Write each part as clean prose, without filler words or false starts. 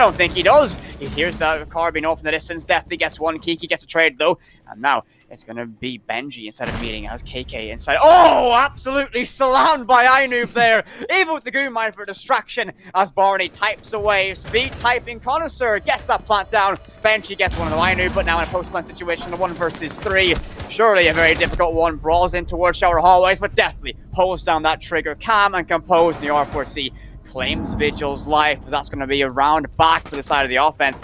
I don't think he does. He hears the car being off in the distance. Definitely gets one. Kiki gets a trade though. And now it's going to be Benji instead of meeting as KK inside. Oh, absolutely slammed by Ainoob there. Even with the Goon Mine for distraction as Barney types away. Speed typing connoisseur gets that plant down. Benji gets one of the Ainoob, but now in a post-plant situation, a 1 versus 3. Surely a very difficult one. Brawls in towards shower hallways, but definitely holds down that trigger. Calm and composed in the R4C. Claims Vigil's life, as that's going to be a round back for the side of the offense.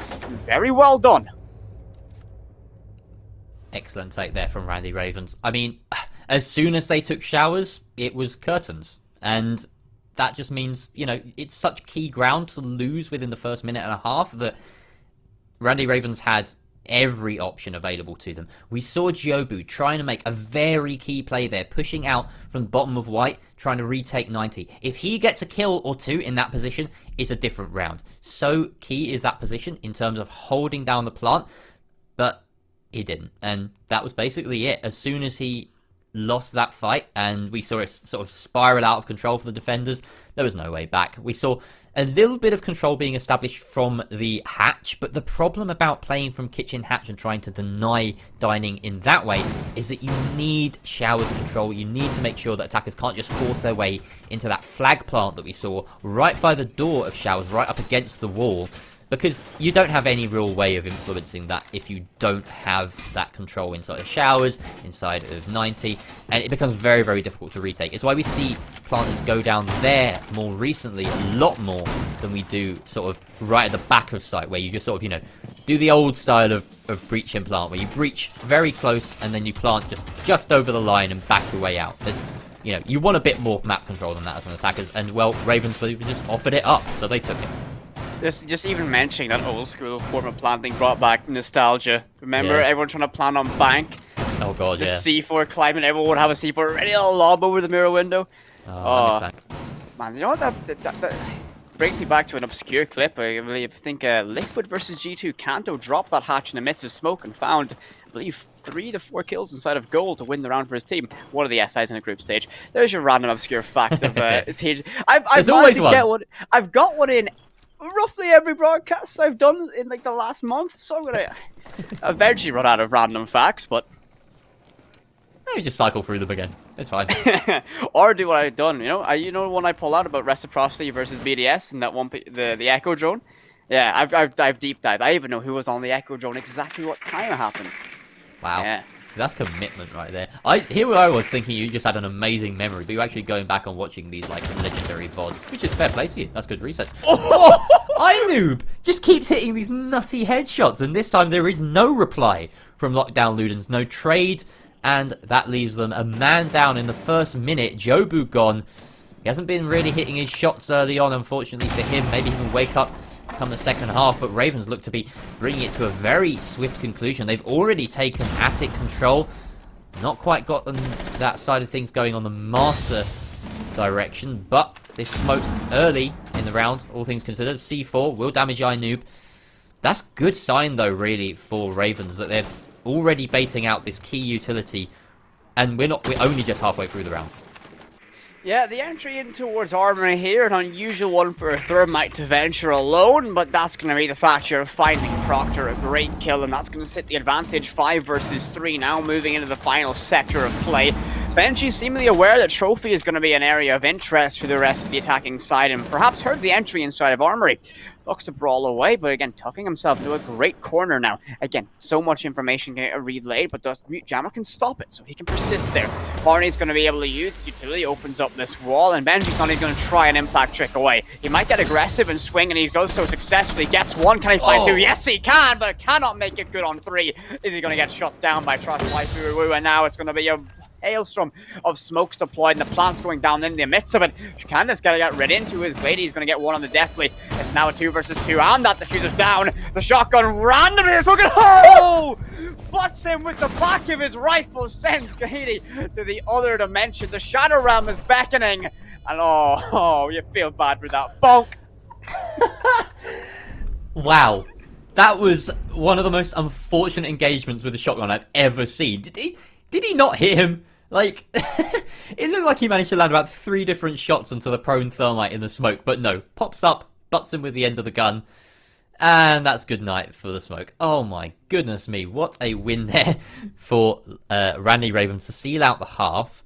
Very well done. Excellent take there from Randy Ravens. I mean, as soon as they took showers, it was curtains. And that just means, you know, it's such key ground to lose within the first minute and a half that Randy Ravens had every option available to them. We saw Jobu trying to make a very key play there, pushing out from the bottom of white, trying to retake 90. If he gets a kill or two in that position, it's a different round. So key is that position in terms of holding down the plant, but he didn't. And that was basically it. As soon as he lost that fight and we saw it sort of spiral out of control for the defenders, there was no way back. We saw a little bit of control being established from the hatch, but the problem about playing from kitchen hatch and trying to deny dining in that way is that you need showers control. You need to make sure that attackers can't just force their way into that flag plant that we saw right by the door of showers, right up against the wall, because you don't have any real way of influencing that if you don't have that control inside of showers, inside of 90, and it becomes very, very difficult to retake. It's why we see planters go down there more recently, a lot more than we do sort of right at the back of site, where you just sort of, you know, do the old style of breach and plant, where you breach very close and then you plant just over the line and back your way out. There's, you know, you want a bit more map control than that as an attackers, and well, Ravens just offered it up, so they took it. Just even mentioning that old school form of planting brought back nostalgia. Remember everyone trying to plant on bank? Oh god, the C4 climbing, everyone would have a C4 ready to lob over the mirror window. Oh, man, you know what, that brings me back to an obscure clip. I believe, Liquid versus G2. Kanto dropped that hatch in the midst of smoke and found, I believe, 3 to 4 kills inside of gold to win the round for his team. One of the SIs in a group stage. There's your random obscure fact of his age. There's always one. I've got one in roughly every broadcast I've done in like the last month, so I'm gonna eventually run out of random facts, but maybe just cycle through them again. It's fine. Or do what I've done, you know one I pull out about reciprocity versus BDS and that one, the Echo drone. Yeah, I've deep dived. I even know who was on the Echo drone, exactly what time it happened. Wow. Yeah. That's commitment right there. Here I was thinking you just had an amazing memory, but you're actually going back and watching these like legendary VODs, which is fair play to you. That's good research. Oh, Ainoob just keeps hitting these nutty headshots, and this time there is no reply from Lockdown Ludens, no trade, and that leaves them a man down in the first minute. Jobu gone. He hasn't been really hitting his shots early on, unfortunately for him. Maybe he can wake up come the second half, but Ravens look to be bringing it to a very swift conclusion. They've already taken attic control. Not quite got them that side of things going on the master direction, but they smoked early in the round, all things considered. C4 will damage Ainoob. That's good sign, though, really, for Ravens, that they're already baiting out this key utility, and we're only just halfway through the round. Yeah, the entry in towards Armory here, an unusual one for a Thermite to venture alone, but that's going to be the factor of finding Proctor a great kill, and that's going to sit the advantage 5 versus 3 now, moving into the final sector of play. Benji seemingly aware that Trophy is going to be an area of interest for the rest of the attacking side, and perhaps heard the entry inside of Armory. Looks to brawl away, but again, tucking himself into a great corner now. Again, so much information can get relayed, but Mute Jammer can stop it, so he can persist there. Barney's going to be able to use utility, opens up this wall, and Benji's not even going to try an impact trick away. He might get aggressive and swing, and he does so successfully. Gets one, can he find two? Yes, he can, but cannot make it good on 3. Is he going to get shut down by Trust Waifu? And now it's going to be a hailstorm of smokes deployed, and the plant's going down in the midst of it. Candace got to get right into his Glady. He's going to get one on the Deathly. It's now a 2 versus 2, and that diffuser's down. The shotgun randomly is looking. Oh! Butts him with the back of his rifle, sends Glady to the other dimension. The Shadow Realm is beckoning, and oh, you feel bad for that. Bonk! Wow. That was one of the most unfortunate engagements with a shotgun I've ever seen. Did he not hit him? Like, it looked like he managed to land about 3 different shots onto the prone Thermite in the smoke, but no. Pops up, butts him with the end of the gun. And that's good night for the smoke. Oh my goodness me, what a win there for Randy Ravens to seal out the half.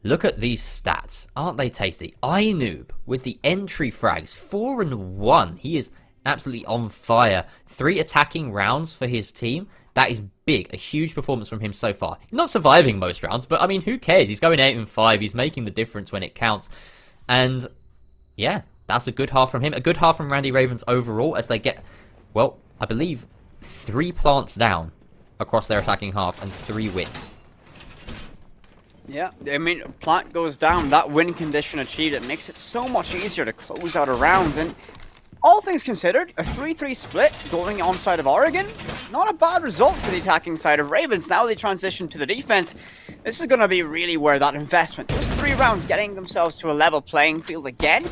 Look at these stats. Aren't they tasty? Inoob with the entry frags. 4-1. He is absolutely on fire. 3 attacking rounds for his team. That is big. A huge performance from him so far. He's not surviving most rounds, but I mean, who cares? He's going 8-5. He's making the difference when it counts. And yeah, that's a good half from him. A good half from Randy Ravens overall as they get, well, I believe 3 plants down across their attacking half and 3 wins. Yeah, I mean, plant goes down, that win condition achieved, it makes it so much easier to close out a round, and all things considered, a 3-3 split going on side of Oregon, not a bad result for the attacking side of Ravens. Now they transition to the defense. This is going to be really where that investment, those 3 rounds getting themselves to a level playing field again,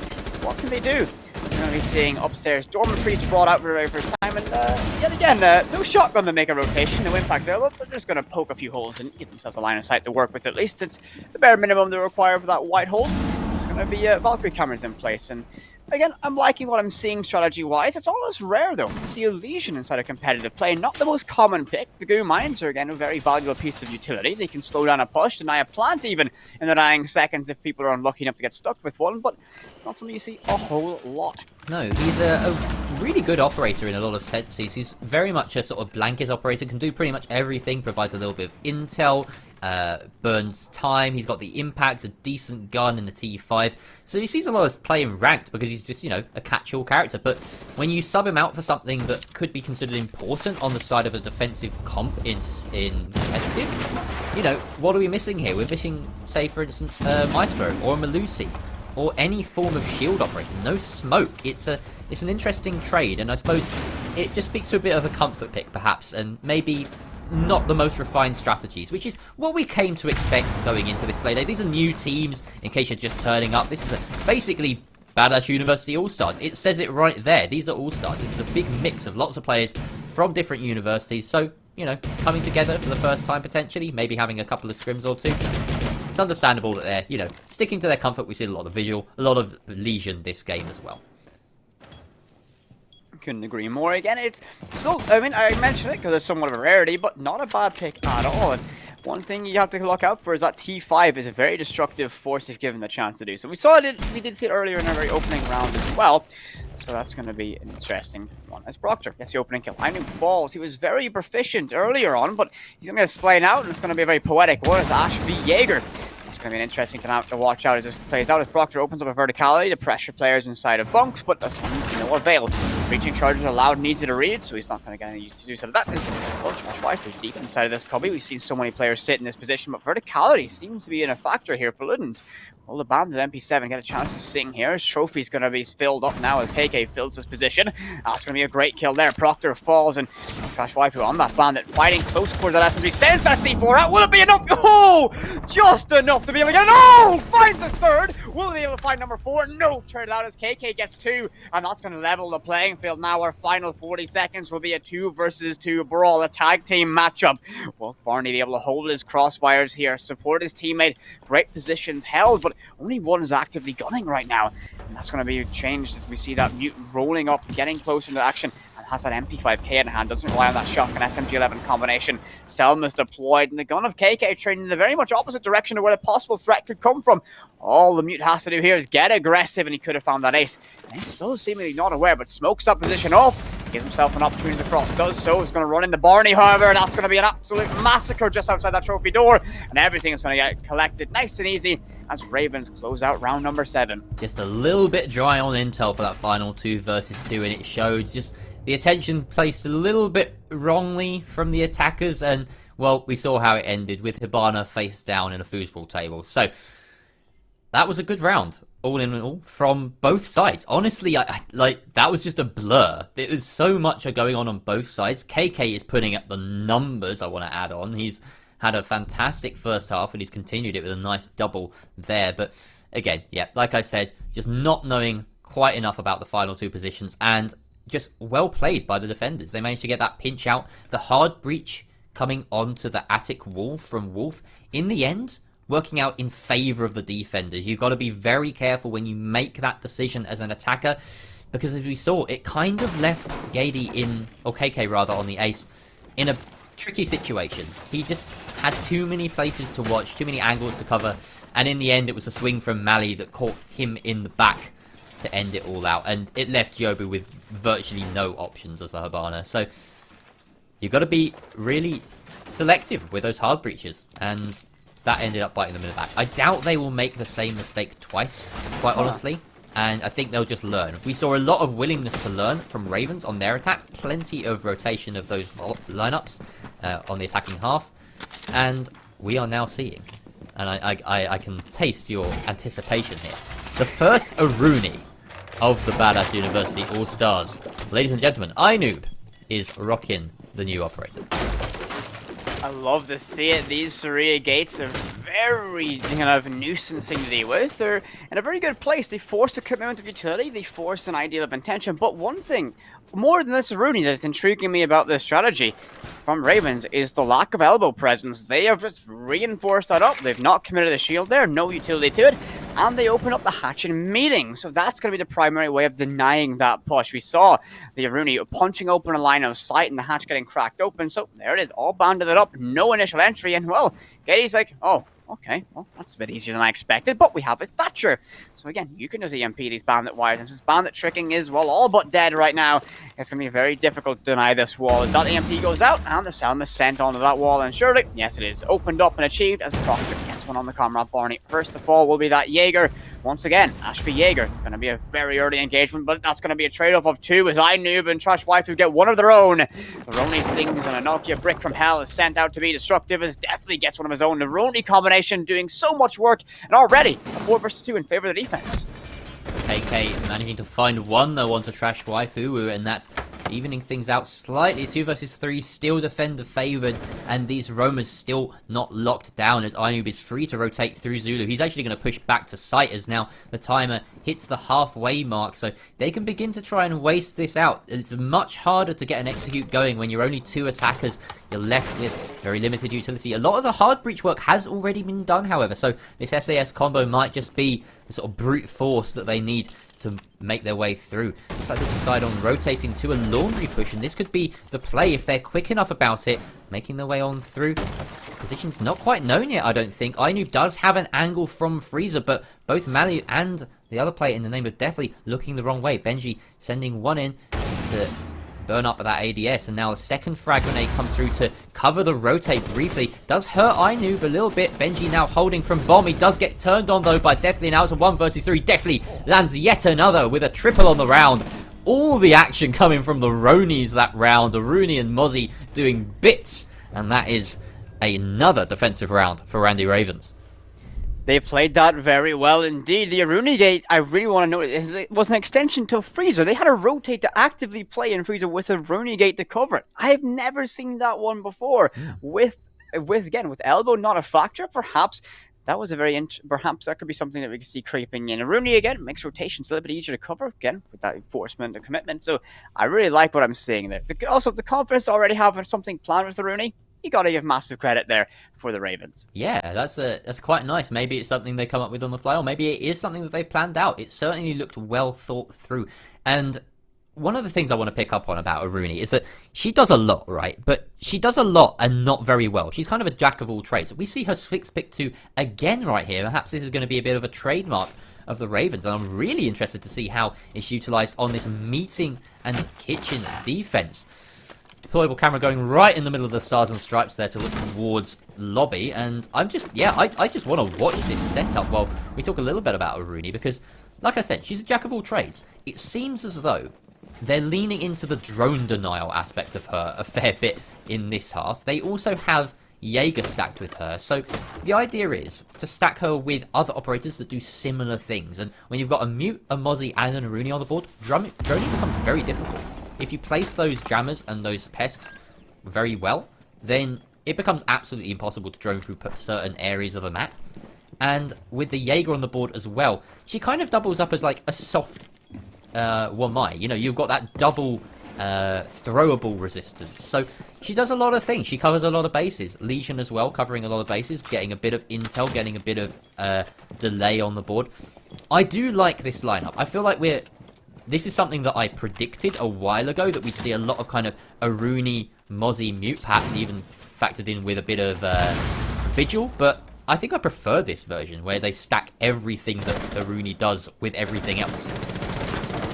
what can they do? We're going to be seeing upstairs dormitories brought out for the very first time, and yet again, no shotgun to make a rotation, no impact there, but they're just going to poke a few holes and give themselves a line of sight to work with at least. It's the bare minimum they require for that white hole. There's going to be Valkyrie cameras in place, and again, I'm liking what I'm seeing strategy-wise. It's almost rare, though, to see a Legion inside a competitive play. Not the most common pick. The Goo Mines are, again, a very valuable piece of utility. They can slow down a push, deny a plant even in the dying seconds if people are unlucky enough to get stuck with one, but not something you see a whole lot. No, he's a really good operator in a lot of senses. He's very much a sort of blanket operator, can do pretty much everything, provides a little bit of intel, burns time, he's got the impact, a decent gun in the T5, so he sees a lot of play in ranked because he's just, you know, a catch-all character, but when you sub him out for something that could be considered important on the side of a defensive comp in competitive, you know, what are we missing here? We're missing, say, for instance, Maestro or a Melusi, or any form of shield operator. No smoke. It's an interesting trade, and I suppose it just speaks to a bit of a comfort pick, perhaps, and maybe not the most refined strategies, which is what we came to expect going into this Playday. These are new teams, in case you're just turning up. This is basically Badass University All-Stars. It says it right there. These are All-Stars. This is a big mix of lots of players from different universities, so, you know, coming together for the first time, potentially, maybe having a couple of scrims or two. It's understandable that they're, you know, sticking to their comfort. We see a lot of visual, a lot of Legion this game as well. Couldn't agree more. Again, it's still, I mean, I mentioned it because it's somewhat of a rarity, but not a bad pick at all. And one thing you have to look out for is that T5 is a very destructive force if given the chance to do so. We did see it earlier in our very opening round as well. So that's going to be an interesting one. As Proctor gets the opening kill. I knew falls. He was very proficient earlier on, but he's going to get slain out, and it's going to be a very poetic one as Ash v Jaeger. It's going to be an interesting dynamic to watch out as this plays out. As Proctor opens up a verticality to pressure players inside of bunks, but that's no avail. Breaching charges are loud and easy to read, so he's not going to get any use to do so. That is, well, Josh White is deep inside of this cubby. We've seen so many players sit in this position, but verticality seems to be a factor here for Ludens. Will the bandit MP7 get a chance to sing here? His trophy's going to be filled up now as KK fills his position. That's going to be a great kill there. Proctor falls, and Josh Waifu on that bandit, fighting close towards that SMG. Sends that C4 out. Will it be enough? Oh! Just enough to be able to get it. Oh! Finds a third. Will he be able to find number 4? No. Turned out as KK gets 2, and that's going to level the playing field. Now our final 40 seconds will be a 2 versus 2 brawl, a tag team matchup. Will Barney be able to hold his crossfires here, support his teammate? Great positions held, but only one is actively gunning right now, and that's going to be changed as we see that mutant rolling up, getting closer to action, and has that MP5K in hand. Doesn't rely on that shotgun SMG11 combination. Selma's deployed, and the gun of KK training in the very much opposite direction of where the possible threat could come from. All the mute has to do here is get aggressive, and he could have found that ace. And he's still seemingly not aware, but smokes that position off. Gives himself an opportunity to cross. Does so. He's going to run into Barney, however. That's going to be an absolute massacre just outside that trophy door. And everything is going to get collected nice and easy as Ravens close out round number 7. Just a little bit dry on intel for that final 2 versus 2, and it showed just the attention placed a little bit wrongly from the attackers. And, well, we saw how it ended with Hibana face down in a foosball table. So, that was a good round. All in all, from both sides. Honestly, that was just a blur. There was so much going on both sides. KK is putting up the numbers I want to add on. He's had a fantastic first half, and he's continued it with a nice double there. But again, yeah, like I said, just not knowing quite enough about the final 2 positions, and just well played by the defenders. They managed to get that pinch out. The hard breach coming onto the attic wall from Wolf. In the end, working out in favor of the defenders. You've got to be very careful when you make that decision as an attacker. because as we saw, it kind of left Gady in, or KK rather, on the ace, in a tricky situation. He just had too many places to watch, too many angles to cover, and in the end it was a swing from Mali that caught him in the back to end it all out, and it left Yobu with virtually no options as a Hibana. So you've got to be really selective with those hard breaches, and that ended up biting them in the back. I doubt they will make the same mistake twice, quite honestly, and I think they'll just learn. We saw a lot of willingness to learn from Ravens on their attack, plenty of rotation of those lineups on the attacking half, and we are now seeing, and I can taste your anticipation here, the first Aruni of the Badass University All-Stars. Ladies and gentlemen, iNoob is rocking the new operator. I love to see it. These Saria gates are very kind of nuisancing to deal with. They're in a very good place. They force a commitment of utility. They force an ideal of intention. But one thing, more than this Rooney, that's intriguing me about this strategy from Ravens is the lack of elbow presence. They have just reinforced that up. They've not committed a shield there. No utility to it. And they open up the hatch in meeting. So that's going to be the primary way of denying that push. We saw the Rooney punching open a line of sight and the hatch getting cracked open. So there it is, all banded it up. No initial entry. And well, Gady's like, oh, okay, well, that's a bit easier than I expected, but we have a Thatcher. So again, you can just EMP these bandit wires, and since bandit tricking is, well, all but dead right now, it's going to be very difficult to deny this wall. As that EMP goes out, and the Selma is sent onto that wall, and surely, yes, it is opened up and achieved as Proctor gets one on the Comrade Barney. First to fall will be that Jaeger. Once again, Ashby Jaeger, going to be a very early engagement, but that's going to be a trade-off of two as iNoob and Trash Waifu get one of their own. Roni stings and a Nokia brick from hell is sent out to be destructive as definitely gets one of his own. The Roni combination doing so much work, and already a 4 versus 2 in favor of the defense. KK managing to find one though onto Trash Waifu, and that's evening things out slightly. 2 versus 3, still defender favored, and these roamers still not locked down as iNoob is free to rotate through Zulu. He's actually going to push back to site as now the timer hits the halfway mark, so they can begin to try and waste this out. It's much harder to get an execute going when you're only 2 attackers. You're left with very limited utility. A lot of the hard breach work has already been done, however, so this SAS combo might just be the sort of brute force that they need to make their way through. Looks like they decide on rotating to a laundry push, and this could be the play if they're quick enough about it, making their way on through. Position's not quite known yet, I don't think. iNoob does have an angle from Freezer, but both Mali and the other player in the name of Deathly looking the wrong way. Benji sending one in to burn up that ADS, and now a second frag grenade comes through to cover the rotate briefly. Does hurt iNoob a little bit. Benji now holding from bomb. He does get turned on though by Deathly. Now it's a 1 versus 3. Deathly lands yet another with a triple on the round. All the action coming from the Ronies that round. The Rooney and Mozzie doing bits, and that is another defensive round for Randy Ravens. They played that very well indeed. The Aruni Gate, I really want to note, it was an extension to Freezer. They had to rotate to actively play in Freezer with a Aruni Gate to cover it. I have never seen that one before. With Elbow not a factor, perhaps that was a perhaps that could be something that we could see creeping in. Aruni again makes rotations a little bit easier to cover, again, with that enforcement and commitment. So I really like what I'm seeing there. Also, the confidence to already have something planned with Aruni. You got to give massive credit there for the Ravens. Yeah, that's quite nice. Maybe it's something they come up with on the fly, or maybe it is something that they've planned out. It certainly looked well thought through. And one of the things I want to pick up on about Aruni is that she does a lot, right? But she does a lot and not very well. She's kind of a jack of all trades. We see her Sphinx pick 2 again right here. Perhaps this is going to be a bit of a trademark of the Ravens, and I'm really interested to see how it's utilized on this meeting and kitchen defense. Deployable camera going right in the middle of the stars and stripes there to look towards lobby, and I just want to watch this setup while we talk a little bit about Aruni, because like I said, she's a jack of all trades. It seems as though they're leaning into the drone denial aspect of her a fair bit in this half. They also have Jaeger stacked with her, so the idea is to stack her with other operators that do similar things, and when you've got a Mute, a Mozzie and an Aruni on the board, droning becomes very difficult. If you place those jammers and those pests very well, then it becomes absolutely impossible to drone through certain areas of the map. And with the Jaeger on the board as well, she kind of doubles up as like a soft Wamai. You know, you've got that double throwable resistance. So she does a lot of things. She covers a lot of bases. Legion as well, covering a lot of bases, getting a bit of intel, getting a bit of delay on the board. I do like this lineup. I feel like we're this is something that I predicted a while ago, that we'd see a lot of kind of Aruni, Mozzie, Mute, perhaps even factored in with a bit of Vigil, but I think I prefer this version, where they stack everything that Aruni does with everything else.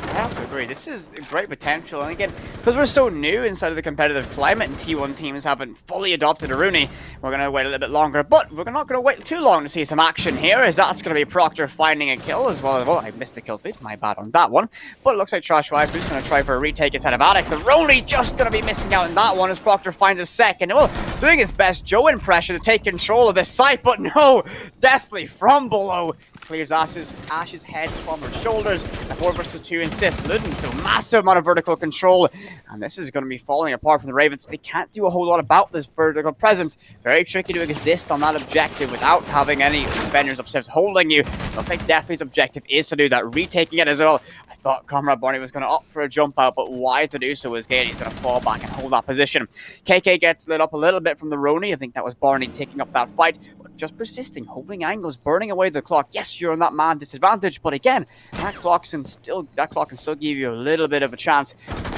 I have to agree. This is great potential, and again, because we're so new inside of the competitive climate and T1 teams haven't fully adopted Aruni, we're going to wait a little bit longer, but we're not going to wait too long to see some action here, as that's going to be Proctor finding a kill as well. Well, I missed a kill feed, my bad on that one, but it looks like Trash Waifu's going to try for a retake inside of Attic. The Roni just going to be missing out on that one as Proctor finds a second. Well, doing his best Joe impression to take control of this site, but no, definitely from below. Clears Ash's head from her shoulders. A 4 versus 2 insists. Luden, so massive amount of vertical control. And this is going to be falling apart from the Ravens. They can't do a whole lot about this vertical presence. Very tricky to exist on that objective without having any defenders upstairs holding you. Looks like Deathly's objective is to do that, retaking it as well. I thought Comrade Barney was going to opt for a jump out, but wise to do so is Gate. He's going to fall back and hold that position. KK gets lit up a little bit from the Roni. I think that was Barney taking up that fight. Just persisting, holding angles, burning away the clock. Yes, you're on that man disadvantage, but again, that clock can still give you a little bit of a chance.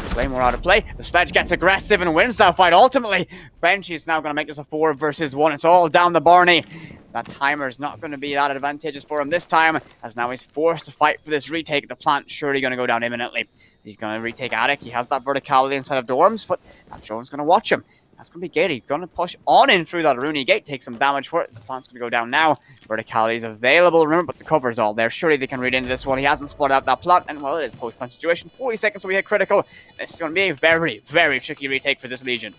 Claymore out of play. The Sledge gets aggressive and wins that fight. Ultimately, Benji is now going to make this a 4 versus 1. It's all down the Barney. That timer is not going to be that advantageous for him this time, as now he's forced to fight for this retake. The plant surely going to go down imminently. He's going to retake Attic. He has that verticality inside of dorms, but that drone's going to watch him. That's going to be Gate. Going to push on in through that Aruni gate. Take some damage for it. This plant's going to go down now. Verticality is available, remember, but the cover's all there. Surely they can read into this one. He hasn't spotted out that plant, and well, it is post-plant situation. 40 seconds, so we hit critical. This is going to be a very, very tricky retake for this Legion.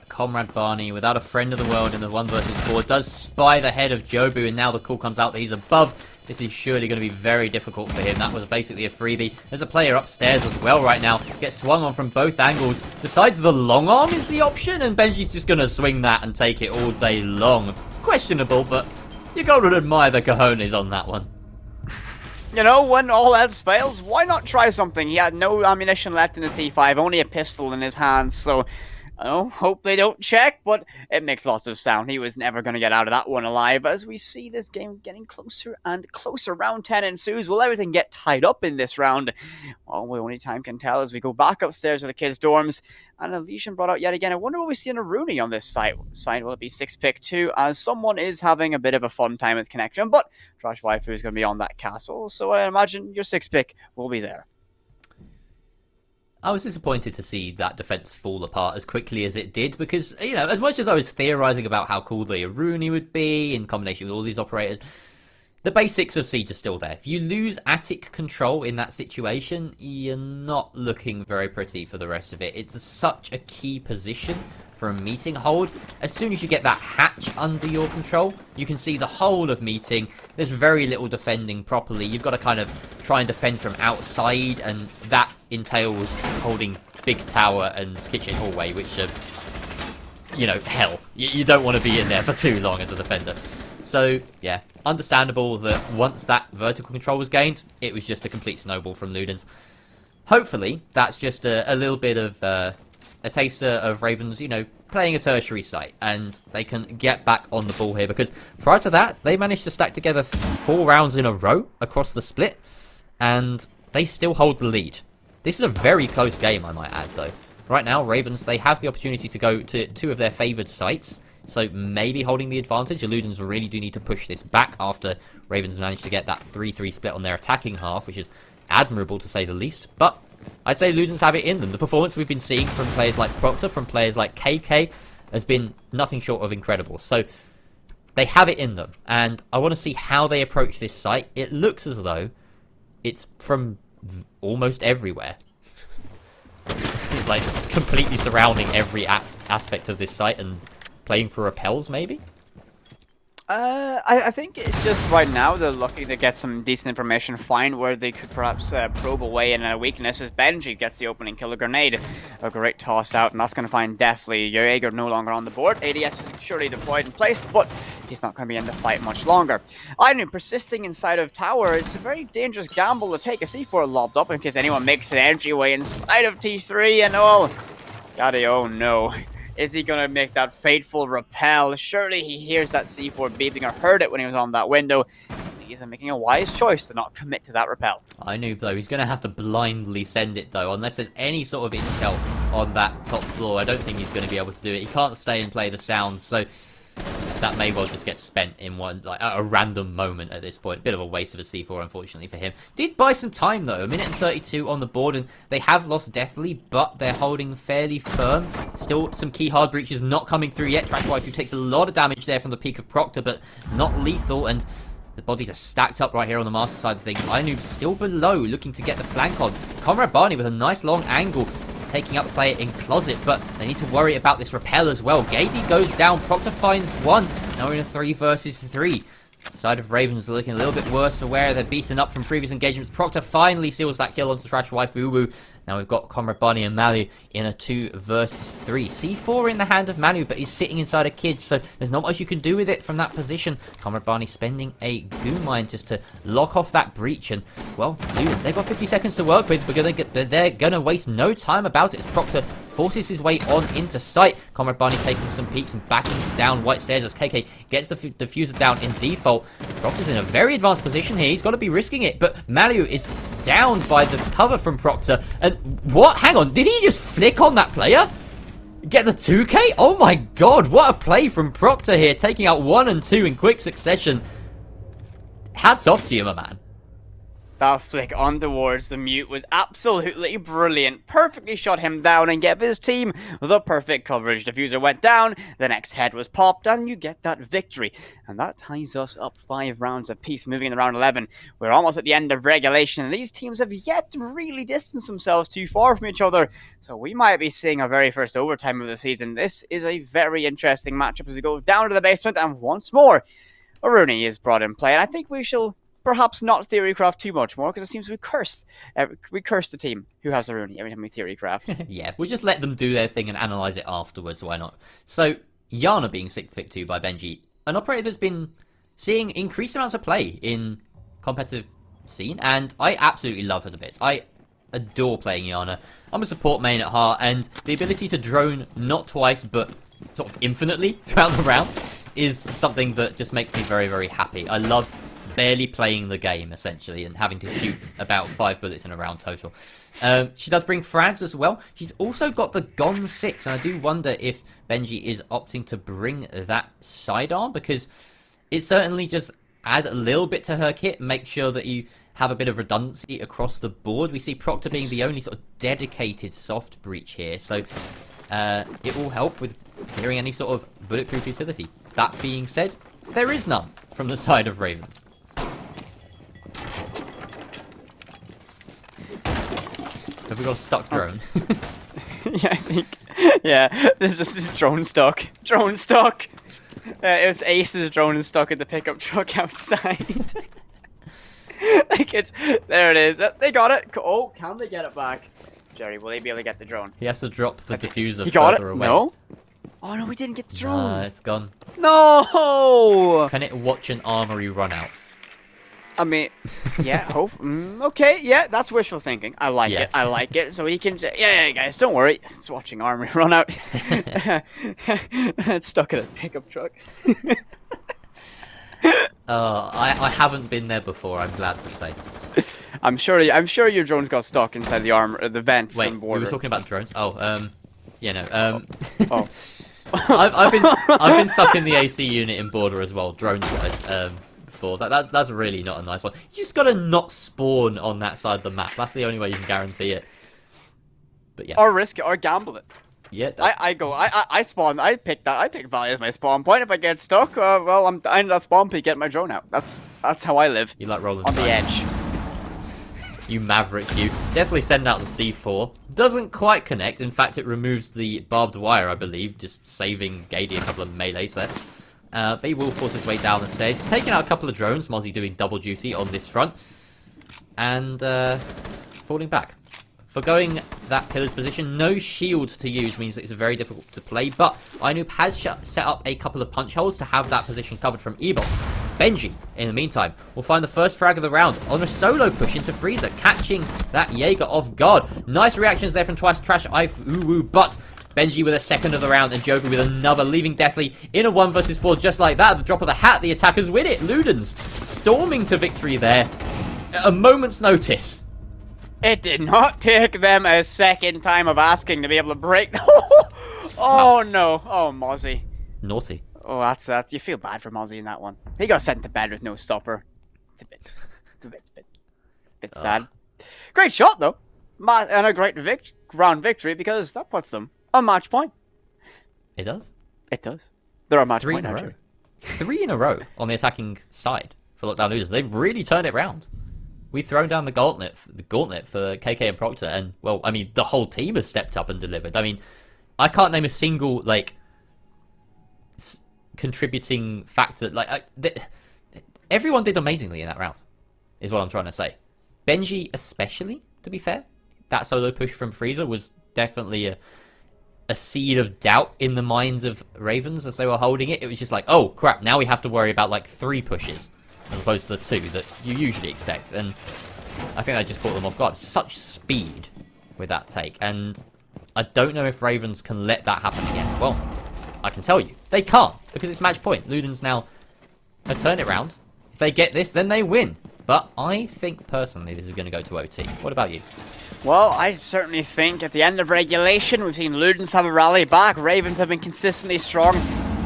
Comrade Barney, without a friend of the world in the 1 versus 4, does spy the head of Jobu, and now the call comes out that he's above. This is surely going to be very difficult for him. That was basically a freebie. There's a player upstairs as well right now. Gets swung on from both angles. Decides the long arm is the option, and Benji's just going to swing that and take it all day long. Questionable, but you got to admire the cojones on that one. You know, when all else fails, why not try something? He had no ammunition left in his T5, only a pistol in his hands, so I hope they don't check, but it makes lots of sound. He was never going to get out of that one alive. As we see this game getting closer and closer, round 10 ensues. Will everything get tied up in this round? Well, only time can tell as we go back upstairs to the kids' dorms. And Elysian brought out yet again. I wonder what we see in a Rooney on this site. Will it be 6 pick 2? As someone is having a bit of a fun time with connection, but Trash Waifu is going to be on that castle, so I imagine your 6 pick will be there. I was disappointed to see that defense fall apart as quickly as it did, because, you know, as much as I was theorizing about how cool the Aruni would be in combination with all these operators, the basics of Siege are still there. If you lose Attic control in that situation, you're not looking very pretty for the rest of it. It's such a key position for a meeting hold. As soon as you get that hatch under your control, you can see the whole of meeting. There's very little defending properly. You've got to kind of try and defend from outside, and that entails holding big tower and kitchen hallway, which are, you know, hell. You don't want to be in there for too long as a defender. So, yeah, understandable that once that vertical control was gained, it was just a complete snowball from Ludens. Hopefully, that's just a little bit of a taster of Ravens, you know, playing a tertiary site, and they can get back on the ball here, because prior to that, they managed to stack together 4 rounds in a row across the split, and they still hold the lead. This is a very close game, I might add, though. Right now, Ravens, they have the opportunity to go to 2 of their favoured sites, so maybe holding the advantage. Ludens really do need to push this back after Ravens managed to get that 3-3 split on their attacking half, which is admirable to say the least, but I'd say Ludens have it in them. The performance we've been seeing from players like Proctor, from players like KK, has been nothing short of incredible. So they have it in them, and I want to see how they approach this site. It looks as though it's from almost everywhere. It's like it's completely surrounding every aspect of this site and playing for repels, maybe? I think it's just right now they're looking to get some decent information, find where they could perhaps probe away in a weakness, as Benji gets the opening kill, a grenade. A great toss out, and that's going to find definitely Jaeger no longer on the board. ADS is surely deployed and placed, but he's not going to be in the fight much longer. I know, persisting inside of tower, it's a very dangerous gamble to take. A C4 lobbed up in case anyone makes an entryway inside of T3, and all. Gotta, oh no. Is he going to make that fateful repel? Surely he hears that C4 beeping, or heard it when he was on that window. sees and making a wise choice to not commit to that repel. I knew, though, he's going to have to blindly send it, though, unless there's any sort of intel on that top floor. I don't think he's going to be able to do it. He can't stay and play the sounds, so that may well just get spent in one, like, at a random moment at this point. A bit of a waste of a C4, unfortunately, for him. Did buy some time, though. 1:32 on the board, and they have lost deathly, but they're holding fairly firm. Still some key hard breaches not coming through yet. Trash Wife, who takes a lot of damage there from the peak of Proctor, but not lethal, and the bodies are stacked up right here on the master side of things. Ainu still below, looking to get the flank on. Comrade Barney with a nice long angle, taking up the player in closet, but they need to worry about this repel as well. Gady goes down, Proctor finds one. Now we're in a 3 versus 3. The side of Ravens are looking a little bit worse for wear. They're beaten up from previous engagements. Proctor finally seals that kill onto Trash Wife Uwu. Now we've got Comrade Barney and Manu in a 2 versus 3. C4 in the hand of Manu, but he's sitting inside a kid, so there's not much you can do with it from that position. Comrade Barney spending a goo mine just to lock off that breach, and, well, Ludens, they've got 50 seconds to work with, but they're going to waste no time about it as Proctor forces his way on into sight. Comrade Barney taking some peeks and backing down White Stairs as KK gets the diffuser down in default. Proctor's in a very advanced position here. He's got to be risking it, but Manu is downed by the cover from Proctor. And what? Hang on, did he just flick on that player? Get the 2K? Oh my god, what a play from Proctor here, taking out 1 and 2 in quick succession. Hats off to you, my man. That flick on towards the mute was absolutely brilliant. Perfectly shot him down and gave his team the perfect coverage. Diffuser went down, the next head was popped, and you get that victory. And that ties us up 5 rounds apiece, moving into round 11. We're almost at the end of regulation, and these teams have yet to really distance themselves too far from each other. So we might be seeing our very first overtime of the season. This is a very interesting matchup as we go down to the basement, and once more, Aruni is brought in play. And I think we shall perhaps not theorycraft too much more, because it seems we curse the team who has Aruni every time we theorycraft. Yeah, we'll just let them do their thing and analyse it afterwards, why not? So, Yana being 6th pick 2 by Benji, an operator that's been seeing increased amounts of play in competitive scene, and I absolutely love her to bits. I adore playing Yana. I'm a support main at heart, and the ability to drone not twice, but sort of infinitely throughout the round is something that just makes me very, very happy. I love barely playing the game, essentially, and having to shoot about 5 bullets in a round total. She does bring frags as well. She's also got the Gon 6, and I do wonder if Benji is opting to bring that sidearm, because it certainly just add a little bit to her kit, make sure that you have a bit of redundancy across the board. We see Proctor being the only sort of dedicated soft breach here, so it will help with clearing any sort of bulletproof utility. That being said, there is none from the side of Ravens. Have we got a stuck drone? Yeah, I think. Yeah, this is just drone stuck. Drone stuck! It was Ace's drone stuck in the pickup truck outside. Like it's... There it is. They got it. Oh, can they get it back? Jerry, will they be able to get the drone? He has to drop the diffuser He got it? further away. No? Oh no, we didn't get the drone. It's gone. No! Can it watch an armory run out? I mean, yeah, hope. Okay, yeah, that's wishful thinking. I like Yeah. it. I like it. So he can. Yeah, guys, don't worry. It's watching armory run out. It's stuck in a pickup truck. I haven't been there before, I'm glad to say. I'm sure your drones got stuck inside the the vents. Wait, on we border. were talking about drones? Oh, Oh. I've been stuck in the AC unit in border as well, drones wise. Before that's really not a nice one. You just gotta not spawn on that side of the map. That's the only way you can guarantee it. But yeah. Or risk it, or gamble it. Yeah. I spawn. I pick Valley as my spawn point. If I get stuck, well, I'm in that spawn peak, get my drone out. That's how I live. You like rolling on the edge. You maverick, you. Definitely send out the C4. Doesn't quite connect. In fact, it removes the barbed wire, I believe, just saving Gady a couple of melees there. But he will force his way down the stairs. He's taking out a couple of drones. Mozzie doing double duty on this front. And falling back. Forgoing that pillar's position, no shield to use means it's very difficult to play, but Ainoob has set up a couple of punch holes to have that position covered from Ebot. Benji, in the meantime, will find the first frag of the round on a solo push into Freezer, catching that Jaeger off guard. Nice reactions there from Trash Uwu, but Benji with a second of the round and Jobu with another, leaving Deathly in a 1 versus 4 just like that. At the drop of the hat, the attackers win it. Ludens storming to victory there. A moment's notice. It did not take them a second time of asking to be able to break. Oh no. Oh, Mozzie. Naughty. Oh, that's. You feel bad for Mozzie in that one. He got sent to bed with no stopper. It's a bit sad. Great shot though, and a great round victory because that puts them on match point. It does. It does. They're on match 3 point in a actually. row. 3 in a row on the attacking side for Lockdown Losers. They've really turned it round. We've thrown down the gauntlet for KK and Proctor, and well, I mean, the whole team has stepped up and delivered. I mean, I can't name a single like contributing factor. Like everyone did amazingly in that round, is what I'm trying to say. Benji, especially, to be fair, that solo push from Freezer was definitely a seed of doubt in the minds of Ravens as they were holding it. It was just like, oh crap, now we have to worry about like 3 pushes as opposed to the 2 that you usually expect. And I think that just caught them off guard. Such speed with that take. And I don't know if Ravens can let that happen again. Well, I can tell you, they can't, because it's match point. Ludens now have turned it around. If they get this, then they win. But I think, personally, this is going to go to OT. What about you? Well, I certainly think at the end of regulation, we've seen Ludens have a rally back. Ravens have been consistently strong.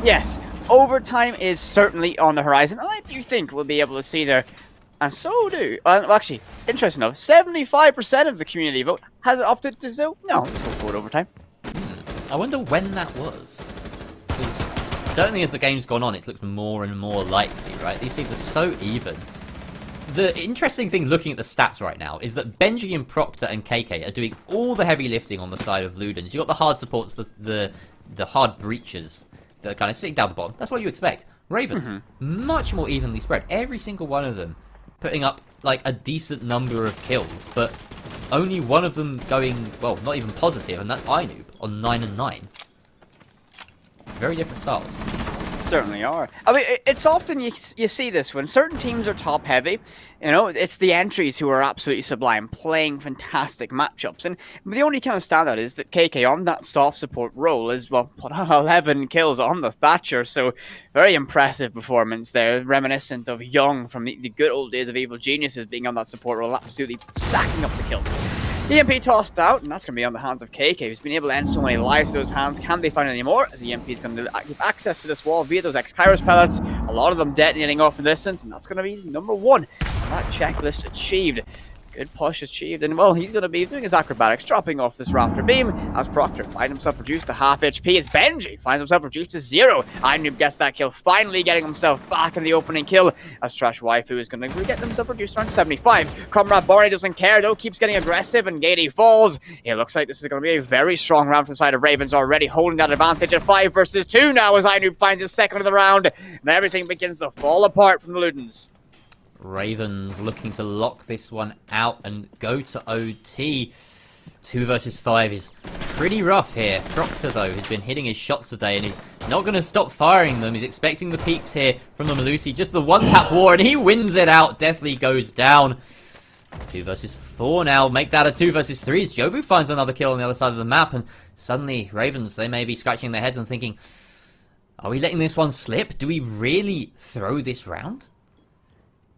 Yes, overtime is certainly on the horizon. And I do think we'll be able to see there. And so do... well, actually, interesting enough, 75% of the community vote has opted to do... No, let's go forward overtime. I wonder when that was. Because certainly as the game's gone on, it's looked more and more likely, right? These teams are so even. The interesting thing looking at the stats right now is that Benji and Proctor and KK are doing all the heavy lifting on the side of Ludens. You got the hard supports, the hard breaches that are kind of sitting down the bottom. That's what you expect. Ravens, much more evenly spread. Every single one of them putting up like a decent number of kills, but only one of them going, well, not even positive, and that's Inoob on 9 and 9. Very different styles. Certainly are. I mean, it's often you see this when certain teams are top heavy. You know, it's the entries who are absolutely sublime, playing fantastic matchups. And the only kind of standout is that KK on that soft support role is, well, put on 11 kills on the Thatcher. So very impressive performance there, reminiscent of Young from the good old days of Evil Geniuses being on that support role, absolutely stacking up the kills. EMP tossed out, and that's going to be on the hands of KK, who's been able to end so many lives to those hands. Can they find any more? As EMP is going to give access to this wall via those X-Kairos pellets, a lot of them detonating off in the distance, and that's going to be number 1 on that checklist achieved. Good push achieved, and well, he's going to be doing his acrobatics, dropping off this rafter beam as Proctor finds himself reduced to half HP, as Benji finds himself reduced to 0. Inoob gets that kill, finally getting himself back in the opening kill, as Trash Waifu is going to get himself reduced around 75. Comrade Barney doesn't care though, keeps getting aggressive, and Gady falls. It looks like this is going to be a very strong round for the side of Ravens, already holding that advantage at 5 versus 2 now, as Inoob finds his second of the round, and everything begins to fall apart from the Ludens. Ravens looking to lock this one out and go to OT. 2 versus 5 is pretty rough here. Proctor, though, has been hitting his shots today, and he's not going to stop firing them. He's expecting the peaks here from the Malusi. Just the one-tap war, and he wins it out. Definitely goes down. 2 versus 4 now. Make that a 2 versus 3 as Jobu finds another kill on the other side of the map, and suddenly Ravens, they may be scratching their heads and thinking, are we letting this one slip? Do we really throw this round?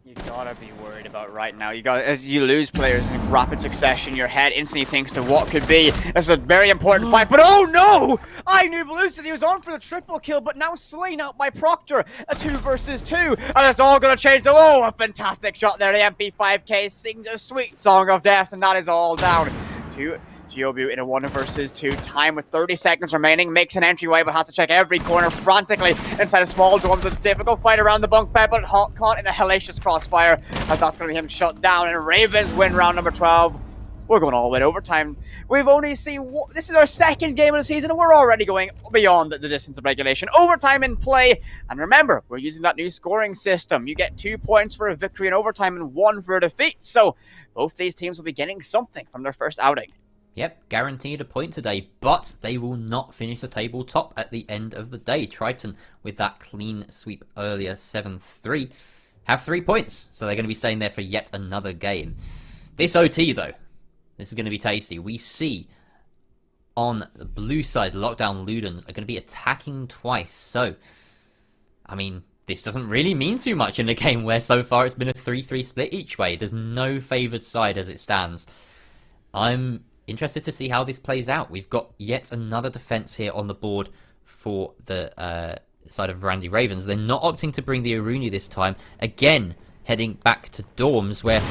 You gotta be worried about right now. You got, as you lose players in rapid succession, your head instantly thinks to what could be. This is a very important fight, but oh no! Inoob loses. He was on for the triple kill, but now slain out by Proctor. A 2 versus 2, and it's all gonna change. Oh, a fantastic shot there. The MP5K sings a sweet song of death, and that is all down to Jobu in a 1 versus 2. Time with 30 seconds remaining. Makes an entryway, but has to check every corner frantically inside a small dorm. It's a difficult fight around the bunk bed, but caught in a hellacious crossfire, as that's going to be him shut down. And Ravens win round number 12. We're going all the way to overtime. We've only seen... this is our second game of the season, and we're already going beyond the distance of regulation. Overtime in play. And remember, we're using that new scoring system. You get 2 points for a victory in overtime and 1 for a defeat. So both these teams will be getting something from their first outing. Yep, guaranteed a point today, but they will not finish the tabletop at the end of the day. Triton, with that clean sweep earlier, 7-3, have 3 points, so they're going to be staying there for yet another game. This OT, though, this is going to be tasty. We see on the blue side, Lockdown Ludens are going to be attacking twice. So, I mean, this doesn't really mean too much in a game where so far it's been a 3-3 split each way. There's no favoured side as it stands. I'm interested to see how this plays out. We've got yet another defense here on the board for the side of Randy Ravens. They're not opting to bring the Aruni this time. Again, heading back to dorms where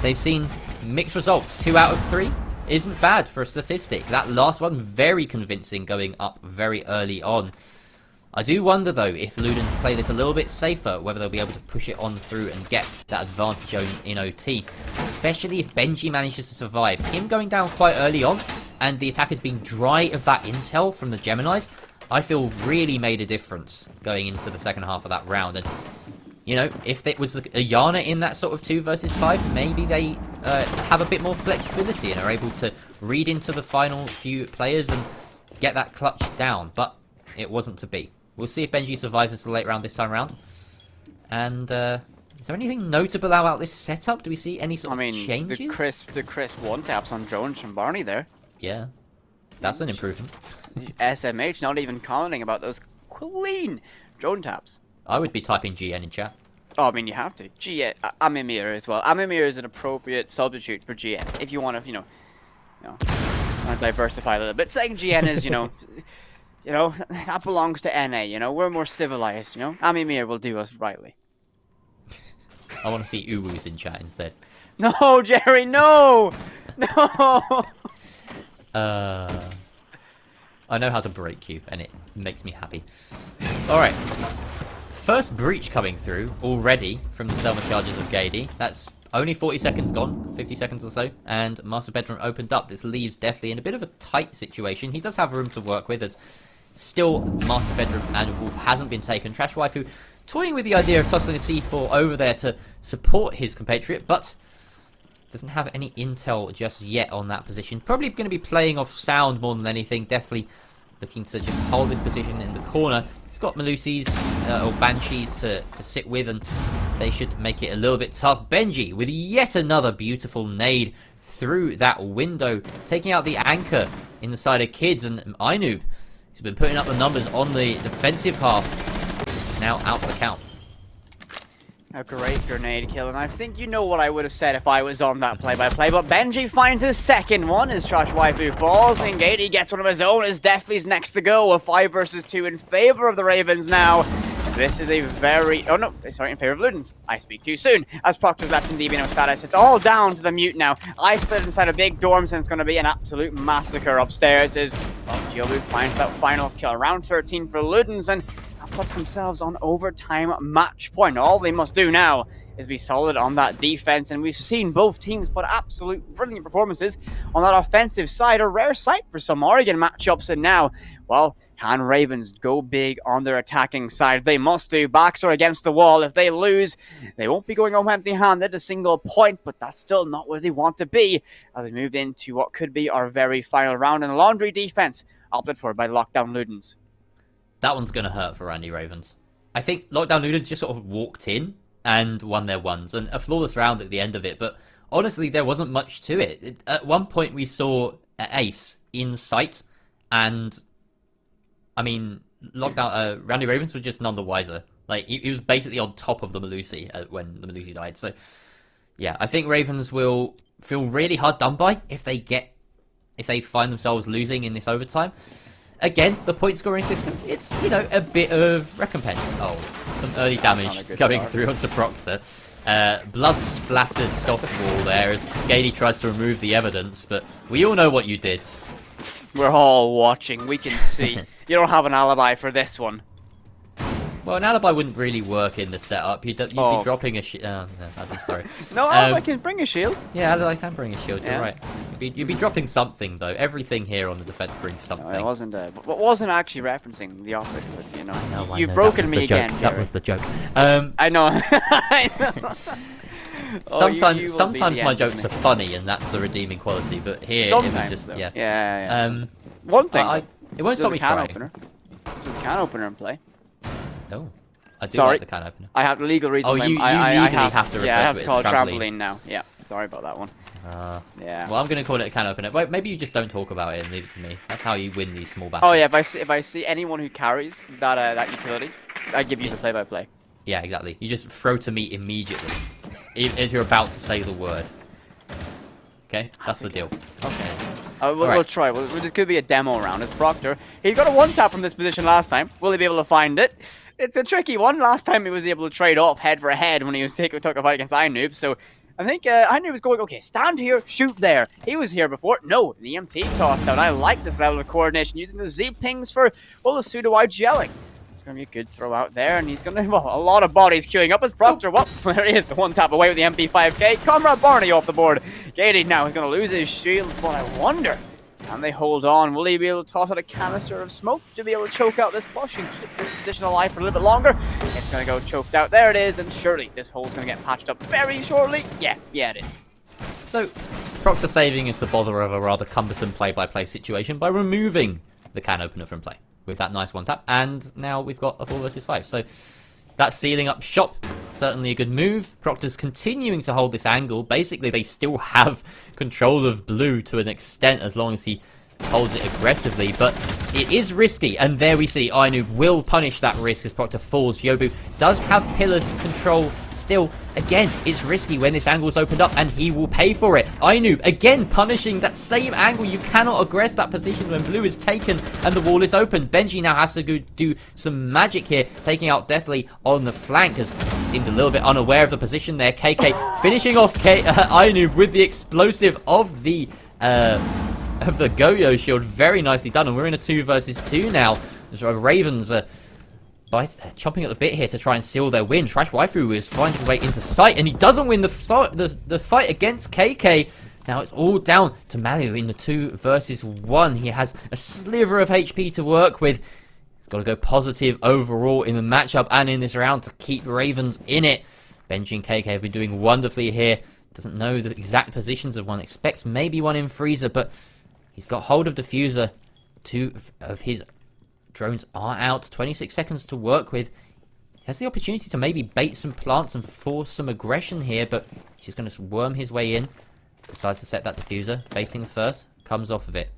they've seen mixed results. 2 out of 3 isn't bad for a statistic. That last one, very convincing, going up very early on. I do wonder, though, if Ludens play this a little bit safer, whether they'll be able to push it on through and get that advantage in OT. Especially if Benji manages to survive. Him going down quite early on, and the attackers being dry of that intel from the Geminis, I feel really made a difference going into the second half of that round. And, you know, if it was a Yana in that sort of 2 versus 5, maybe they have a bit more flexibility and are able to read into the final few players and get that clutch down. But it wasn't to be. We'll see if Benji survives into the late round this time around. And is there anything notable about this setup? Do we see any sort of changes? The crisp one-taps on drones from Barney there. Yeah, that's an improvement. SMH not even commenting about those clean drone taps. I would be typing GN in chat. Oh, I mean, you have to. GN, Amimir as well. Amimir is an appropriate substitute for GN. If you want to, you know, diversify a little bit. Saying GN is, that belongs to NA, we're more civilized, Amimir will do us rightly. I want to see Uwu's in chat instead. No, Jerry, no! No! I know how to break you, and it makes me happy. Alright. First breach coming through already from the Selma charges of Gady. That's only 40 seconds gone, 50 seconds or so, and Master Bedroom opened up. This leaves Deathly in a bit of a tight situation. He does have room to work with, as still Master Bedroom and Wolf hasn't been taken. Trash Waifu toying with the idea of tossing a C4 over there to support his compatriot, but doesn't have any intel just yet on that position. Probably going to be playing off sound more than anything. Definitely looking to just hold this position in the corner. He's got Malusi's or Banshees to sit with, and they should make it a little bit tough. Benji with yet another beautiful nade through that window, taking out the anchor in the side of Kids, and Ainoob, who's been putting up the numbers on the defensive half, now out for the count. A great grenade kill, and I think you know what I would have said if I was on that play-by-play, but Benji finds his second one as Trash Waifu falls, and Gady gets one of his own as Deathly's next to go. A 5 versus 2 in favor of the Ravens now. This is a very... Oh no, sorry, in favor of Ludens. I speak too soon. As Proctor's left in DBNO status, it's all down to the mute now. Isolated inside a big dorms, and it's going to be an absolute massacre upstairs as Giobu finds that final kill. Round 13 for Ludens, and puts themselves on overtime match point. All they must do now is be solid on that defense, and we've seen both teams put absolute brilliant performances on that offensive side. A rare sight for some Oregon matchups, and now, well, can Ravens go big on their attacking side? They must do. Backs are against the wall. If they lose, they won't be going home empty-handed, a single point, but that's still not where they want to be as we move into what could be our very final round. And Laundry defense opted for by Lockdown Ludens. That one's going to hurt for Randy Ravens. I think Lockdown Ludens just sort of walked in and won their ones, and a flawless round at the end of it, but honestly, there wasn't much to it. At one point, we saw Ace in sight, and I mean, Randy Ravens were just none the wiser. Like, he was basically on top of the Malusi when the Malusi died, so yeah, I think Ravens will feel really hard done by if they find themselves losing in this overtime. Again, the point scoring system, it's, a bit of recompense. Oh, some early damage coming through onto Proctor. Blood splattered soft wall there as Gady tries to remove the evidence, but we all know what you did. We're all watching, we can see. You don't have an alibi for this one. Well, an alibi wouldn't really work in the setup. You'd be dropping a shield. No, I'm sorry. No, alibi can bring a shield. Yeah, alibi can bring a shield. You're right. You'd be dropping something though. Everything here on the defense brings something. No, it wasn't actually referencing the opposite. I know, You've broken me again. That was the joke. I know. I know. Sometimes my jokes are funny, and that's the redeeming quality. But here, sometimes, it was just, yeah. One thing. It won't stop me trying. There's a can opener in play. Oh, I do like the can opener. I have legal reasons. Oh, you legally have to refer to it as I have to call it trampoline trampoline now. Yeah, sorry about that one. Yeah. Well, I'm going to call it a can opener. Wait, maybe you just don't talk about it and leave it to me. That's how you win these small battles. Oh yeah, if I see anyone who carries that utility, I give you the play-by-play. Yeah, exactly. You just throw to me immediately if you're about to say the word. Okay, that's the deal. Okay. We'll try. This could be a demo round. It's Proctor. He got a one-tap from this position last time. Will he be able to find it? It's a tricky one. Last time he was able to trade off head for head when he was took a fight against iNoob. So I think iNoob was going, okay, stand here, shoot there. He was here before. No, the EMP tossed out. I like this level of coordination using the Z pings for, well, the pseudo-gelling. It's going to be a good throw out there, and he's going to, well, a lot of bodies queuing up as Proctor. Well, there he is, the one tap away with the MP5K. Comrade Barney off the board. Katie now is going to lose his shield, but I wonder, can they hold on? Will he be able to toss out a canister of smoke to be able to choke out this push and keep this position alive for a little bit longer? It's going to go choked out. There it is, and surely this hole's going to get patched up very shortly. Yeah, it is. So, Proctor saving us the bother of a rather cumbersome play-by-play situation by removing the can opener from play with that nice one tap, and now we've got a 4 versus 5. So that's sealing up shop. Certainly a good move. Proctor's continuing to hold this angle. Basically, they still have control of blue to an extent as long as he holds it aggressively, but it is risky, and there we see iNoob will punish that risk as Proctor falls. Yobu does have pillars control still. Again, it's risky when this angle is opened up, and he will pay for it. iNoob, again, punishing that same angle. You cannot aggress that position when blue is taken and the wall is open. Benji now has to go do some magic here, taking out Deathly on the flank, as he seemed a little bit unaware of the position there. KK finishing off iNoob with the explosive of the Go-Yo shield. Very nicely done, and we're in a 2 versus 2 now. Ravens chomping at the bit here to try and seal their win. Trash Waifu is finding a way into sight, and he doesn't win the fight against KK. Now it's all down to Malu in the 2 versus 1. He has a sliver of HP to work with. He's got to go positive overall in the matchup and in this round to keep Ravens in it. Benji and KK have been doing wonderfully here. Doesn't know the exact positions of one. Expects maybe one in freezer, but he's got hold of diffuser. 2 of his drones are out. 26 seconds to work with. He has the opportunity to maybe bait some plants and force some aggression here, but he's going to worm his way in. Decides to set that diffuser. Baiting first. Comes off of it.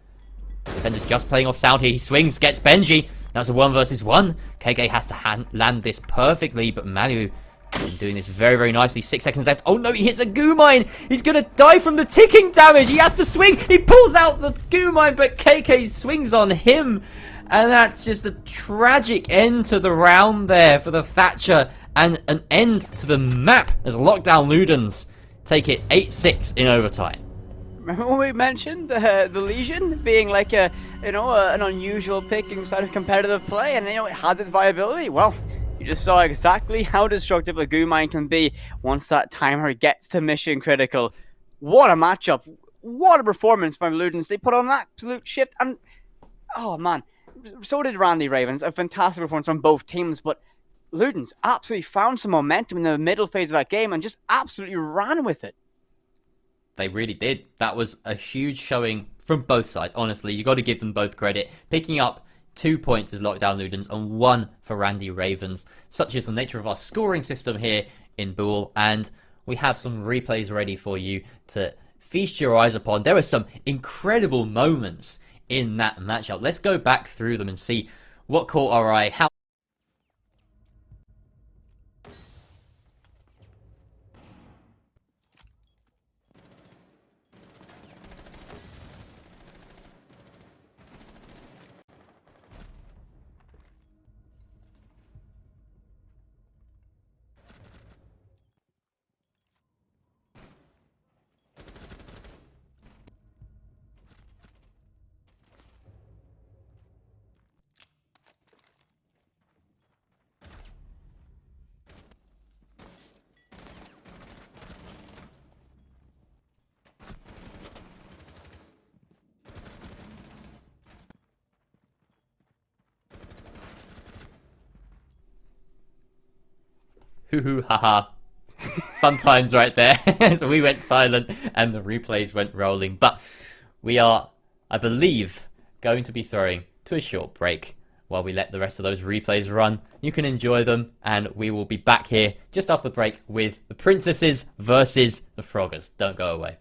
Defender's just playing off sound here. He swings, gets Benji. Now it's a 1 versus 1. KK has to land this perfectly, but Malu been doing this very, very nicely. 6 seconds left. Oh no, he hits a goo mine. He's going to die from the ticking damage. He has to swing. He pulls out the goo mine, but KK swings on him. And that's just a tragic end to the round there for the Thatcher. And an end to the map as Lockdown Ludens take it 8-6 in overtime. Remember when we mentioned the Legion being like an unusual pick inside of competitive play, and it has its viability? Well, you just saw exactly how destructive a goo mine can be once that timer gets to mission critical. What a matchup. What a performance by Ludens. They put on an absolute shift, and oh man, so did Randy Ravens. A fantastic performance from both teams, but Ludens absolutely found some momentum in the middle phase of that game and just absolutely ran with it. They really did. That was a huge showing from both sides, honestly. You got to give them both credit. Picking up 2 points as Lockdown Ludens and 1 for Randy Ravens. Such is the nature of our scoring system here in Bool, and we have some replays ready for you to feast your eyes upon. There were some incredible moments in that matchup. Let's go back through them and see what caught our eye. How hoo haha. Fun times right there. So we went silent and the replays went rolling. But we are, I believe, going to be throwing to a short break while we let the rest of those replays run. You can enjoy them, and we will be back here just after the break with the Princesses versus the Froggers. Don't go away.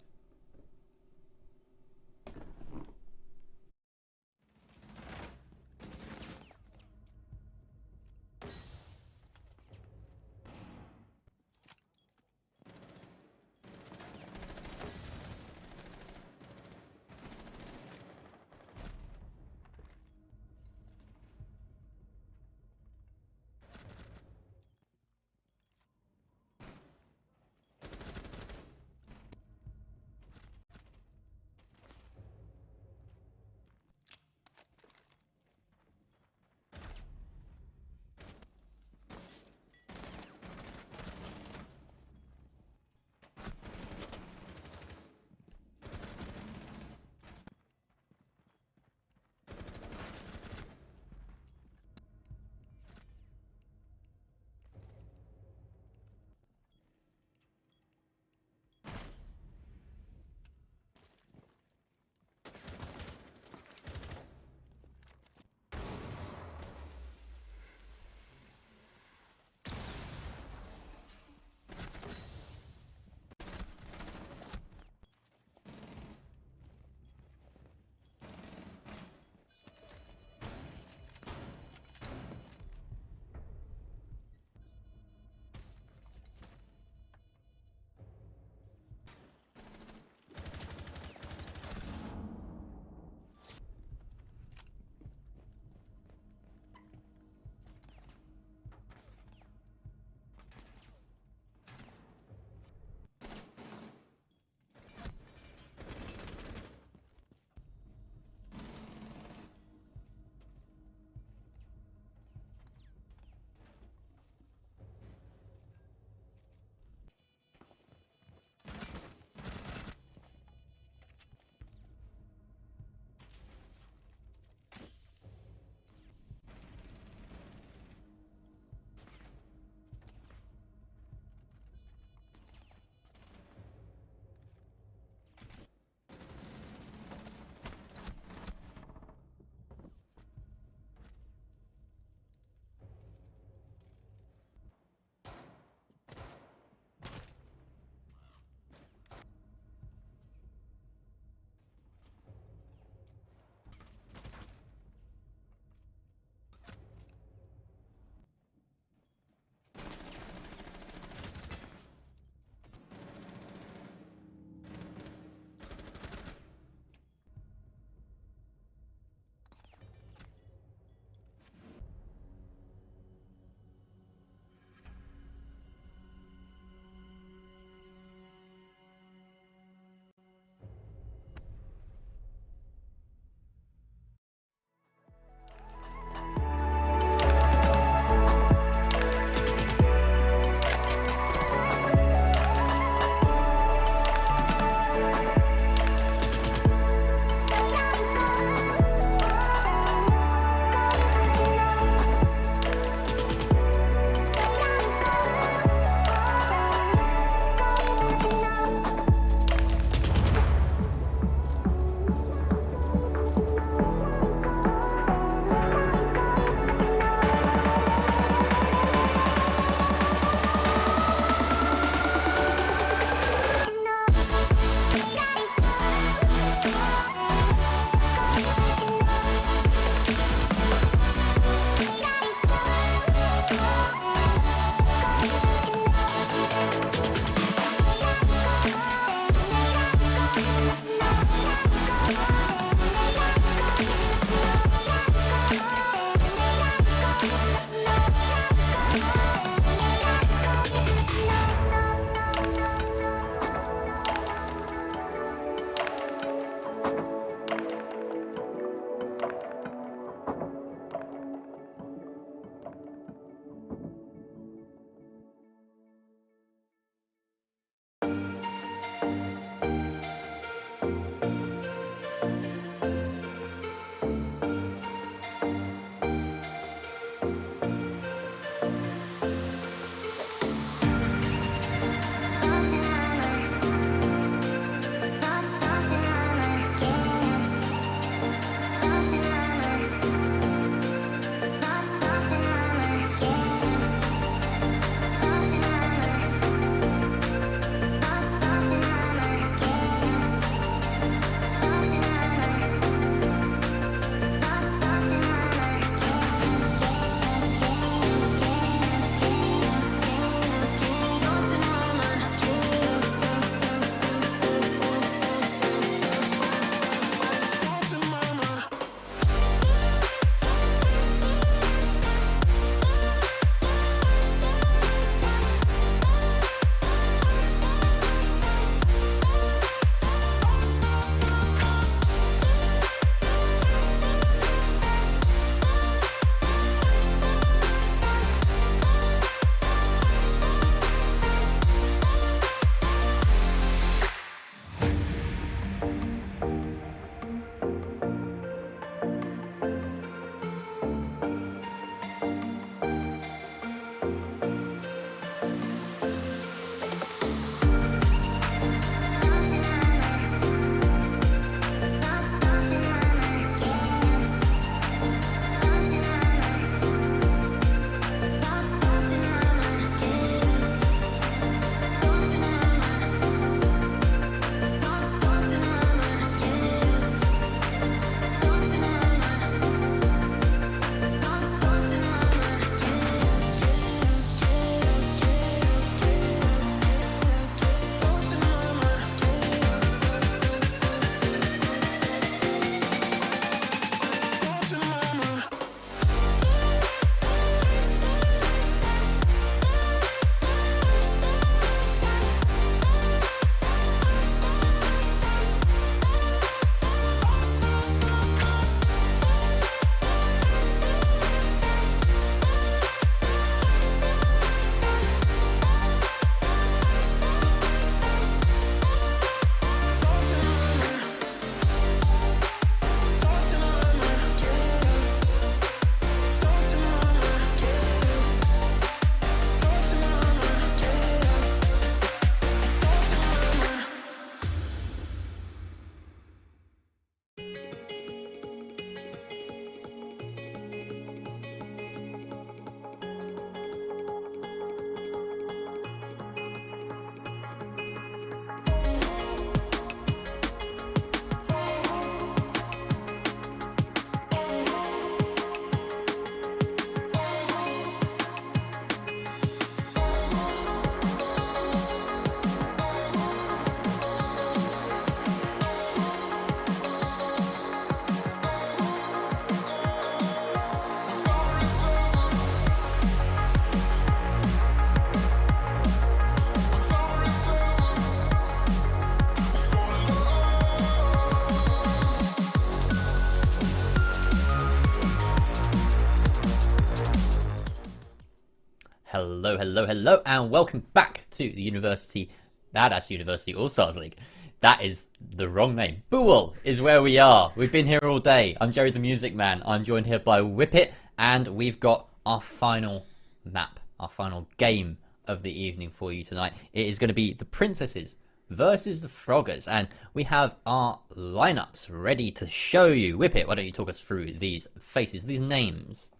Hello, hello, hello, and welcome back to the University Badass University All-Stars League. That is the wrong name. Bool is where we are. We've been here all day. I'm Jerry the Music Man. I'm joined here by Whippet, and we've got our final map, our final game of the evening for you tonight. It is going to be the Princesses versus the Froggers, and we have our lineups ready to show you. Whippet, why don't you talk us through these faces, these names?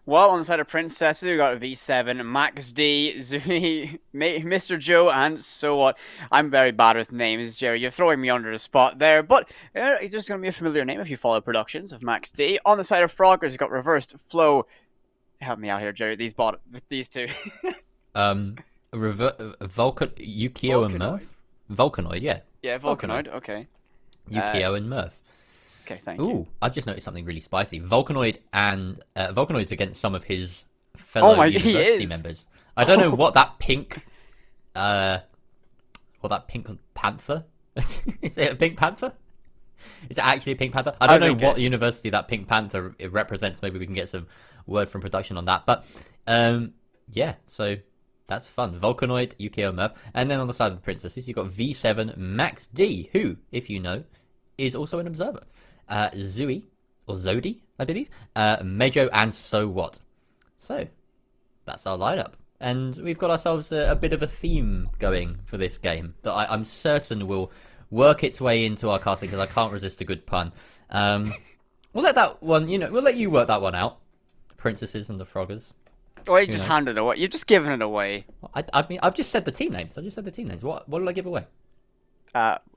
Well, on the side of Princesses, we got V7, Max D, Zui, Mr. Joe, and so what. I'm very bad with names, Jerry. You're throwing me under the spot there, but it's just going to be a familiar name if you follow productions of Max D. On the side of Froggers, you got Reversed Flow. Help me out here, Jerry. These two. Yukio and Murph? Vulcanoid, yeah. Yeah, Vulcanoid, okay. Yukio and Murph. Okay, thank you. Ooh, I've just noticed something really spicy. Vulcanoid and Vulcanoid's against some of his fellow university members. I don't know what that pink panther? Is it a pink panther? Is it actually a pink panther? I don't know what university that pink panther it represents. Maybe we can get some word from production on that. But yeah, so that's fun. Vulcanoid, Yukio, Murph. And then on the side of the Princesses, you've got V7 Max D, who, if you know, is also an observer. Zui, or Zodi, I believe, Mejo, and So What. So, that's our lineup. And we've got ourselves a bit of a theme going for this game that I'm certain will work its way into our casting, because I can't resist a good pun. We'll let that one, we'll let you work that one out. The Princesses and the Froggers. Oh, you just handed it away. You've just given it away. I mean, I've just said the team names. What did I give away?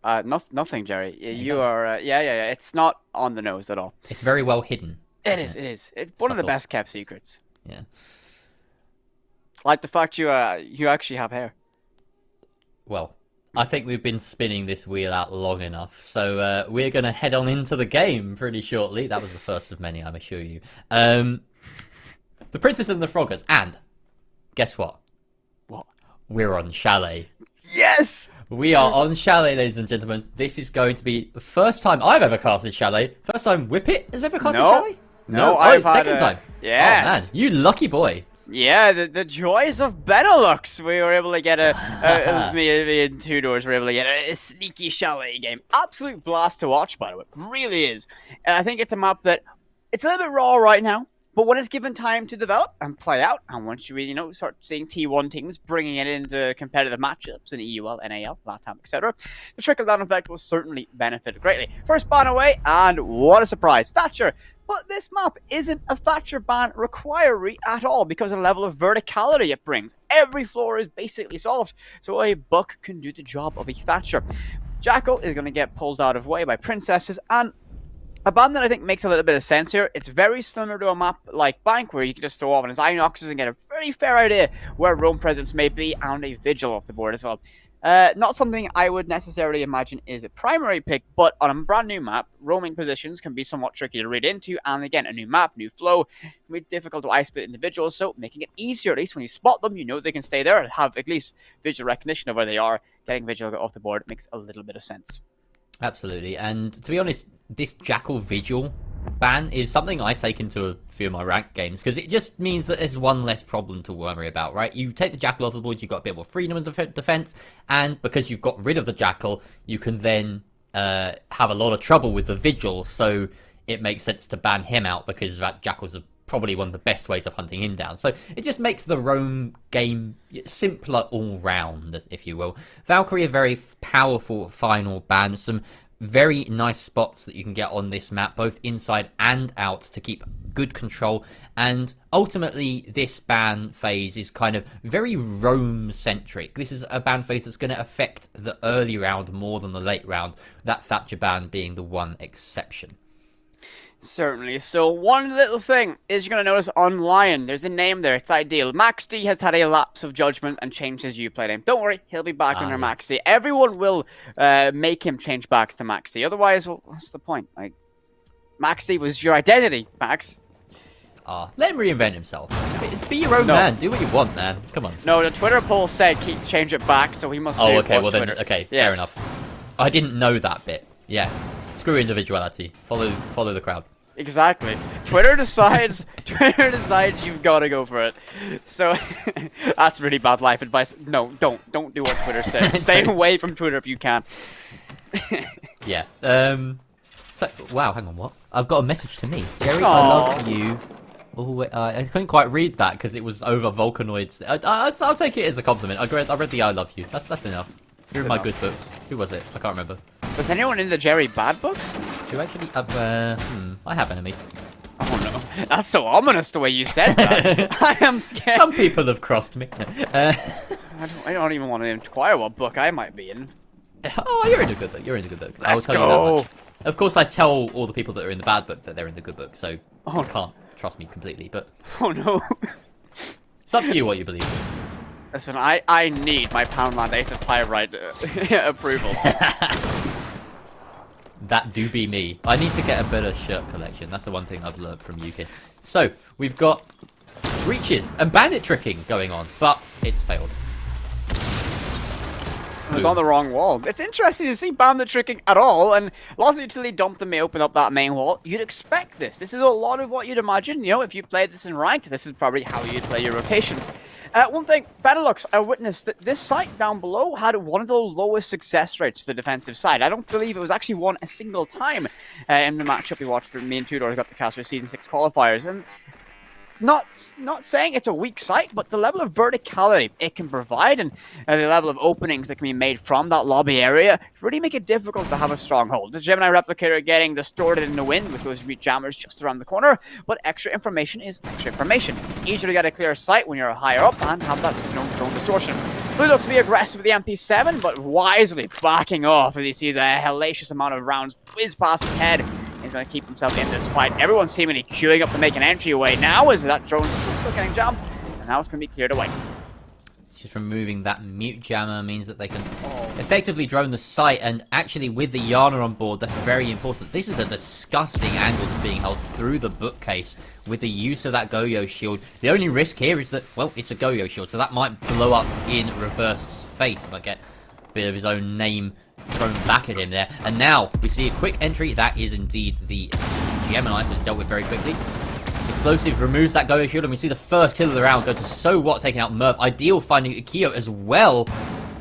Nothing, Jerry. You are, yeah. It's not on the nose at all. It's very well hidden. It is. It's one of the best kept secrets. Yeah. Like the fact you actually have hair. Well, I think we've been spinning this wheel out long enough, so we're going to head on into the game pretty shortly. That was the first of many, I'm assure you. The Princess and the Froggers, and guess what? What? We're on Chalet. Yes! We are on Chalet, ladies and gentlemen. This is going to be the first time I've ever casted Chalet. First time Whippet has ever casted Chalet? No, second time. Yes. Oh man, you lucky boy. Yeah, the joys of Benelux. We were able to get me and Two Doors were able to get a sneaky Chalet game. Absolute blast to watch, by the way. It really is. And I think it's a map that, it's a little bit raw right now, but when it's given time to develop and play out, and once you start seeing T1 teams bringing it into competitive matchups in EUL, NAL, LATAM, etc., the trickle-down effect will certainly benefit greatly. First ban away, and what a surprise, Thatcher. But this map isn't a Thatcher ban requiry at all because of the level of verticality it brings. Every floor is basically solved, so a Buck can do the job of a Thatcher. Jackal is going to get pulled out of way by Princesses, and a ban that I think makes a little bit of sense here. It's very similar to a map like Bank, where you can just throw off on his Inoxes and get a very fair idea where roam presence may be, and a Vigil off the board as well. Not something I would necessarily imagine is a primary pick, but on a brand new map, roaming positions can be somewhat tricky to read into, and again, a new map, new flow, it can be difficult to isolate individuals, so making it easier, at least when you spot them, you know they can stay there and have at least visual recognition of where they are. Getting Vigil off the board makes a little bit of sense. Absolutely, and to be honest, this Jackal Vigil ban is something I take into a few of my ranked games, because it just means that there's one less problem to worry about, right? You take the Jackal off the board, you've got a bit more freedom of defense, and because you've got rid of the Jackal, you can then have a lot of trouble with the Vigil, so it makes sense to ban him out, because that Jackal's probably one of the best ways of hunting him down. So it just makes the roam game simpler all round, if you will. Valkyrie, a very powerful final ban. Some very nice spots that you can get on this map, both inside and out, to keep good control. And ultimately, this ban phase is kind of very roam-centric. This is a ban phase that's going to affect the early round more than the late round, that Thatcher ban being the one exception. Certainly. So one little thing is you're going to notice on Lion, there's a name there. It's ideal. Max D has had a lapse of judgment and changed his Uplay name. Don't worry, he'll be back under Max D. Everyone will make him change back to Max D. Otherwise, well, what's the point? Like, Max D was your identity, Max. Let him reinvent himself. Be your own man. Do what you want, man. Come on. No, the Twitter poll said change it back, so he must. Oh, okay. Well Twitter. then, okay, fair enough. I didn't know that bit. Yeah. Screw individuality. Follow the crowd. Exactly. Twitter decides. Twitter decides you've got to go for it. So that's really bad life advice. No, don't do what Twitter says. Stay away from Twitter if you can. Yeah. So, wow, hang on, what? I've got a message to me. Jerry, Aww. I love you. Oh, wait, I couldn't quite read that because it was over Volcanoids. I'll take it as a compliment. I read the I love you. That's enough. You're in my good books. Who was it? I can't remember. Was anyone in the Jerry bad books? Who actually? I have enemies. Oh no, that's so ominous the way you said that. I am scared. Some people have crossed me. I don't even want to inquire what book I might be in. Oh, you're in a good book. You're in a good book. I will Let's tell you that go. much. Of course, I tell all the people that are in the bad book that they're in the good book, so Oh, you can't trust me completely. But Oh no. it's up to you what you believe. Listen, I need my Poundland Ace of Pyrite approval. That do be me. I need to get a better shirt collection. That's the one thing I've learned from UK. So, we've got breaches and bandit tricking going on, but it's failed. It was on the wrong wall. It's interesting to see bandit tricking at all, and lots of utility dump them may open up that main wall. You'd expect this. This is a lot of what you'd imagine. You know, if you played this in ranked, this is probably how you'd play your rotations. One thing, Benelux, I witnessed that this site down below had one of the lowest success rates to the defensive side. I don't believe it was actually won a single time in the matchup we watched for me and Tudor got the cast for Season 6 qualifiers. And not saying it's a weak site, but the level of verticality it can provide and the level of openings that can be made from that lobby area really make it difficult to have a stronghold. The Gemini Replicator getting distorted in the wind with those mute jammers just around the corner, but extra information is extra information. Easier to get a clear sight when you're higher up and have that drone distortion. Blue looks to be aggressive with the MP7, but wisely backing off as he sees a hellacious amount of rounds whiz past his head. He's going to keep himself in this fight. Everyone's seemingly queuing up to make an entryway now as that drone's still getting jumped, and now it's going to be cleared away. Just removing that mute jammer means that they can effectively drone the site, and actually with the Yana on board, that's very important. This is a disgusting angle that's being held through the bookcase with the use of that Goyo shield. The only risk here is that, well, it's a Goyo shield, so that might blow up in Reverse's face. Might get a bit of his own name thrown back at him there. And now we see a quick entry. That is indeed the Gemini, so it's dealt with very quickly. Explosive removes that Goyo shield, and we see the first kill of the round go to So What, taking out Murph. Ideal finding Akio as well.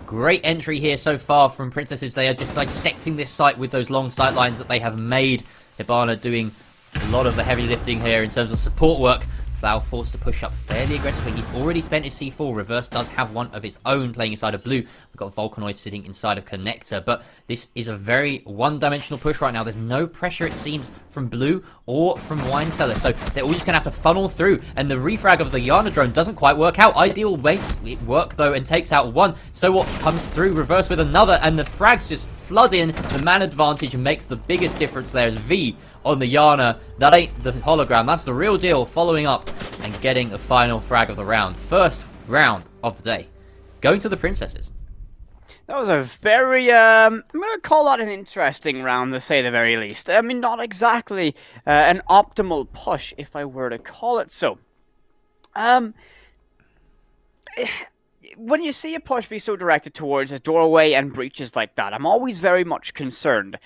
Great entry here so far from Princesses. They are just dissecting this site with those long sight lines that they have made. Hibana doing a lot of the heavy lifting here in terms of support work. Flower forced to push up fairly aggressively. He's already spent his C4. Reverse does have one of his own playing inside of blue. We've got Volcanoid sitting inside of Connector, but this is a very one-dimensional push right now. There's no pressure, it seems, from blue or from Wine Cellar, so they're all just going to have to funnel through, and the refrag of the Yana drone doesn't quite work out. Ideal makes it work, though, and takes out one. So what comes through, Reverse with another, and the frags just flood in. The man advantage makes the biggest difference there as V on the Yana. That ain't the hologram, that's the real deal, following up and getting the final frag of the round. First round of the day, going to the Princesses. That was a very, I'm going to call that an interesting round, to say the very least. I mean, not exactly an optimal push, if I were to call it so. When you see a push be so directed towards a doorway and breaches like that, I'm always very much concerned.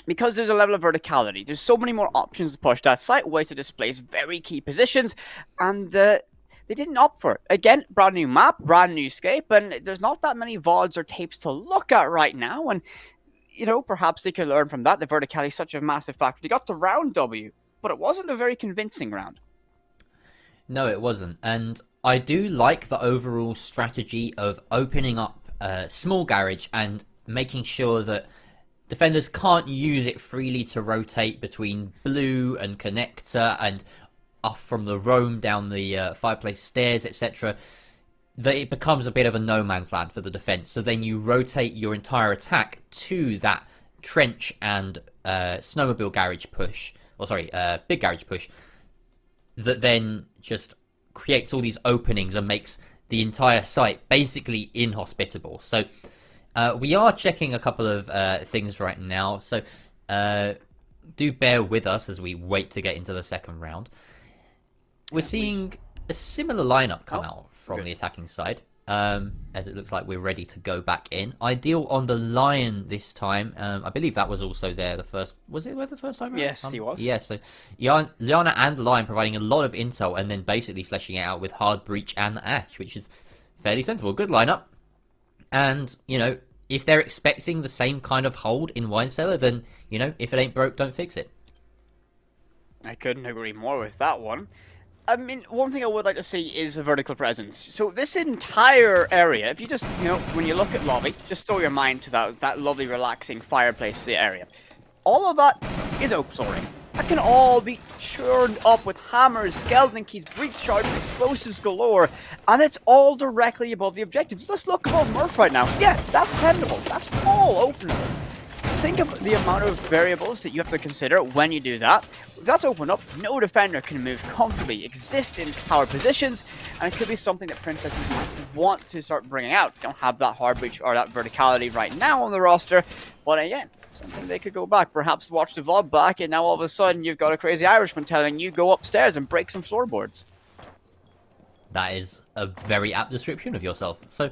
Because there's a level of verticality. There's so many more options to push that site, ways to display very key positions, and they didn't opt for it. Again, brand new map, brand new scape, and there's not that many VODs or tapes to look at right now, and, you know, perhaps they could learn from that. The verticality is such a massive factor. They got the round W, but it wasn't a very convincing round. No, it wasn't, and I do like the overall strategy of opening up a small garage and making sure that defenders can't use it freely to rotate between blue and Connector and off from the roam down the fireplace stairs, etc. That it becomes a bit of a no man's land for the defense. So then you rotate your entire attack to that trench and snowmobile garage push, or sorry, big garage push, that then just creates all these openings and makes the entire site basically inhospitable. So we are checking a couple of things right now, so do bear with us as we wait to get into the second round. We're seeing a similar lineup come out from the attacking side. as it looks like we're ready to go back in. Ideal on the Lion this time. I believe that was also there the first... Was it there the first time around? Yes, he was. Yeah, so Liana and Lion providing a lot of intel and then basically fleshing it out with Hard Breach and Ash, which is fairly sensible. Good lineup. And, you know, if they're expecting the same kind of hold in Wine Cellar, then, you know, if it ain't broke, don't fix it. I couldn't agree more with that one. I mean, one thing I would like to see is a vertical presence. So this entire area, if you just, you know, when you look at lobby, just throw your mind to that lovely, relaxing fireplace area. All of that is oak flooring. That can all be churned up with hammers, skeleton keys, breach charges, explosives galore, and it's all directly above the objective. Just look above Murph right now. Yeah, that's tendable. That's all openable. Think of the amount of variables that you have to consider when you do that. That's opened up. No defender can move comfortably, exist in tower positions, and it could be something that princesses want to start bringing out. Don't have that hard breach or that verticality right now on the roster, but again, something they could go back. Perhaps watch the VOD back, and now all of a sudden you've got a crazy Irishman telling you go upstairs and break some floorboards. That is a very apt description of yourself. So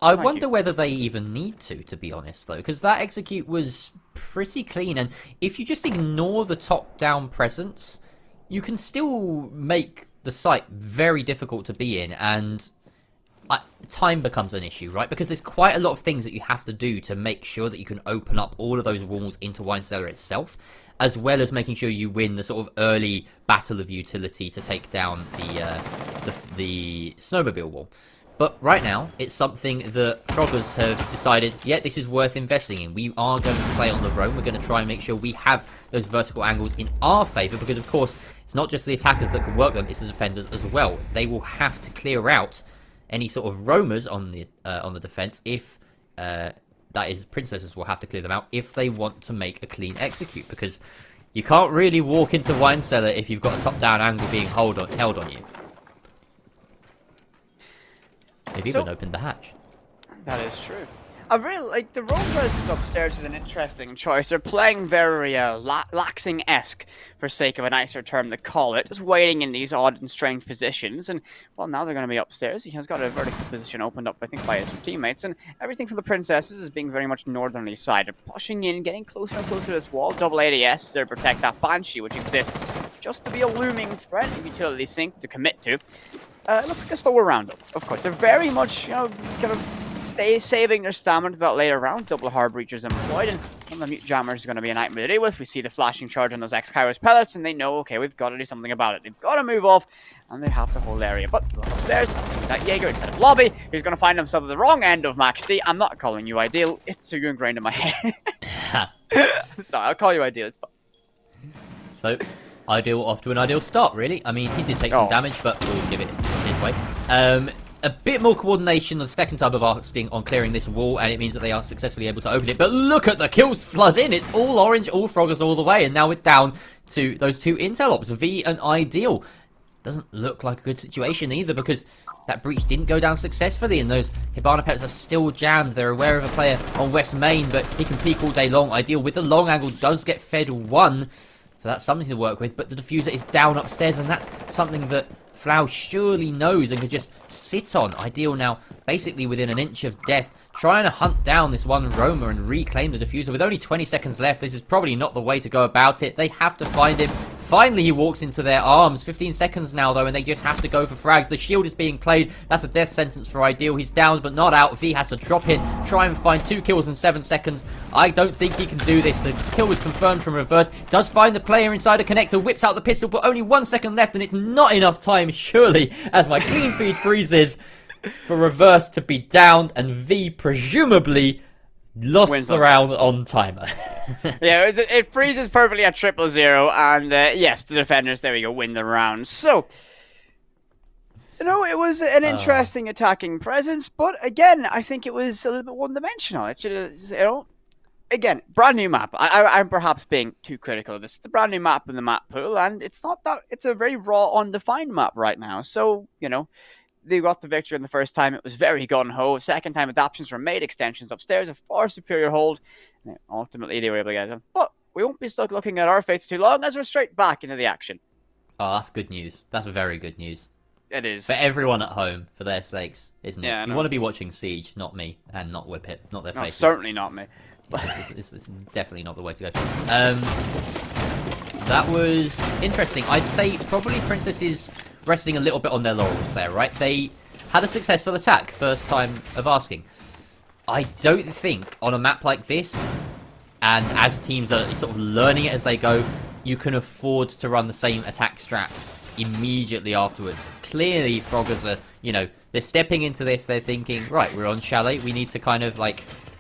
I wonder whether they even need to be honest, though, because that execute was pretty clean, and if you just ignore the top-down presence, you can still make the site very difficult to be in, and time becomes an issue, right? Because there's quite a lot of things that you have to do to make sure that you can open up all of those walls into Wine Cellar itself, as well as making sure you win the sort of early battle of utility to take down the snowmobile wall. But right now, it's something that Froggers have decided, yeah, this is worth investing in. We are going to play on the roam. We're going to try and make sure we have those vertical angles in our favour, because, of course, it's not just the attackers that can work them, it's the defenders as well. They will have to clear out any sort of roamers on the defence if... that is, princesses will have to clear them out if they want to make a clean execute, because you can't really walk into Wine Cellar if you've got a top-down angle being held on you. They've even opened the hatch. That is true. I really like the roam presence upstairs is an interesting choice. They're playing very laxing-esque, for sake of a nicer term to call it. Just waiting in these odd and strange positions. And, well, now they're going to be upstairs. He has got a vertical position opened up, I think, by his teammates. And everything from the princesses is being very much northerly side. They're pushing in, getting closer and closer to this wall. Double ADS to protect that Banshee, which exists just to be a looming threat of utility sink to commit to. It looks like a slower roundup. Of course, they're very much, you know, kind of stay saving their stamina to that later round. Double hard breachers employed, and one of the mute jammers is going to be a nightmare to deal with. We see the flashing charge on those X-Kairos pellets, and they know, okay, we've got to do something about it. They've got to move off, and they have to hold area. But look upstairs, that Jaeger instead of Lobby, who's going to find himself at the wrong end of Max D. I'm not calling you Ideal. It's too ingrained in my head. Sorry, I'll call you Ideal. It's fine. So, Ideal off to an ideal start, really. I mean, he did take some damage, but we'll give it his way. A bit more coordination the second time of asking on clearing this wall, and it means that they are successfully able to open it. But look at the kills flood in. It's all orange, all Froggers all the way, and now we're down to those two intel ops, V and Ideal. Doesn't look like a good situation either, because that breach didn't go down successfully, and those Hibana pets are still jammed. They're aware of a player on West Main, but he can peek all day long. Ideal with the long angle does get fed one. So that's something to work with, but the diffuser is down upstairs, and that's something that Flau surely knows and could just sit on. Ideal now basically within an inch of death, trying to hunt down this one roamer and reclaim the diffuser. With only 20 seconds left, this is probably not the way to go about it. They have to find him. Finally, he walks into their arms. 15 seconds now, though, and they just have to go for frags. The shield is being played. That's a death sentence for Ideal. He's down, but not out. V has to drop in, try and find 2 kills in 7 seconds. I don't think he can do this. The kill is confirmed from reverse. Does find the player inside a connector, whips out the pistol, but only 1 second left, and it's not enough time, surely, as my clean feed freezes, for reverse to be downed, and V presumably lost the round on timer. Yeah, it freezes perfectly at 000, and yes, the defenders, there we go, win the round. So, you know, it was an interesting attacking presence, but again, I think it was a little bit one-dimensional. It should have, you know, again, brand new map. I'm perhaps being too critical of this. It's a brand new map in the map pool, and it's not that, it's a very raw, undefined map right now. So, you know, they got the victory in the first time. It was very gun-ho. Second time, adaptations were made, extensions upstairs, a far superior hold. And ultimately, they were able to get them. But we won't be stuck looking at our fates too long, as we're straight back into the action. Oh, that's good news. That's very good news. It is. For everyone at home, for their sakes, isn't it? Yeah, I You know. want to be watching Siege, not me, and not Whip It, not their No, faces. certainly not me. It's definitely not the way to go. That was interesting. I'd say probably Princess is resting a little bit on their laurels there, right? They had a successful attack, first time of asking. I don't think on a map like this, and as teams are sort of learning it as they go, you can afford to run the same attack strat immediately afterwards. Clearly, Froggers are, they're stepping into this, they're thinking, right, we're on Chalet, we need to kind of,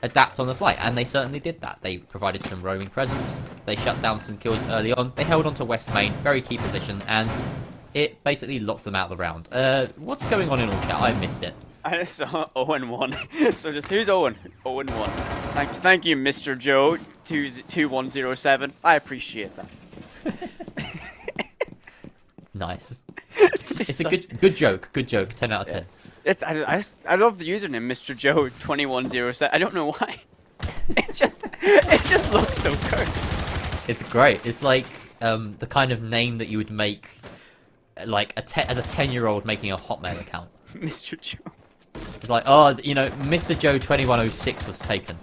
adapt on the fly, and they certainly did that. They provided some roaming presence, they shut down some kills early on, they held on to West Main, very key position, and it basically locked them out of the round. What's going on in all chat? I missed it. I just saw 0-1. So just who's Owen? 0-1. Thank you, Mr. Joe 2107. I appreciate that. Nice. It's a good joke. Good joke. 10 out of 10. I love the username, Mr. Joe 2107. I don't know why. It just looks so cursed. It's great. It's like the kind of name that you would make as a 10-year-old making a Hotmail account. Mr. Joe. It's like, oh, Mr. Joe 2106 was taken.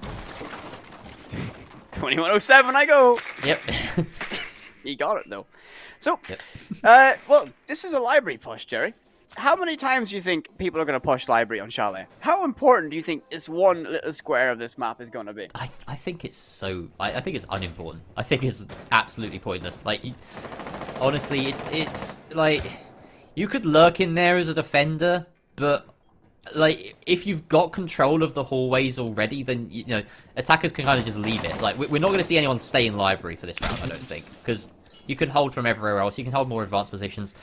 2107, I go. Yep. He got it though. So, Yep. well, this is a library push, Jerry. How many times do you think people are going to push library on Chalet? How important do you think this one little square of this map is going to be? I think it's so... I think it's unimportant. I think it's absolutely pointless. Honestly, it's like... You could lurk in there as a defender, but... if you've got control of the hallways already, then, attackers can kind of just leave it. We're not going to see anyone stay in library for this round, I don't think. Because you can hold from everywhere else. You can hold more advanced positions.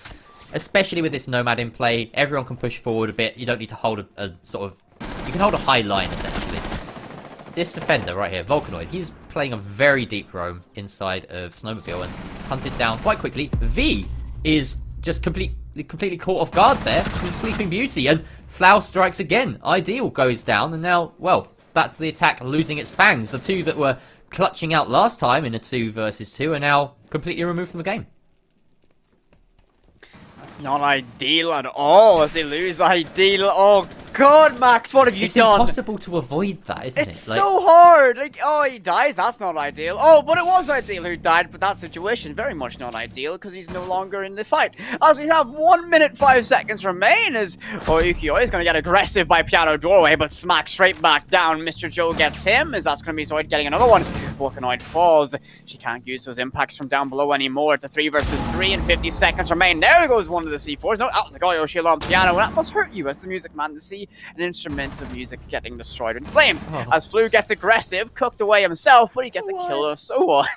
Especially with this Nomad in play, everyone can push forward a bit. You don't need to hold a sort of... You can hold a high line, essentially. This defender right here, Volcanoid, he's playing a very deep roam inside of Snowmobile and he's hunted down quite quickly. V is just completely caught off guard there with Sleeping Beauty, and Flower strikes again. Ideal goes down, and now, well, that's the attack losing its fangs. The two that were clutching out last time in a 2 versus 2 are now completely removed from the game. Not ideal at all as they lose Ideal. Oh god, Max, what have you done? It's impossible to avoid that, isn't it? It's so hard. Oh, he dies. That's not ideal. Oh, but it was Ideal who died, but that situation very much not ideal because he's no longer in the fight. As we have 1 minute 5 seconds remain, as Oyukioi is going to get aggressive by Piano Doorway, but smack straight back down. Mr. Joe gets him, as that's going to be Zoid getting another one. Volcanoid falls. She can't use those impacts from down below anymore. It's a 3 versus 3 and 50 seconds remain. There goes one of the C4s. No, that was a Goyo Shield on Piano. That must hurt you as the music man to see an instrument of music getting destroyed in flames. As Flu gets aggressive, cooked away himself, but he gets a kill or so what?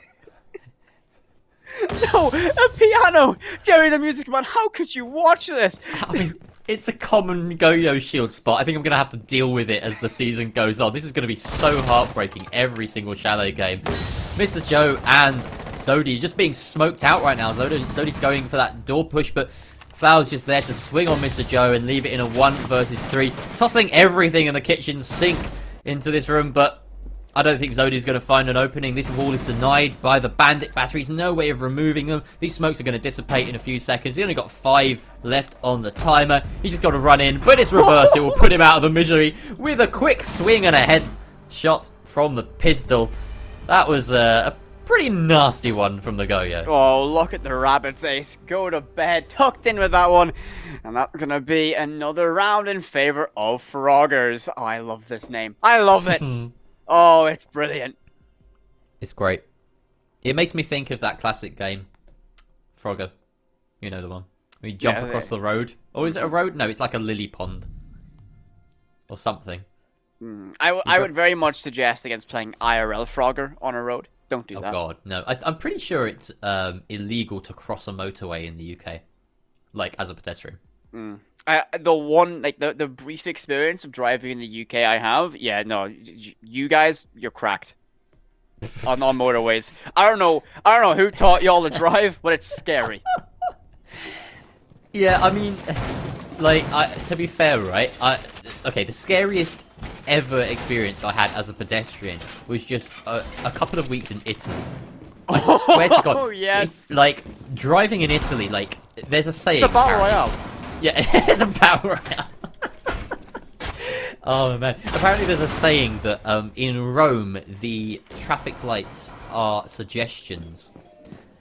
No, a piano! Jerry the music man, how could you watch this? I mean, it's a common Goyo Shield spot. I think I'm going to have to deal with it as the season goes on. This is going to be so heartbreaking every single Chalet game. Mr. Joe and Zodi just being smoked out right now. Zodi's going for that door push, but Flower's just there to swing on Mr. Joe and leave it in a 1 versus 3. Tossing everything in the kitchen sink into this room, but I don't think Zodi's going to find an opening. This wall is denied by the bandit batteries. No way of removing them. These smokes are going to dissipate in a few seconds. He's only got 5 left on the timer. He's just got to run in, but it's reverse. It will put him out of the misery with a quick swing and a head shot from the pistol. That was a pretty nasty one from the Goyo. Oh, look at the rabbit's ace. Go to bed. Tucked in with that one. And that's going to be another round in favor of Froggers. Oh, I love this name. I love it. Oh, it's brilliant. It's great. It makes me think of that classic game, Frogger. You know the one. We jump across the road. Or is it a road? No, it's like a lily pond. Or something. I would very much suggest against playing IRL Frogger on a road. Don't do that. Oh god, no. I'm pretty sure it's illegal to cross a motorway in the UK. As a pedestrian. The brief experience of driving in the UK I have, yeah, no, you guys, you're cracked on motorways. I don't know who taught y'all to drive, but it's scary. Yeah, I mean, to be fair, right? Okay, the scariest ever experience I had as a pedestrian was just a couple of weeks in Italy. I swear to God. Oh yes. It's driving in Italy. There's a saying. It's a battle royale. Yeah, it's a battle royale. Oh man! Apparently, there's a saying that in Rome the traffic lights are suggestions,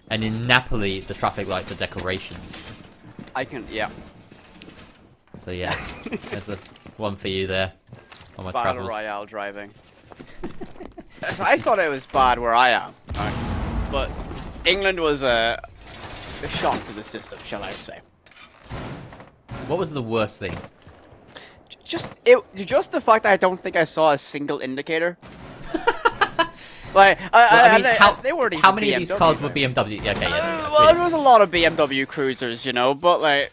and in Napoli the traffic lights are decorations. Yeah. So yeah, there's this one for you there on my Battle travels. Royale driving. So I thought it was bad where I am, right? But England was a shock to the system, shall I say? What was the worst thing? Just the fact that I don't think I saw a single indicator. Like, they weren't even how many of these BMW, cars were right? BMW? Yeah, okay, yeah, Well, there was a lot of BMW cruisers, you know, but like,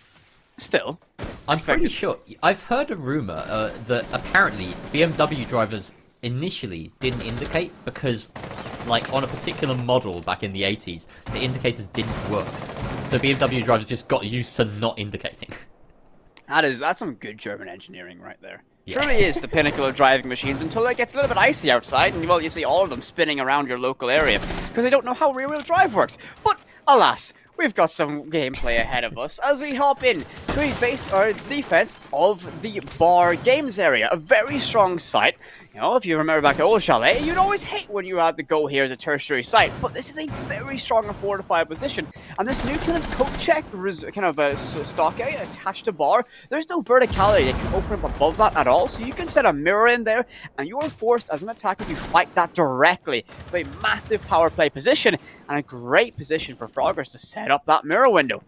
still. I'm pretty sure. I've heard a rumor that apparently BMW drivers initially didn't indicate because, like, on a particular model back in the 80s, the indicators didn't work. So BMW drivers just got used to not indicating. That's some good German engineering right there. Yeah. Truly is the pinnacle of driving machines until it gets a little bit icy outside, and well, you see all of them spinning around your local area because they don't know how rear-wheel drive works. But alas, we've got some gameplay ahead of us as we hop in to a base or defense of the Bar Games area, a very strong site. You know, if you remember back to Old Chalet, you'd always hate when you had to go here as a tertiary site, but this is a very strong and fortified position. And this new kind of coat check, kind of a stock area attached to Bar, there's no verticality that can open up above that at all, so you can set a mirror in there, and you are forced as an attacker to fight that directly. So a massive power play position, and a great position for Froggers to set up that mirror window.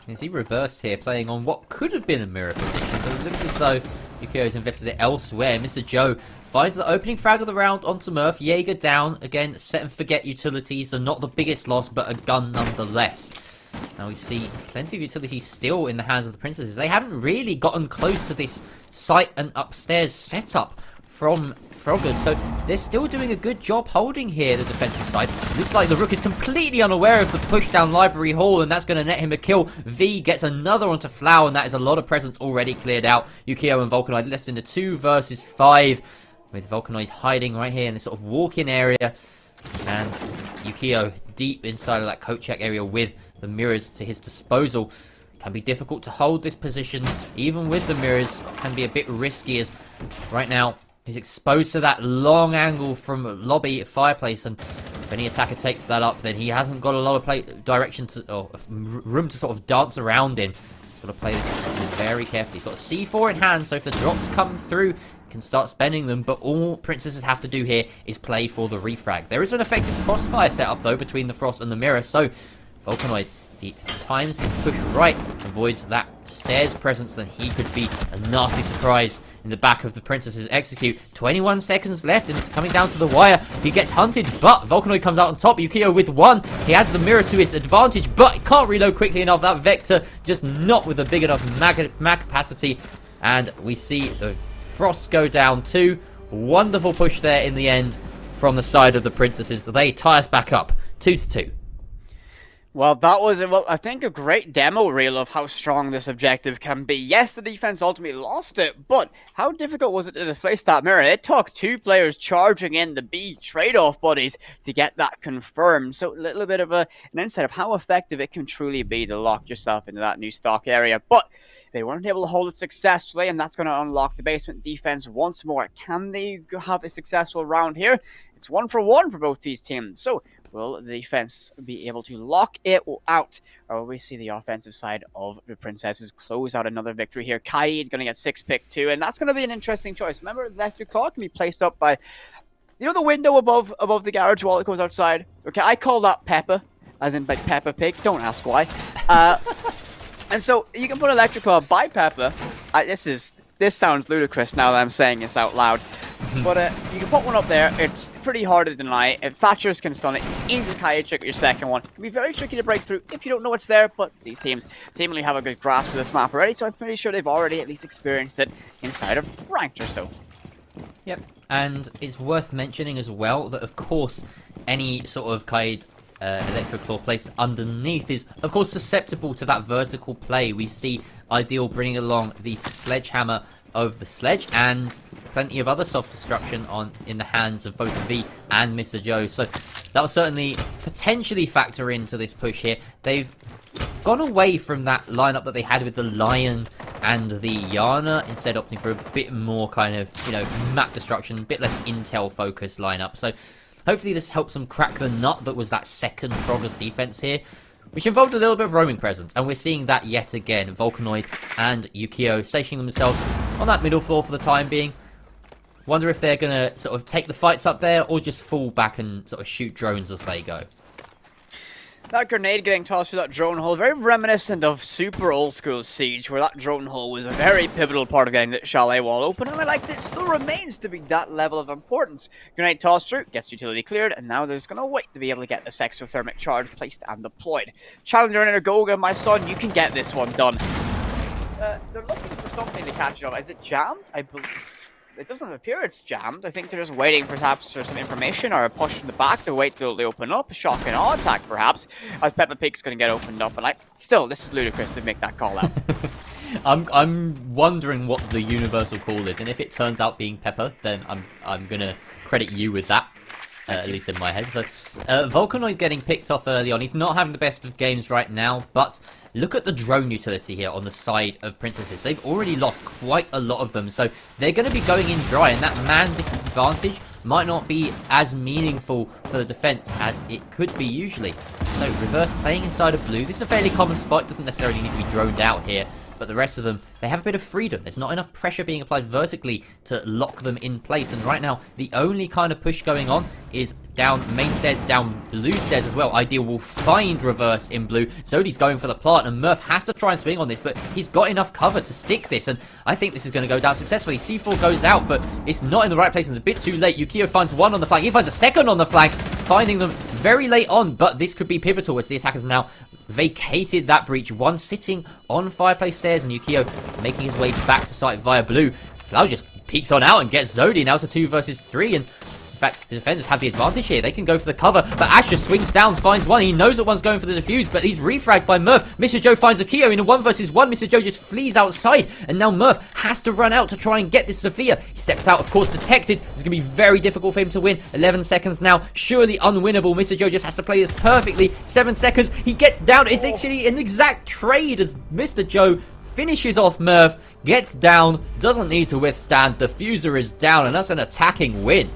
Is he reversed here, playing on what could have been a mirror position, but it looks as though Yukio's invested it elsewhere. Mr. Joe finds the opening frag of the round onto Murph. Jaeger down. Again, set and forget utilities are not the biggest loss, but a gun nonetheless. Now we see plenty of utilities still in the hands of the Princesses. They haven't really gotten close to this site and upstairs setup from Froggers, so they're still doing a good job holding here, the defensive side. Looks like the Rook is completely unaware of the push down Library Hall, and that's going to net him a kill. V gets another onto Flower, and that is a lot of presence already cleared out. Yukio and Vulcanoid left in the 2 versus 5, with Vulcanoid hiding right here in this sort of walk-in area, and Yukio deep inside of that coat check area with the mirrors to his disposal. Can be difficult to hold this position, even with the mirrors. Can be a bit risky, as right now he's exposed to that long angle from lobby fireplace, and if any attacker takes that up, then he hasn't got a lot of direction to, or room to sort of dance around in. Got to play this very carefully. He's got a C4 in hand, so if the drops come through, he can start spending them, but all Princesses have to do here is play for the refrag. There is an effective crossfire setup, though, between the Frost and the Mirror, so Vulcanoid, he times his push right, avoids that stairs presence, then he could be a nasty surprise in the back of the Princesses execute. 21 seconds left, and it's coming down to the wire. He gets hunted, but Vulcanoid comes out on top. Yukio with 1. He has the mirror to his advantage, but he can't reload quickly enough. That Vector just not with a big enough mag capacity, and we see the Frost go down too. Wonderful push there in the end from the side of the Princesses. They tie us back up 2-2. Well, that was, I think, a great demo reel of how strong this objective can be. Yes, the defense ultimately lost it, but how difficult was it to displace that mirror? It took 2 players charging in the B trade-off buddies to get that confirmed. So a little bit of an insight of how effective it can truly be to lock yourself into that new stock area. But they weren't able to hold it successfully, and that's going to unlock the basement defense once more. Can they have a successful round here? It's 1-for-1 for both these teams. So will the defense be able to lock it out? Or will we see the offensive side of the Princesses close out another victory here? Kaid going to get 6 pick 2, and that's going to be an interesting choice. Remember, the electric claw can be placed up by, you know, the window above the garage wall that goes outside? Okay, I call that Peppa, as in by Peppa Pig. Don't ask why. And so you can put electric claw by Peppa. This sounds ludicrous now that I'm saying this out loud. But you can put one up there. It's pretty hard to deny. If Thatchers can stun it, easy Kaid trick your second one. It can be very tricky to break through if you don't know what's there, but these teams seemingly have a good grasp of this map already, so I'm pretty sure they've already at least experienced it inside of ranked or so. Yep, and it's worth mentioning as well that, of course, any sort of Kaid electric claw placed underneath is, of course, susceptible to that vertical play. We see Ideal bringing along the sledgehammer of the sledge, and plenty of other self-destruction in the hands of both V and Mr. Joe. So that will certainly potentially factor into this push here. They've gone away from that lineup that they had with the Lion and the Yana, instead opting for a bit more kind of, you know, map destruction, a bit less intel-focused lineup. So hopefully this helps them crack the nut that was that second Frogger's defense here, which involved a little bit of roaming presence, and we're seeing that yet again. Volcanoid and Yukio stationing themselves on that middle floor for the time being. Wonder if they're going to sort of take the fights up there, or just fall back and sort of shoot drones as they go. That grenade getting tossed through that drone hole, very reminiscent of super old school Siege, where that drone hole was a very pivotal part of getting the chalet wall open, and I like that it still remains to be that level of importance. Grenade tossed through, gets utility cleared, and now there's going to wait to be able to get this exothermic charge placed and deployed. Challenger and Goga, my son, you can get this one done. They're looking for something to catch it up. Is it jammed? I believe. It doesn't appear it's jammed. I think they're just waiting perhaps for some information or a push from the back to wait till they open up. A shock and awe attack perhaps, as Peppa Pig's going to get opened up. And still, this is ludicrous to make that call out. I'm wondering what the universal call is, and if it turns out being Peppa, then I'm gonna credit you with that. At least in my head. So, Volcanoid getting picked off early on. He's not having the best of games right now, but look at the drone utility here on the side of Princesses. They've already lost quite a lot of them, so they're going to be going in dry, and that man disadvantage might not be as meaningful for the defense as it could be usually. So, reverse playing inside of blue. This is a fairly common spot. It doesn't necessarily need to be droned out here. But the rest of them, they have a bit of freedom. There's not enough pressure being applied vertically to lock them in place. And right now, the only kind of push going on is down main stairs, down blue stairs as well. Ideal will find reverse in blue. Zodi's going for the plant, and Murph has to try and swing on this, but he's got enough cover to stick this. And I think this is going to go down successfully. C4 goes out, but it's not in the right place. It's a bit too late. Yukio finds one on the flank. He finds a second on the flank, finding them very late on. But this could be pivotal as the attackers now vacated that breach. One sitting on fireplace stairs, and Yukio making his way back to site via blue. Flau just peeks on out and gets Zodi. Now it's a 2 versus 3, and in fact, the defenders have the advantage here. They can go for the cover, but Ash just swings down, finds one. He knows that one's going for the defuse, but he's refragged by Murph. Mr. Joe finds a Kyo in a 1 versus 1. Mr. Joe just flees outside, and now Murph has to run out to try and get this Sophia. He steps out, of course, detected. It's going to be very difficult for him to win. 11 seconds now, surely unwinnable. Mr. Joe just has to play this perfectly. 7 seconds, he gets down. It's actually an exact trade as Mr. Joe finishes off Murph, gets down, doesn't need to withstand. Diffuser is down, and that's an attacking win.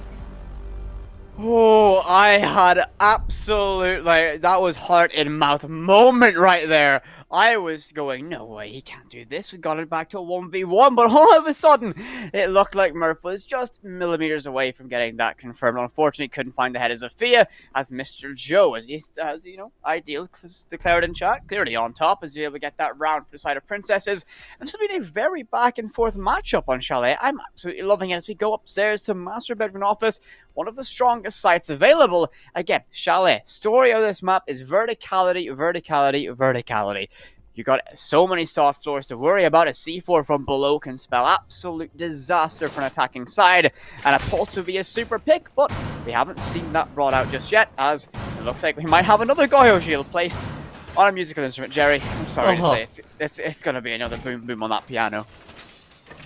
Oh, I had absolute, that was heart in mouth moment right there. I was going, no way, he can't do this. We got it back to a 1v1, but all of a sudden, it looked like Murph was just millimeters away from getting that confirmed. Unfortunately, couldn't find the head of Zofia, as Mr. Joe, as you know, Ideal declared in chat, clearly on top, as you're able to get that round for the side of Princesses. And this has been a very back and forth matchup on Chalet. I'm absolutely loving it as we go upstairs to Master Bedroom Office, one of the strongest sites available. Again, Chalet, story of this map is verticality, verticality, verticality. You got so many soft floors to worry about. A C4 from below can spell absolute disaster for an attacking side. And a Pulse would be a super pick, but we haven't seen that brought out just yet, as it looks like we might have another Goyo shield placed on a musical instrument. Jerry, I'm sorry to say, it's going to be another boom boom on that piano.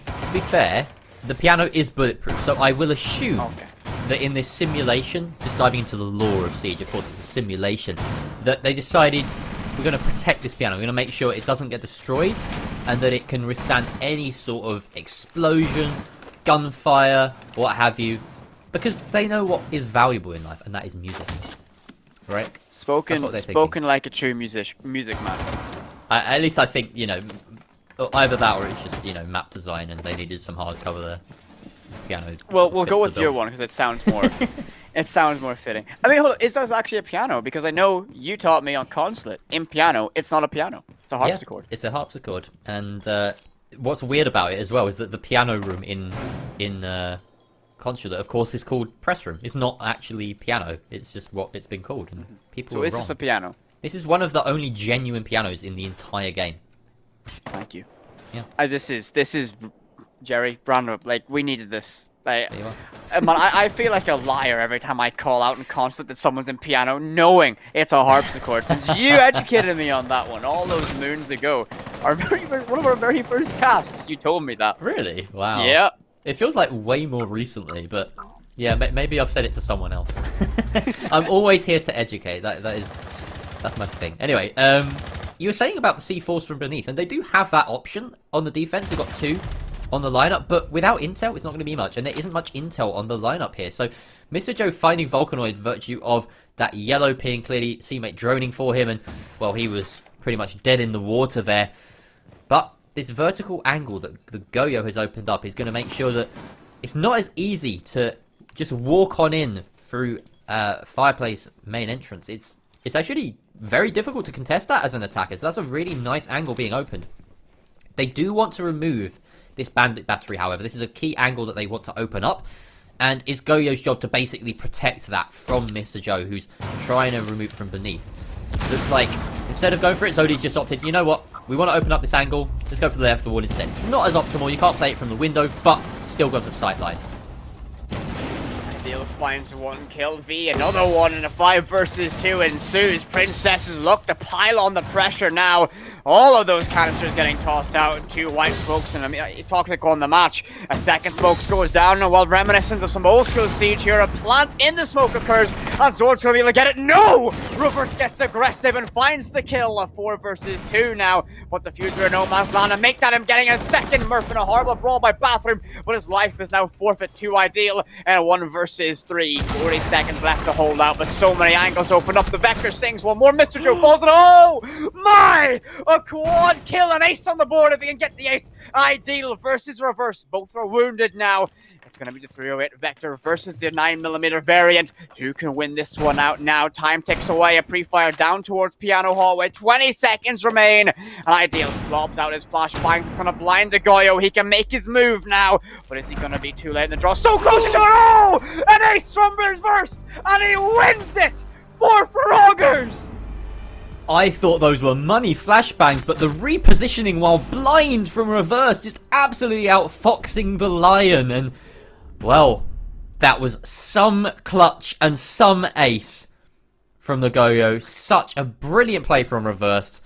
To be fair, the piano is bulletproof, so I will assume that in this simulation, just diving into the lore of Siege, of course it's a simulation, that they decided, we're going to protect this piano. We're going to make sure it doesn't get destroyed and that it can withstand any sort of explosion, gunfire, what have you. Because they know what is valuable in life, and that is music. Right? Spoken like a true music man. At least I think, you know, either that or it's just, you know, map design and they needed some hardcover there. Piano. Well, we'll go with your one because it sounds more... It sounds more fitting. I mean, hold on, is that actually a piano? Because I know you taught me on Consulate, in piano, it's not a piano. It's a harpsichord. Yeah, it's a harpsichord. And what's weird about it as well is that the piano room in Consulate, of course, is called press room. It's not actually piano. It's just what it's been called. And people So is this a piano? This is one of the only genuine pianos in the entire game. Thank you. Yeah. This is Jerry, Brandon, like, we needed this. Man, I feel like a liar every time I call out in Consulate that someone's in piano, knowing it's a harpsichord. Since you educated me on that one all those moons ago, one of our very first casts, you told me that. Really? Wow. Yeah. It feels like way more recently, but yeah, maybe I've said it to someone else. I'm always here to educate. That's my thing. Anyway, you were saying about the C4s from beneath, and they do have that option on the defense. They've got 2 on the lineup, but without intel, it's not going to be much, and there isn't much intel on the lineup here. So Mr. Joe finding Volcanoid, virtue of that yellow ping, clearly teammate droning for him, and, well, he was pretty much dead in the water there. But this vertical angle that the Goyo has opened up is going to make sure that it's not as easy to just walk on in through Fireplace main entrance. It's actually very difficult to contest that as an attacker, so that's a really nice angle being opened. They do want to remove this bandit battery, however. This is a key angle that they want to open up, and it's Goyo's job to basically protect that from Mr. Joe, who's trying to remove it from beneath. Looks like instead of going for it, Zodi's just opted, you know what, we want to open up this angle, let's go for the left wall instead. Not as optimal, you can't play it from the window, but still got the sight line. Ideal finds 1 kill. V, another one, and a 5 versus 2 ensues. Princesses look to pile on the pressure now. All of those canisters getting tossed out. 2 white smokes and a toxic on the match. A second smoke goes down, and while reminiscent of some old school siege here, a plant in the smoke occurs, and Zord's going to be able to get it. No! Reverse gets aggressive and finds the kill. A 4 versus 2 now, but the future of No Man's Land, and make that him getting a second Murph in a horrible brawl by Bathroom, but his life is now forfeit to Ideal, and 1 versus 3. 40 seconds left to hold out, but so many angles open up. The Vector sings one more. Mr. Joe falls, and oh my! A quad kill, an ace on the board if he can get the ace. Ideal versus Reverse. Both are wounded now. It's going to be the 308 Vector versus the 9mm variant. Who can win this one out now? Time ticks away. A pre-fire down towards Piano Hallway. 20 seconds remain. And Ideal lobs out his flashbangs. It's going to blind the Goyo. He can make his move now. But is he going to be too late in the draw? So close to it! Oh! An ace from Reverse! And he wins it for Augers! I thought those were money flashbangs, but the repositioning while blind from Reverse just absolutely outfoxing the Lion, and, well, that was some clutch and some ace from the Goyo. Such a brilliant play from Reverse.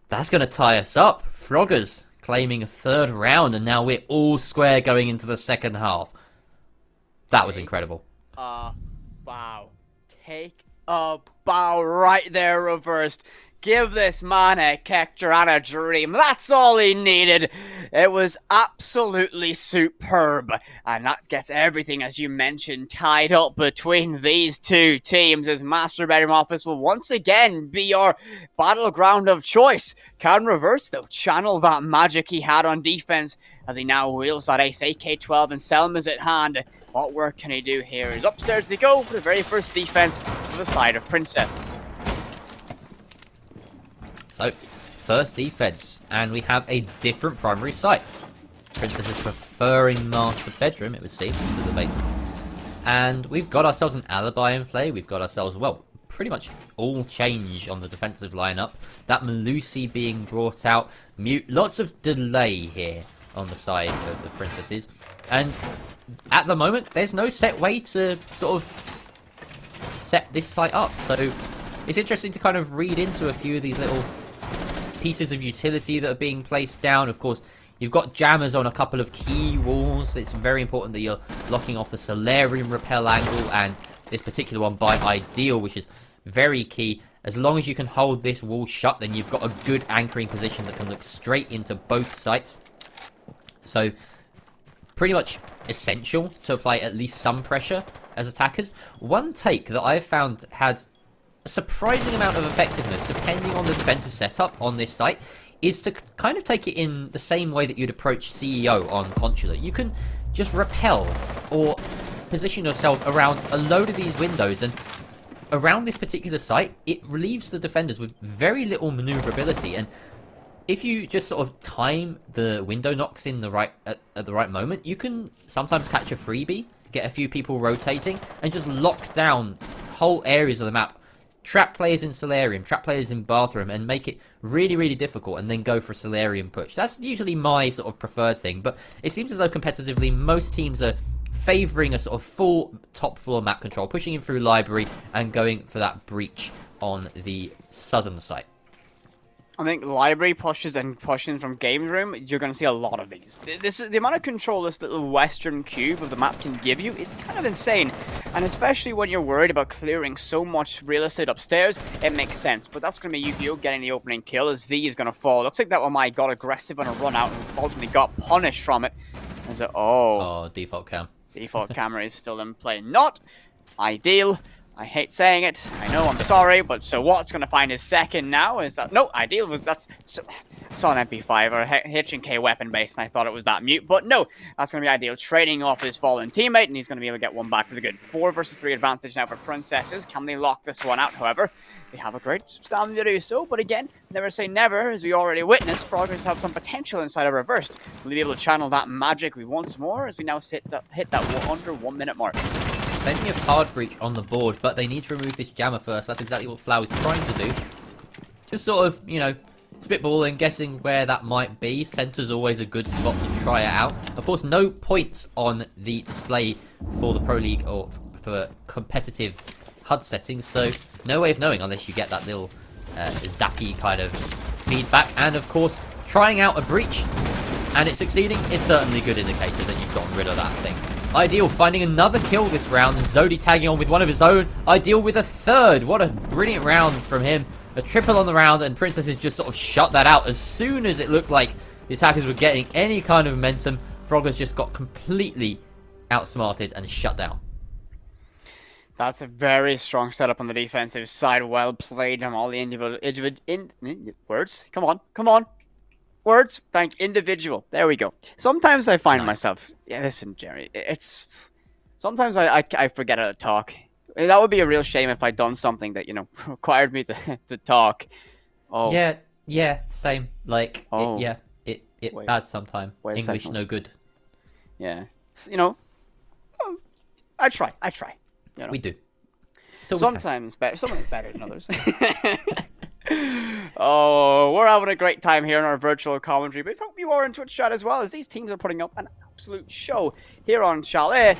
That's going to tie us up. Froggers claiming a 3rd round, and now we're all square going into the second half. That was incredible. Wow. Take a bow right there, Reversed. Give this man a Kector and a dream. That's all he needed. It was absolutely superb. And that gets everything, as you mentioned, tied up between these 2 teams, as Master Bedroom Office will once again be our battleground of choice. Can Reverse, though, channel that magic he had on defense as he now wields that ace? AK-12 and Selma's at hand. What work can he do here? He's upstairs they go for the very first defense for the side of Princesses. So, first defense, and we have a different primary site. Princess is preferring master bedroom, it would seem, to the basement. And we've got ourselves an alibi in play. We've got ourselves, well, pretty much all change on the defensive lineup. That Malusi being brought out. Mute, lots of delay here on the side of the Princesses. And at the moment, there's no set way to sort of set this site up. So it's interesting to kind of read into a few of these little pieces of utility that are being placed down. Of course, you've got jammers on a couple of key walls. It's very important that you're locking off the Solarium repel angle, and this particular one by Ideal, which is very key. As long as you can hold this wall shut, then you've got a good anchoring position that can look straight into both sites. So pretty much essential to apply at least some pressure as attackers. One take that I've found had a surprising amount of effectiveness, depending on the defensive setup on this site, is to kind of take it in the same way that you'd approach CEO on Consular. You can just repel or position yourself around a load of these windows, and around this particular site, it relieves the defenders with very little maneuverability. And if you just sort of time the window knocks in the right at the right moment, you can sometimes catch a freebie, get a few people rotating, and just lock down whole areas of the map. Trap players in Solarium, trap players in Bathroom, and make it really, really difficult, and then go for a Solarium push. That's usually my sort of preferred thing, but it seems as though competitively most teams are favouring a sort of full top floor map control, pushing in through Library and going for that breach on the southern site. I think library pushes and pushing from game room, you're going to see a lot of these. This is the amount of control this little western cube of the map can give you is kind of insane. And especially when you're worried about clearing so much real estate upstairs, it makes sense. But that's going to be Yu-Gi-Oh! Getting the opening kill as V is going to fall. Looks like that one might got aggressive on a run out and ultimately got punished from it. As it, Oh, default cam. Default camera is still in play. Not ideal. I hate saying it. I know, I'm sorry, but so what's going to find his second now? Is that... No, ideal was... That's... So, I saw an MP5 or a H&K weapon base, and I thought it was that mute. But no, that's going to be ideal. Trading off his fallen teammate, and he's going to be able to get one back for the good. 4 versus 3 advantage now for Princesses. Can they lock this one out, however? They have a great stamina to do so, but again, never say never, as we already witnessed. Frogger's have some potential inside of reversed. Will they be able to channel that magic once more as we now hit that under 1 minute mark? Plenty of hard breach on the board, but they need to remove this jammer first. That's exactly what Flow is trying to do. Just sort of, you know, spitballing, guessing where that might be. Center's always a good spot to try it out. Of course, no points on the display for the Pro League or for competitive HUD settings, so no way of knowing unless you get that little zappy kind of feedback. And of course, trying out a breach and it's succeeding is certainly a good indicator that you've gotten rid of that thing. Ideal finding another kill this round, and Zodi tagging on with one of his own. Ideal with a third. What a brilliant round from him. A triple on the round, and Princesses just sort of shut that out as soon as it looked like the attackers were getting any kind of momentum. Froggers just got completely outsmarted and shut down. That's a very strong setup on the defensive side. Well played on all the words. Come on. Words. Thank individual. There we go. Sometimes I find myself. Yeah, listen, Jerry. It's sometimes I forget how to talk. That would be a real shame if I'd done something that required me to talk. Oh. Yeah. Same. Like. Oh. It bad sometime. English no good. Yeah. I try. We do. So sometimes better. Sometimes better than others. Oh, we're having a great time here in our virtual commentary, but hope you are in Twitch chat as well, as these teams are putting up an absolute show here on Chalet.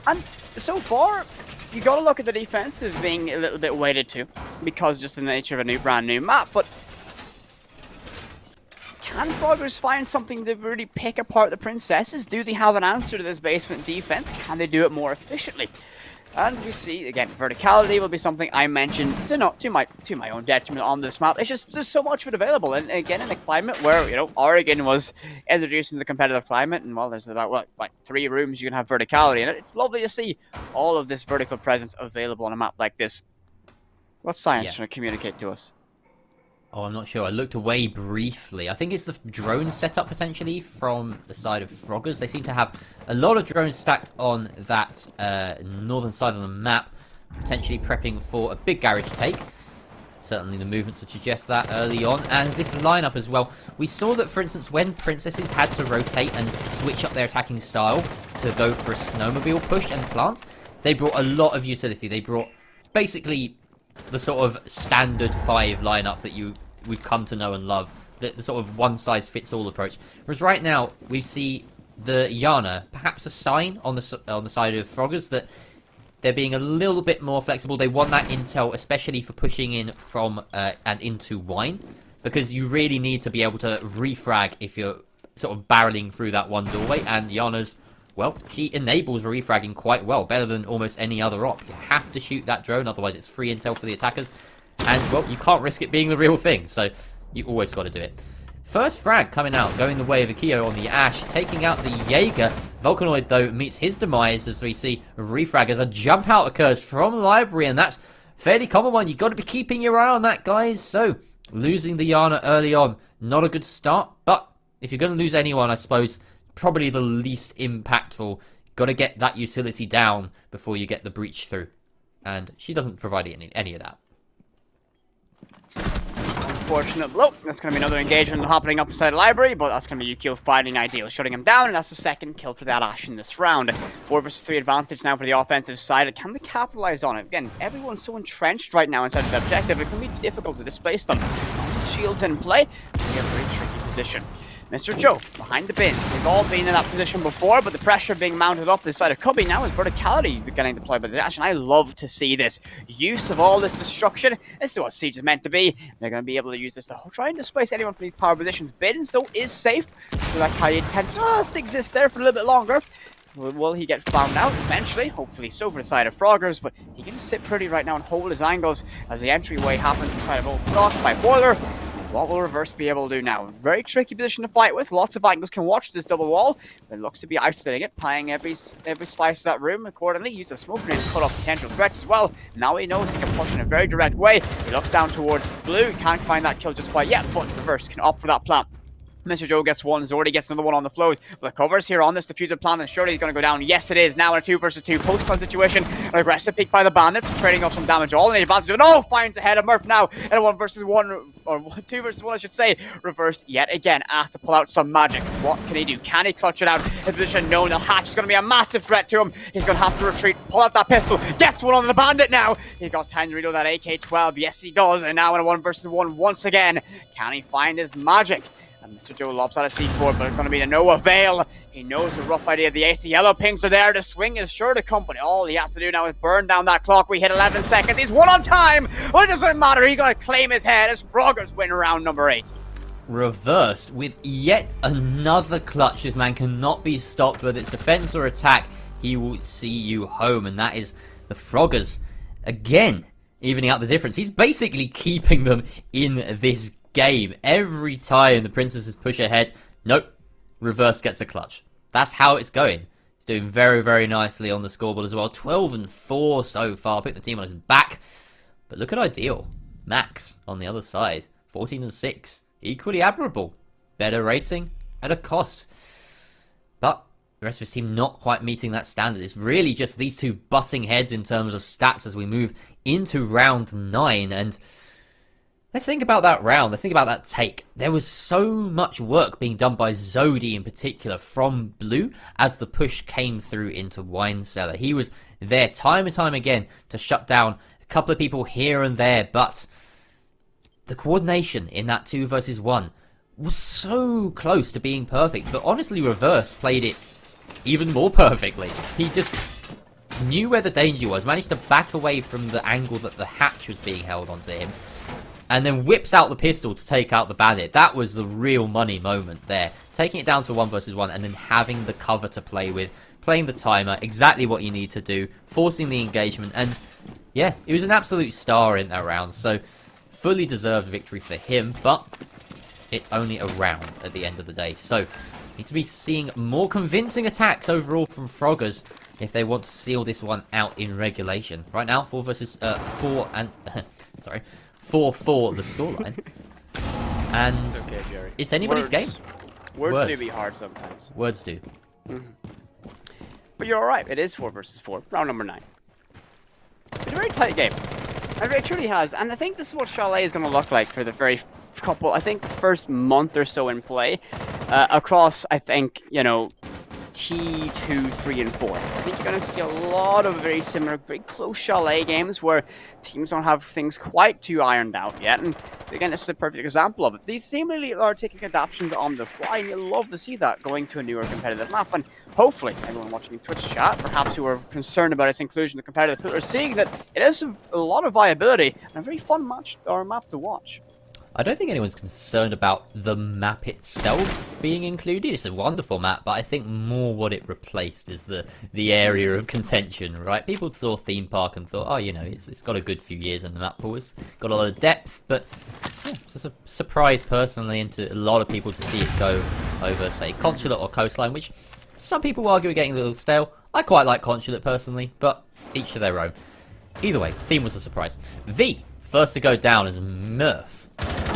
And so far, you got to look at the defensive being a little bit weighted too, because just the nature of a brand new map. But can Froggers find something to really pick apart the Princesses? Do they have an answer to this basement defense? Can they do it more efficiently? And we see, again, verticality will be something I mentioned to my own detriment on this map. It's just, there's so much of it available. And again, in a climate where, Oregon was introducing the competitive climate, and well, there's about, what 3 rooms you can have verticality in it. It's lovely to see all of this vertical presence available on a map like this. What's science trying to communicate to us? Oh, I'm not sure. I looked away briefly. I think it's the drone setup, potentially, from the side of Froggers. They seem to have a lot of drones stacked on that northern side of the map, potentially prepping for a big garage take. Certainly the movements would suggest that early on. And this lineup as well. We saw that, for instance, when Princesses had to rotate and switch up their attacking style to go for a snowmobile push and plant, they brought a lot of utility. They brought basically the sort of standard 5 lineup that we've come to know and love, the sort of one-size-fits-all approach. Whereas right now we see the Yana, perhaps a sign on the side of Froggers that they're being a little bit more flexible. They want that intel, especially for pushing in from and into wine, because you really need to be able to refrag if you're sort of barreling through that one doorway. And Yana's, well, she enables refragging quite well, better than almost any other op. You have to shoot that drone, otherwise it's free intel for the attackers. And, well, you can't risk it being the real thing, so you always got to do it. First frag coming out, going the way of Akio on the Ash, taking out the Jaeger. Volcanoid, though, meets his demise as we see refrag as a jump out occurs from Library, and that's a fairly common one. You've got to be keeping your eye on that, guys. So, losing the Yana early on, not a good start, but if you're going to lose anyone, I suppose, probably the least impactful. Got to get that utility down before you get the breach through. And she doesn't provide any of that. Unfortunate blow. That's going to be another engagement happening up inside the library, but that's going to be Yukio finding Ideal, shutting him down, and that's the second kill for that Ash in this round. 4 versus 3 advantage now for the offensive side. Can they capitalize on it? Again, everyone's so entrenched right now inside the objective, it can be difficult to displace them. Shields in play, we have a very tricky position. Mr. Joe behind the bins. We've all been in that position before, but the pressure being mounted up inside of Cubby now is verticality getting deployed by the Dash, and I love to see this use of all this destruction. This is what Siege is meant to be. They're going to be able to use this to try and displace anyone from these power positions. Bins, though, is safe, so that Kayid can just exist there for a little bit longer. Will he get found out eventually? Hopefully so for the side of Froggers, but he can sit pretty right now and hold his angles as the entryway happens inside of Old Stock by Boiler. What will Reverse be able to do now? Very tricky position to fight with. Lots of angles can watch this double wall. It looks to be isolating it, playing every slice of that room accordingly. Use a smoke grenade to cut off potential threats as well. Now he knows he can push in a very direct way. He looks down towards Blue. Can't find that kill just quite yet, but Reverse can opt for that plan. Mr. Joe gets one, Zordy gets another one on the float. The covers here on this diffuser plan, and surely he's going to go down. Yes, it is. Now in a 2 versus 2 post-con situation. An aggressive peek by the bandits, trading off some damage. All in the advantage. No, finds ahead of Murph now in a 1 versus 1, or 2 versus 1, I should say. Reverse yet again, asked to pull out some magic. What can he do? Can he clutch it out? His position known. The hatch is going to be a massive threat to him. He's going to have to retreat, pull out that pistol, gets one on the bandit now. He's got time to reload that AK-12. Yes, he does. And now in a 1 versus 1 once again. Can he find his magic? And Mr. Joe lobs out a C4, but it's going to be to no avail. He knows the rough idea. The AC yellow pings are there. The swing is sure to company. All he has to do now is burn down that clock. We hit 11 seconds. He's one on time. Well, it doesn't matter. He's going to claim his head as Froggers win round number 8. Reversed with yet another clutch. This man cannot be stopped, whether it's defense or attack. He will see you home, and that is the Froggers again evening out the difference. He's basically keeping them in this game. Every time the Princesses push ahead, nope, Reverse gets a clutch. That's how it's going. He's doing very, very nicely on the scoreboard as well. 12-4 so far. Pick the team on his back. But look at Ideal. Max on the other side. 14-6. Equally admirable. Better rating at a cost. But the rest of his team not quite meeting that standard. It's really just these two butting heads in terms of stats as we move into round 9. And let's think about that round. Let's think about that take. There was so much work being done by Zodi in particular from Blue as the push came through into Wine Cellar. He was there time and time again to shut down a couple of people here and there, but the coordination in that 2 versus 1 was so close to being perfect. But honestly, Reverse played it even more perfectly. He just knew where the danger was, managed to back away from the angle that the hatch was being held onto him, and then whips out the pistol to take out the bandit. That was the real money moment there. Taking it down to 1 versus 1 and then having the cover to play with. Playing the timer, exactly what you need to do. Forcing the engagement. And yeah, it was an absolute star in that round. So fully deserved victory for him. But it's only a round at the end of the day. So need to be seeing more convincing attacks overall from Froggers if they want to seal this one out in regulation. Right now, 4 versus 4 and... sorry. 4-4 the scoreline. And it's, okay, Jerry. It's anybody's game. Words do be hard sometimes. Words do. But you're alright. It is 4 versus 4. Round number 9. It's a very tight game. It truly has. And I think this is what Chalet is going to look like for the very couple, I think, first month or so in play. Across, I think, you know, T2, 3, and 4. I think you're going to see a lot of very similar, very close Chalet games where teams don't have things quite too ironed out yet. And again, this is a perfect example of it. These seemingly are taking adaptations on the fly, and you'll love to see that going to a newer competitive map. And hopefully, everyone watching Twitch chat, perhaps who are concerned about its inclusion in the competitive pool, are seeing that it has a lot of viability and a very fun match or map to watch. I don't think anyone's concerned about the map itself being included. It's a wonderful map, but I think more what it replaced is the area of contention, right? People saw Theme Park and thought, oh, you know, it's got a good few years in the map pool. It's got a lot of depth, but yeah, it's a surprise personally into a lot of people to see it go over, say, Consulate or Coastline, which some people argue are getting a little stale. I quite like Consulate personally, but each to their own. Either way, Theme was a surprise. V, first to go down as Murph.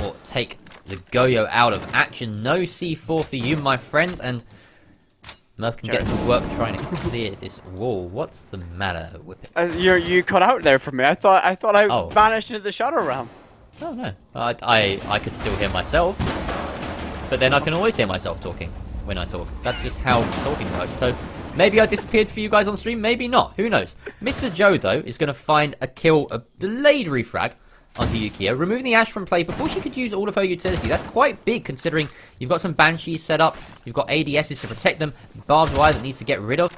Or take the Goyo out of action. No C4 for you, my friend, and Murph can get to work trying to clear this wall. What's the matter, Whippet? You cut out there for me. I thought I vanished into the shadow realm. Oh no, I could still hear myself, but then I can always hear myself talking when I talk. That's just how talking works. So maybe I disappeared for you guys on stream, maybe not. Who knows? Mr. Joe though is going to find a kill, a delayed refrag. onto Yukio, removing the Ash from play before she could use all of her utility. That's quite big considering you've got some Banshees set up, you've got ADSs to protect them, barbed wire that needs to get rid of.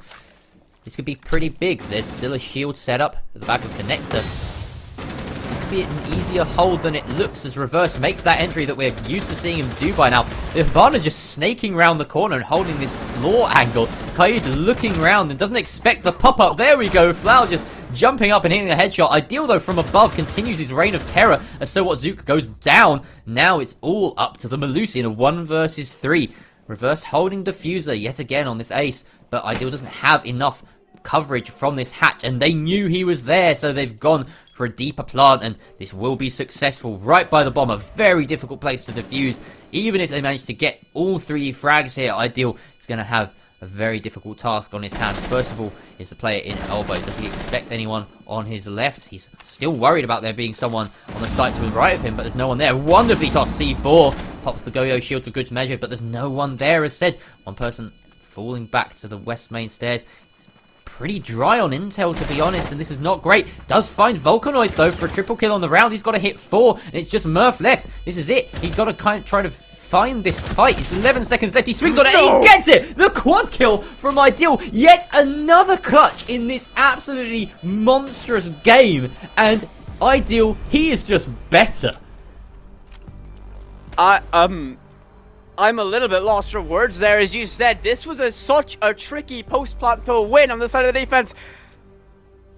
This could be pretty big. There's still a shield set up at the back of Connector. This could be an easier hold than it looks as Reverse makes that entry that we're used to seeing him do by now. Ivana just snaking around the corner and holding this floor angle. Kaid looking around and doesn't expect the pop-up. There we go. Flower just jumping up and hitting a headshot. Ideal, though, from above, continues his reign of terror as So What Zook goes down. Now it's all up to the Melusi in a 1 versus 3. Reverse holding Diffuser yet again on this ace, but Ideal doesn't have enough coverage from this hatch, and they knew he was there, so they've gone for a deeper plant, and this will be successful right by the bomb. A very difficult place to defuse. Even if they manage to get all 3 frags here, Ideal is going to have a very difficult task on his hands. First of all, is the player in elbow. Does he expect anyone on his left? He's still worried about there being someone on the side to the right of him, but there's no one there. Wonderfully tossed C4. Pops the Go-Yo shield for good measure, but there's no one there, as said. One person falling back to the west main stairs. Pretty dry on intel, to be honest, and this is not great. Does find Volcanoid, though, for a triple kill on the round. He's got to hit 4, and it's just Murph left. This is it. He's got to kind of try to find this fight. It's 11 seconds left. He swings on it, and he gets it! The quad kill from Ideal. Yet another clutch in this absolutely monstrous game. And Ideal, he is just better. I'm a little bit lost for words there. As you said, this was such a tricky post-plant to win on the side of the defense.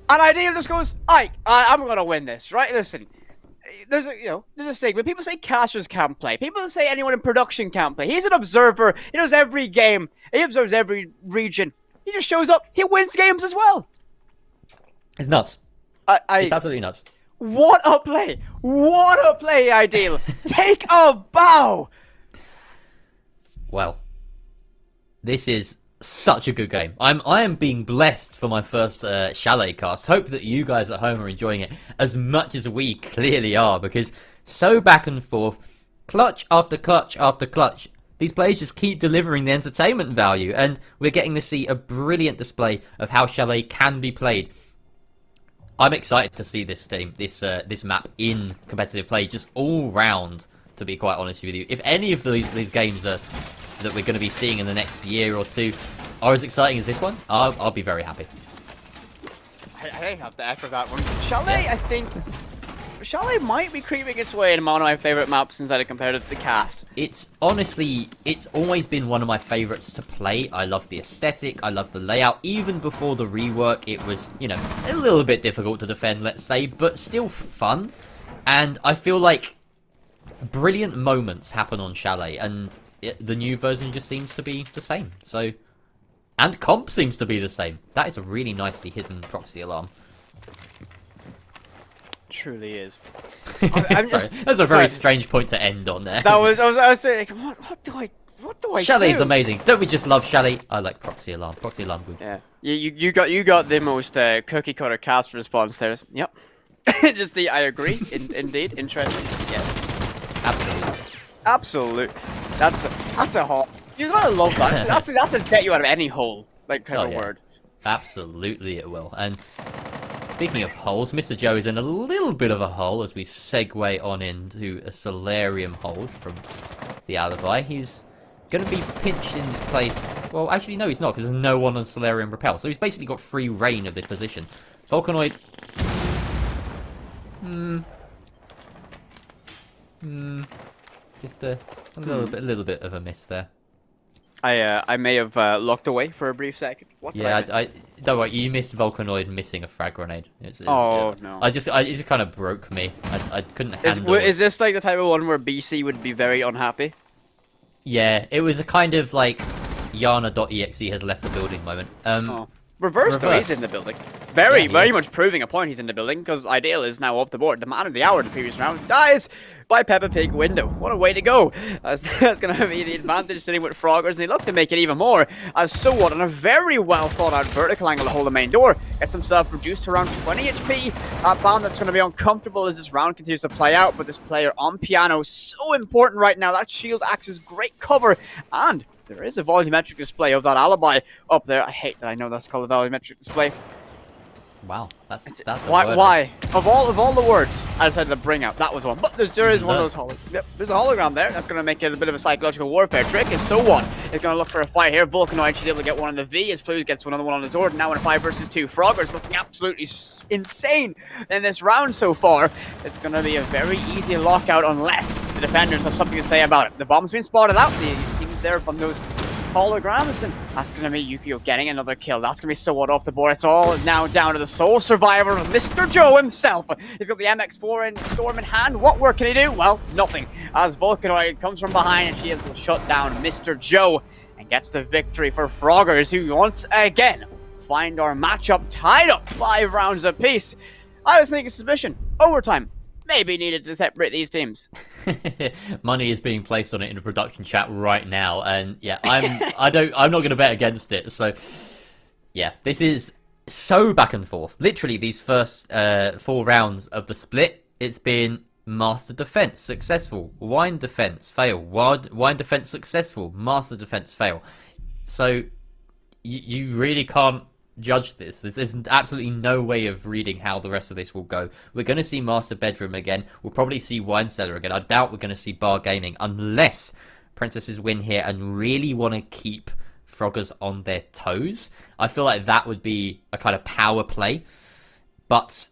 And Ideal just goes, I'm going to win this, right? Listen, there's a stigma. People say casters can't play. People say anyone in production can't play. He's an observer. He knows every game. He observes every region. He just shows up. He wins games as well. It's nuts. It's absolutely nuts. What a play. What a play, Ideal. Take a bow. Well, this is such a good game. I am being blessed for my first Chalet cast. Hope that you guys at home are enjoying it as much as we clearly are, because so back and forth, clutch after clutch after clutch, these players just keep delivering the entertainment value, and we're getting to see a brilliant display of how Chalet can be played. I'm excited to see this game, this map in competitive play, just all round. To be quite honest with you, if any of these games are that we're going to be seeing in the next year or two are as exciting as this one, I'll be very happy. I have to echo that one. Chalet, yeah. I think Chalet might be creeping its way into one of my favorite maps inside a competitive cast. It's honestly, it's always been one of my favorites to play. I love the aesthetic, I love the layout. Even before the rework, it was, you know, a little bit difficult to defend, let's say, but still fun. And I feel like brilliant moments happen on Chalet, and the new version just seems to be the same. So, and comp seems to be the same. That is a really nicely hidden proxy alarm. Truly is. Sorry, that's a very strange point to end on there. That was I was saying, what do I Chalet's do? amazing. Don't we just love Chalet? I like proxy alarm. Proxy alarm good. Yeah. You got the most cookie cutter cast response there. Yep. Just the I agree. Indeed. Interesting. Yes. Absolutely. That's a hole. You gotta love that. That's a get you out of any hole, like kind of word. Absolutely, it will. And speaking of holes, Mr. Joe is in a little bit of a hole as we segue on into a Solarium hold from the Alibi. He's going to be pinched in this place. Well, actually, no, he's not, because there's no one on Solarium Repel. So he's basically got free reign of this position. Volcanoid. Just a little bit of a miss there. I may have looked away for a brief second. What I don't worry. You missed Volcanoid missing a frag grenade. No! It just kind of broke me. I couldn't handle it. Is this like the type of one where BC would be very unhappy? Yeah, it was a kind of like Yana.exe has left the building moment. Reverse, though, he's in the building. Very much proving a point he's in the building, because Ideal is now off the board. The man of the hour in the previous round dies by Peppa Pig window. What a way to go. That's going to be the advantage sitting with Froggers, and they look to make it even more, as So What on a very well thought out vertical angle to hold the main door. Gets himself reduced to around 20 HP. A bomb that's going to be uncomfortable as this round continues to play out, but this player on piano is so important right now. That shield acts as great cover, and there is a volumetric display of that Alibi up there. I hate that I know that's called a volumetric display. Wow, that's a Why? word. Why? Of all the words I decided to bring out, that was one. But there is one of those Yep, there's a hologram there. That's going to make it a bit of a psychological warfare trick. Is so what? Is going to look for a fight here. Vulcanoid should be able to get one on the V. As Fluid gets another one on his Ord. Now in a 5 versus 2. Frogger's looking absolutely insane in this round so far. It's going to be a very easy lockout unless the defenders have something to say about it. The bomb's been spotted out. The team's there from those holograms, and that's going to be Yukio getting another kill. That's going to be so what off the board. It's all now down to the sole survivor, Mr. Joe himself. He's got the MX4 and Storm in hand. What work can he do? Well, nothing. As Vulcanoid comes from behind and she is able to shut down Mr. Joe and gets the victory for Froggers, who once again find our matchup tied up 5 rounds apiece. I was thinking suspicion. Overtime maybe needed to separate these teams. Money is being placed on it in a production chat right now, and yeah, I'm not going to bet against it. So yeah, this is so back and forth. Literally, these first 4 rounds of the split, it's been Master Defense successful, Wine Defense fail, Wine Defense successful, Master Defense fail. So you really can't judge this. There's absolutely no way of reading how the rest of this will go. We're going to see Master Bedroom again. We'll probably see Wine Cellar again. I doubt we're going to see Bar Gaming unless Princesses win here and really want to keep Froggers on their toes. I feel like that would be a kind of power play, but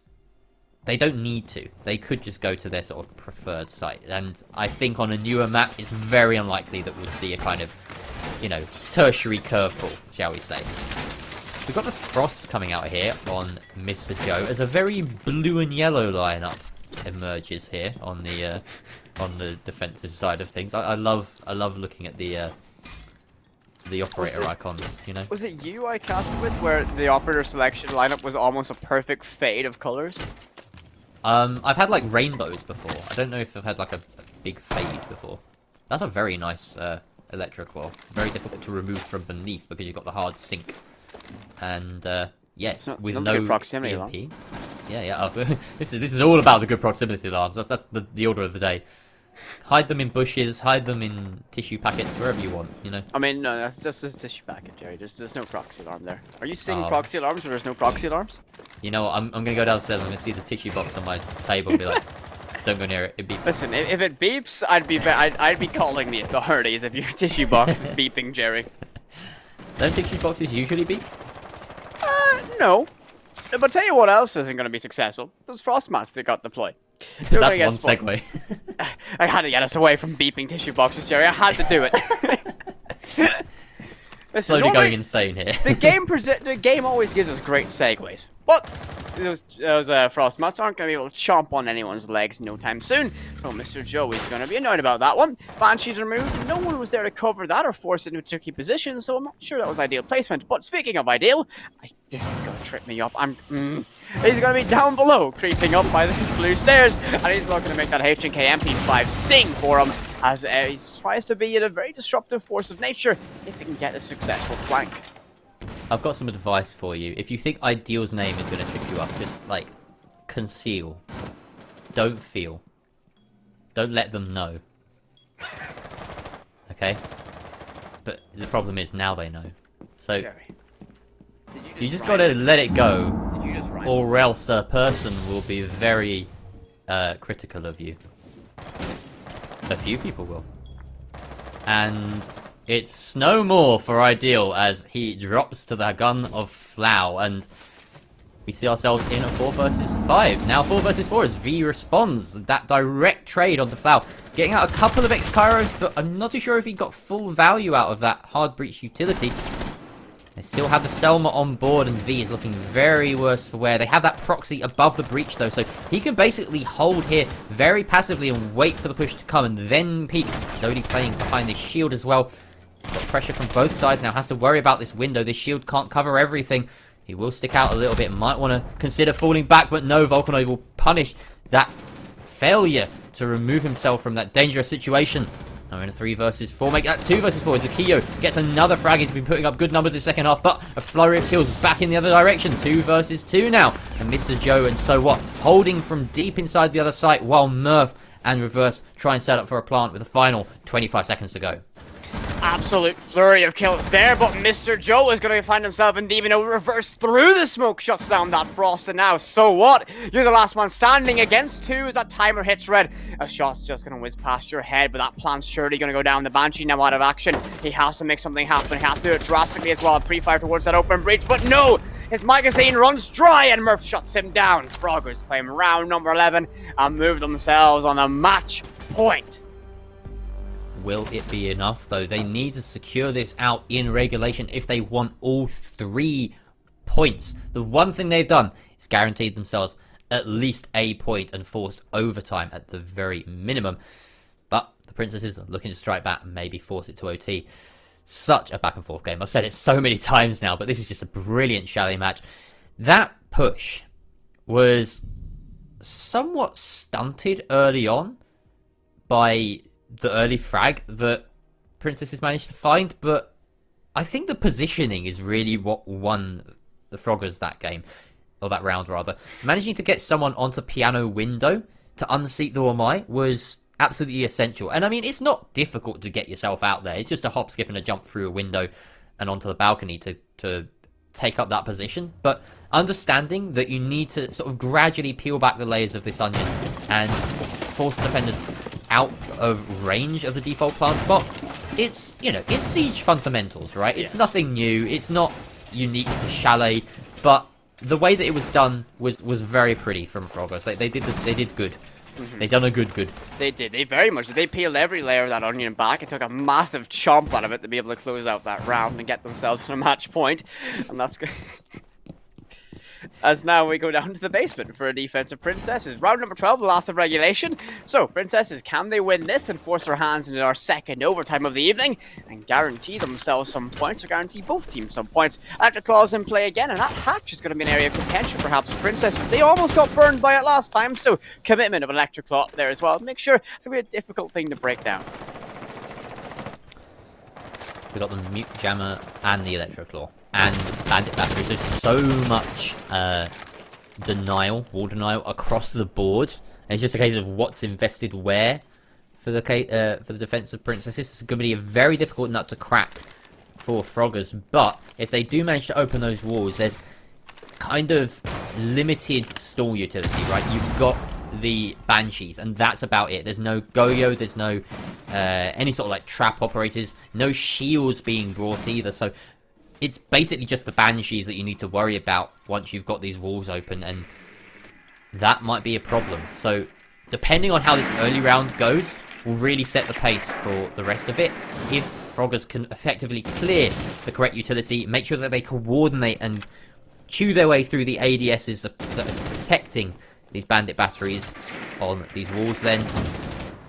they don't need to. They could just go to their sort of preferred site, and I think on a newer map it's very unlikely that we'll see a kind of, you know, tertiary curveball, shall we say. We've got the Frost coming out here on Mr. Joe as a very blue and yellow lineup emerges here on the defensive side of things. I love looking at the operator icons, you know. Was it you I casted with where the operator selection lineup was almost a perfect fade of colors? I've had like rainbows before. I don't know if I've had like a big fade before. That's a very nice electric wall. Very difficult to remove from beneath because you've got the hard sink. And yeah, with no proximity EMP. alarm. Yeah. Oh, this is all about the good proximity alarms. That's the order of the day. Hide them in bushes, hide them in tissue packets, wherever you want, you know. I mean, no, that's just a tissue packet, Jerry. There's no proxy alarm there. Are you seeing proxy alarms where there's no proxy alarms? You know what? I'm gonna go downstairs. I'm gonna see the tissue box on my table and be like, "Don't go near it. It beeps." Listen, if it beeps, I'd be calling the authorities if your tissue box is beeping, Jerry. Don't tissue boxes usually beep? No. But tell you what else isn't going to be successful. Those frost mats that got deployed. That's one segue. I had to get us away from beeping tissue boxes, Jerry. I had to do it. Listen, Slowly going insane here. the game always gives us great segues, but those frost mats aren't going to be able to chomp on anyone's legs no time soon. So Mr. Joe is going to be annoyed about that one. Banshees removed. No one was there to cover that or force it into a tricky position, so I'm not sure that was ideal placement. But speaking of ideal, this is going to trip me up. He's going to be down below, creeping up by the blue stairs, and he's not going to make that H&K MP5 sing for him, as he tries to be a very disruptive force of nature if he can get a successful flank. I've got some advice for you. If you think Ideal's name is going to trip you up, just, like, conceal. Don't feel. Don't let them know. Okay? But the problem is, now they know. So, Jerry, you just gotta let it go, Did you just rhyme? or else a person will be very critical of you. A few people will. And it's no more for Ideal as he drops to the gun of Flow, and we see ourselves in a 4 versus 5. Now 4 versus 4 as V responds. That direct trade onto Flow. Getting out a couple of X-Kairos, but I'm not too sure if he got full value out of that hard breach utility. They still have the Selma on board, and V is looking very worse for wear. They have that proxy above the breach, though, so he can basically hold here very passively and wait for the push to come and then peek. Zodi playing behind the shield as well. Got pressure from both sides now, has to worry about this window. This shield can't cover everything. He will stick out a little bit, might want to consider falling back, but no, Vulcanoid will punish that failure to remove himself from that dangerous situation. Now we're in a 3 versus 4, make that 2 versus 4. Zakio gets another frag. He's been putting up good numbers this second half, but a flurry of kills back in the other direction. 2 versus 2 now. And Mr. Joe and so what? Holding from deep inside the other site while Murph and Reverse try and set up for a plant with a final 25 seconds to go. Absolute flurry of kills there, but Mr. Joe is going to find himself in even a reverse through the smoke, shuts down that Frost, and now, so what? You're the last one standing against 2 as that timer hits red. A shot's just going to whiz past your head, but that plan's surely going to go down. The Banshee now out of action. He has to make something happen. He has to do it drastically as well. Pre-fire towards that open breach, but no! His magazine runs dry and Murph shuts him down. Froggers claim round number 11 and move themselves on a match point. Will it be enough, though? They need to secure this out in regulation if they want all 3 points. The one thing they've done is guaranteed themselves at least a point and forced overtime at the very minimum. But the Princesses are looking to strike back and maybe force it to OT. Such a back and forth game. I've said it so many times now, but this is just a brilliant Chalet match. That push was somewhat stunted early on by the early frag that Princesses managed to find, but I think the positioning is really what won the Froggers that game, or that round rather. Managing to get someone onto piano window to unseat the Wamai was absolutely essential. And I mean, it's not difficult to get yourself out there. It's just a hop, skip, and a jump through a window and onto the balcony to take up that position. But understanding that you need to sort of gradually peel back the layers of this onion and force defenders out of range of the default plant spot, it's, you know, it's Siege fundamentals, right? It's nothing new. It's not unique to Chalet, but the way that it was done was very pretty from Froggers. They did good. They done a good. They did. They very much. They peeled every layer of that onion back and took a massive chomp out of it to be able to close out that round and get themselves to a match point. And that's good. As now we go down to the basement for a defensive Princesses. Round number 12, the last of regulation. So, Princesses, can they win this and force their hands into our second overtime of the evening and guarantee themselves some points, or guarantee both teams some points? Electric Claw's in play again, and that hatch is going to be an area of contention perhaps for Princesses. They almost got burned by it last time, so commitment of an Electric Claw there as well. Make sure it's going to be a difficult thing to break down. We got the Mute Jammer and the Electro Claw. And Bandit Batteries. There's so much wall denial across the board. And it's just a case of what's invested where for the defense of Princesses. It's going to be a very difficult nut to crack for Froggers. But if they do manage to open those walls, there's kind of limited stall utility, right? You've got the Banshees, and that's about it. There's no Goyo, there's no any sort of like trap operators, no shields being brought either. So it's basically just the Banshees that you need to worry about once you've got these walls open, and that might be a problem. So depending on how this early round goes will really set the pace for the rest of it. If Froggers can effectively clear the correct utility, make sure that they coordinate and chew their way through the ADSs that is protecting these Bandit Batteries on these walls, then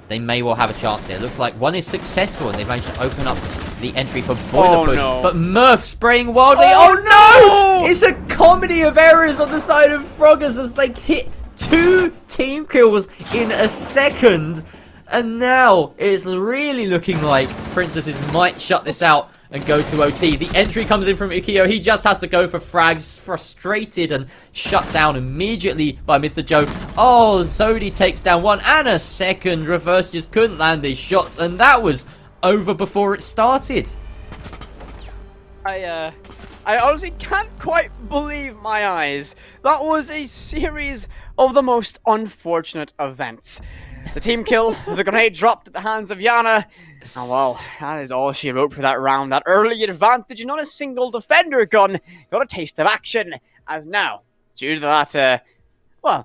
they may well have a chance here. Looks like one is successful and they've managed to open up the entry for Boiler Push. No. But Murph spraying wildly. Oh, no! It's a comedy of errors on the side of Froggers as they hit 2 team kills in a second. And now it's really looking like Princesses might shut this out and go to OT. The entry comes in from Ukiyo. He just has to go for frags, frustrated and shut down immediately by Mr. Joe. Oh, Zodi takes down one and a second. Reverse just couldn't land his shots, and that was over before it started. I honestly can't quite believe my eyes. That was a series of the most unfortunate events. The team kill, the grenade dropped at the hands of Yana. Oh well, that is all she wrote for that round. That early advantage and not a single defender gun got a taste of action. As now, due to that,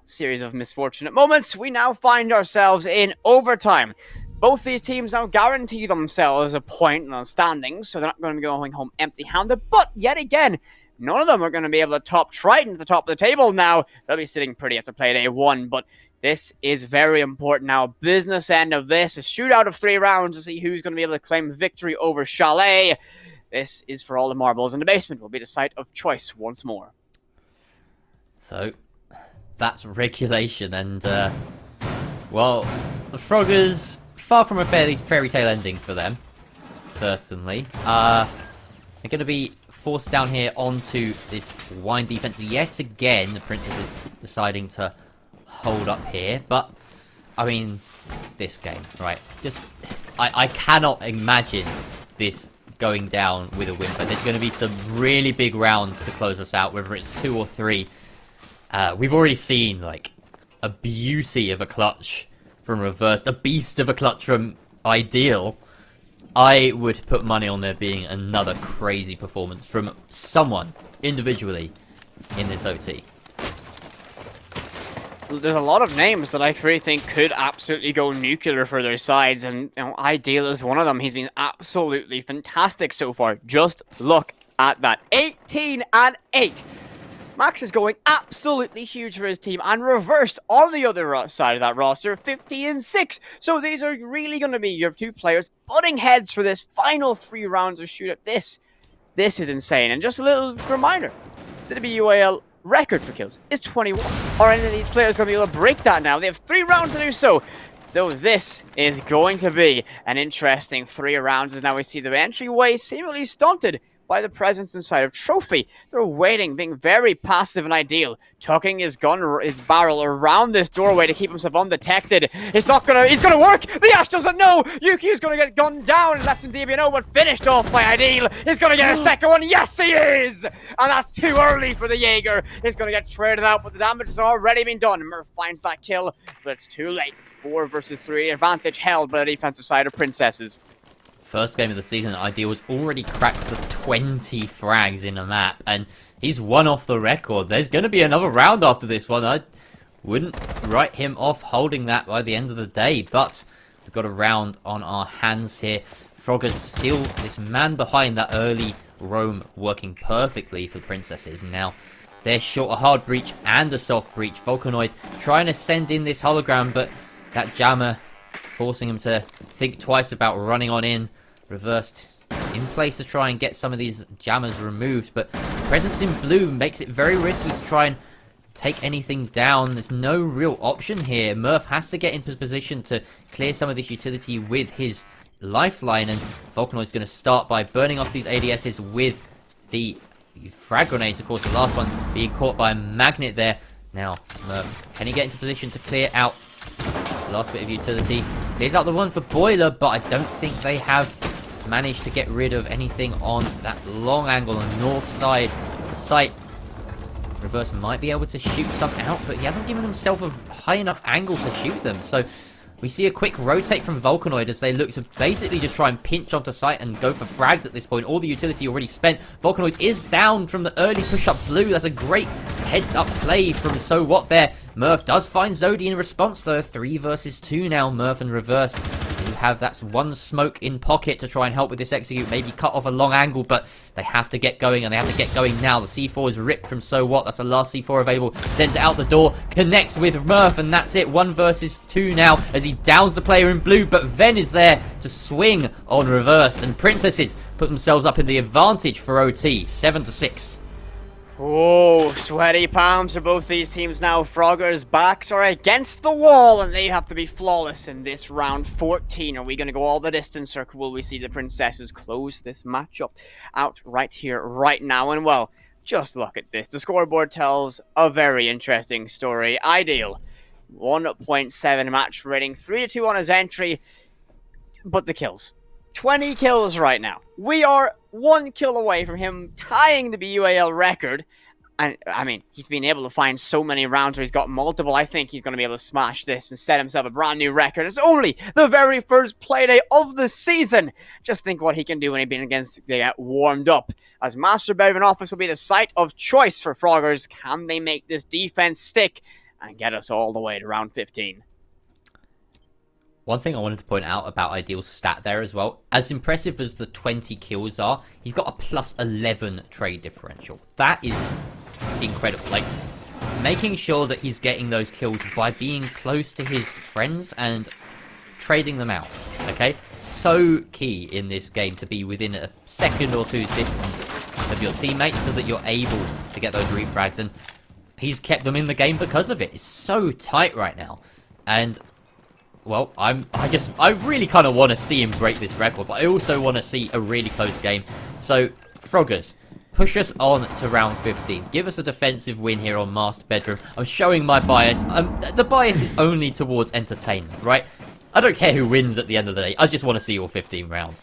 series of misfortunate moments, we now find ourselves in overtime. Both these teams now guarantee themselves a point on standings, so they're not going to be going home empty-handed. But yet again, none of them are going to be able to top Triton at the top of the table now. They'll be sitting pretty after Playday 1, but this is very important now. Business end of this, a shootout of 3 rounds to see who's going to be able to claim victory over Chalet. This is for all the marbles, and the basement will be the site of choice once more. So, that's regulation, and, well, the Froggers, far from a fairy tale ending for them, certainly. They're going to be forced down here onto this wine defense yet again. The Princess is deciding to hold up here, but I mean, this game, right? Just I cannot imagine this going down with a whimper. There's going to be some really big rounds to close us out, whether it's 2 or 3. We've already seen, like, a beauty of a clutch from Reversed, a beast of a clutch from Ideal. I would put money on there being another crazy performance from someone individually in this OT. There's a lot of names that I really think could absolutely go nuclear for their sides, and Ideal is one of them. He's been absolutely fantastic so far. Just look at that. 18-8. Max is going absolutely huge for his team, and Reversed on the other side of that roster, 15-6. So these are really going to be your 2 players butting heads for this final 3 rounds of shoot-up. This is insane. And just a little reminder, the WAL record for kills is 21. Are any of these players going to be able to break that now? They have 3 rounds to do so. So this is going to be an interesting 3 rounds, as now we see the entryway seemingly stunted by the presence inside of Trophy. They're waiting, being very passive and Ideal, tucking his barrel around this doorway to keep himself undetected. He's gonna work! The Ash doesn't know! Yuki is gonna get gunned down, left in DBNO, but finished off by Ideal. He's gonna get a second one, yes he is! And that's too early for the Jaeger. He's gonna get traded out, but the damage has already been done. Murph finds that kill, but it's too late. It's 4 versus 3, advantage held by the defensive side of Princesses. First game of the season, Ideal has already cracked the 20 frags in a map, and he's 1 off the record. There's going to be another round after this one. I wouldn't write him off holding that by the end of the day, but we've got a round on our hands here. Frogger's still this man behind that early roam, working perfectly for Princesses. Now, they're short a hard breach and a soft breach. Volcanoid trying to send in this hologram, but that jammer forcing him to think twice about running on in. Reversed in place to try and get some of these jammers removed, but presence in blue makes it very risky to try and take anything down. There's no real option here. Murph has to get into position to clear some of this utility with his lifeline, and Volcanoid's going to start by burning off these ADSs with the frag grenades. Of course, the last one being caught by a magnet there. Now, Murph, can he get into position to clear out the last bit of utility? Clears out the one for Boiler, but I don't think they have managed to get rid of anything on that long angle on the north side of the site. Reverse might be able to shoot some out, but he hasn't given himself a high enough angle to shoot them. So we see a quick rotate from Volcanoid as they look to basically just try and pinch onto site and go for frags at this point. All the utility already spent. Volcanoid is down from the early push-up blue. That's a great heads-up play from So What there. Murph does find Zodi in response though. 3 versus 2 now, Murph and Reverse. You have that 1 smoke in pocket to try and help with this execute. Maybe cut off a long angle, but they have to get going, and they have to get going now. The C4 is ripped from So What. That's the last C4 available. Sends it out the door. Connects with Murph, and that's it. 1 versus 2 now as he downs the player in blue, but Ven is there to swing on Reversed, and Princesses put themselves up in the advantage for OT. 7-6. Oh, sweaty palms for both these teams now. Frogger's backs are against the wall, and they have to be flawless in this round 14. Are we going to go all the distance, or will we see the Princesses close this matchup out right here, right now? And well, just look at this. The scoreboard tells a very interesting story. Ideal, 1.7 match rating, 3-2 on his entry, but the kills. 20 kills right now. We are 1 kill away from him tying the BUAL record. And, I mean, he's been able to find so many rounds where he's got multiple. I think he's going to be able to smash this and set himself a brand new record. It's only the very first Playday of the season. Just think what he can do when he's been against get warmed up. As Master Bedroom Office will be the site of choice for Froggers. Can they make this defense stick and get us all the way to round 15? One thing I wanted to point out about Ideal's stat there as well, as impressive as the 20 kills are, he's got a plus 11 trade differential. That is incredible. Like, making sure that he's getting those kills by being close to his friends and trading them out, okay? So key in this game to be within a second or two's distance of your teammates so that you're able to get those refrags, and he's kept them in the game because of it. It's so tight right now, and well, I really kind of want to see him break this record, but I also want to see a really close game. So, Froggers, push us on to round 15. Give us a defensive win here on Master Bedroom. I'm showing my bias. The bias is only towards entertainment, right? I don't care who wins at the end of the day. I just want to see all 15 rounds.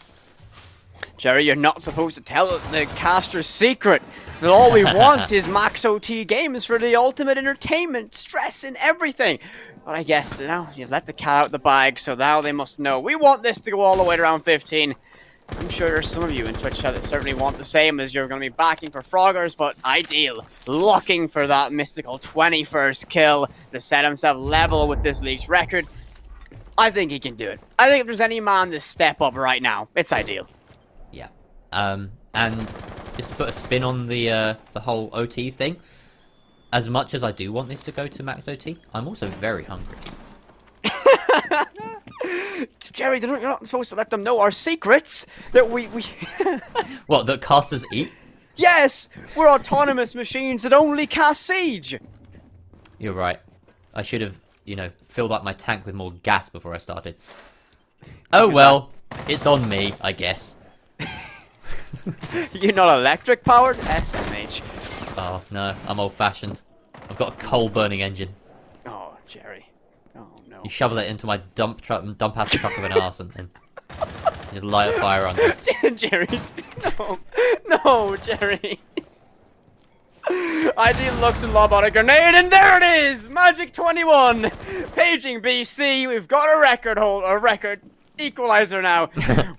Jerry, you're not supposed to tell the caster's secret. That all we want is max OT games for the ultimate entertainment, stress, and everything. But I guess, you've let the cat out the bag, so now they must know. We want this to go all the way to round 15. I'm sure there's some of you in Twitch chat that certainly want the same, as you're going to be backing for Froggers, but Ideal looking for that mystical 21st kill to set himself level with this league's record. I think he can do it. I think if there's any man to step up right now, it's Ideal. Yeah. And just to put a spin on the whole OT thing, as much as I do want this to go to max OT, I'm also very hungry. Jerry, you're not supposed to let them know our secrets. That we... What, that casters eat? Yes! We're autonomous machines that only cast Siege! You're right. I should have, filled up my tank with more gas before I started. Oh well, it's on me, I guess. You're not electric powered? SMH. Oh no, I'm old fashioned. I've got a coal burning engine. Oh, Jerry. Oh no. You shovel it into my dump ass truck of an arse and just light a fire on it. Jerry, no, Jerry. Ideal looks and lob out a grenade, and there it is! Magic 21! Paging BC, we've got a record equalizer now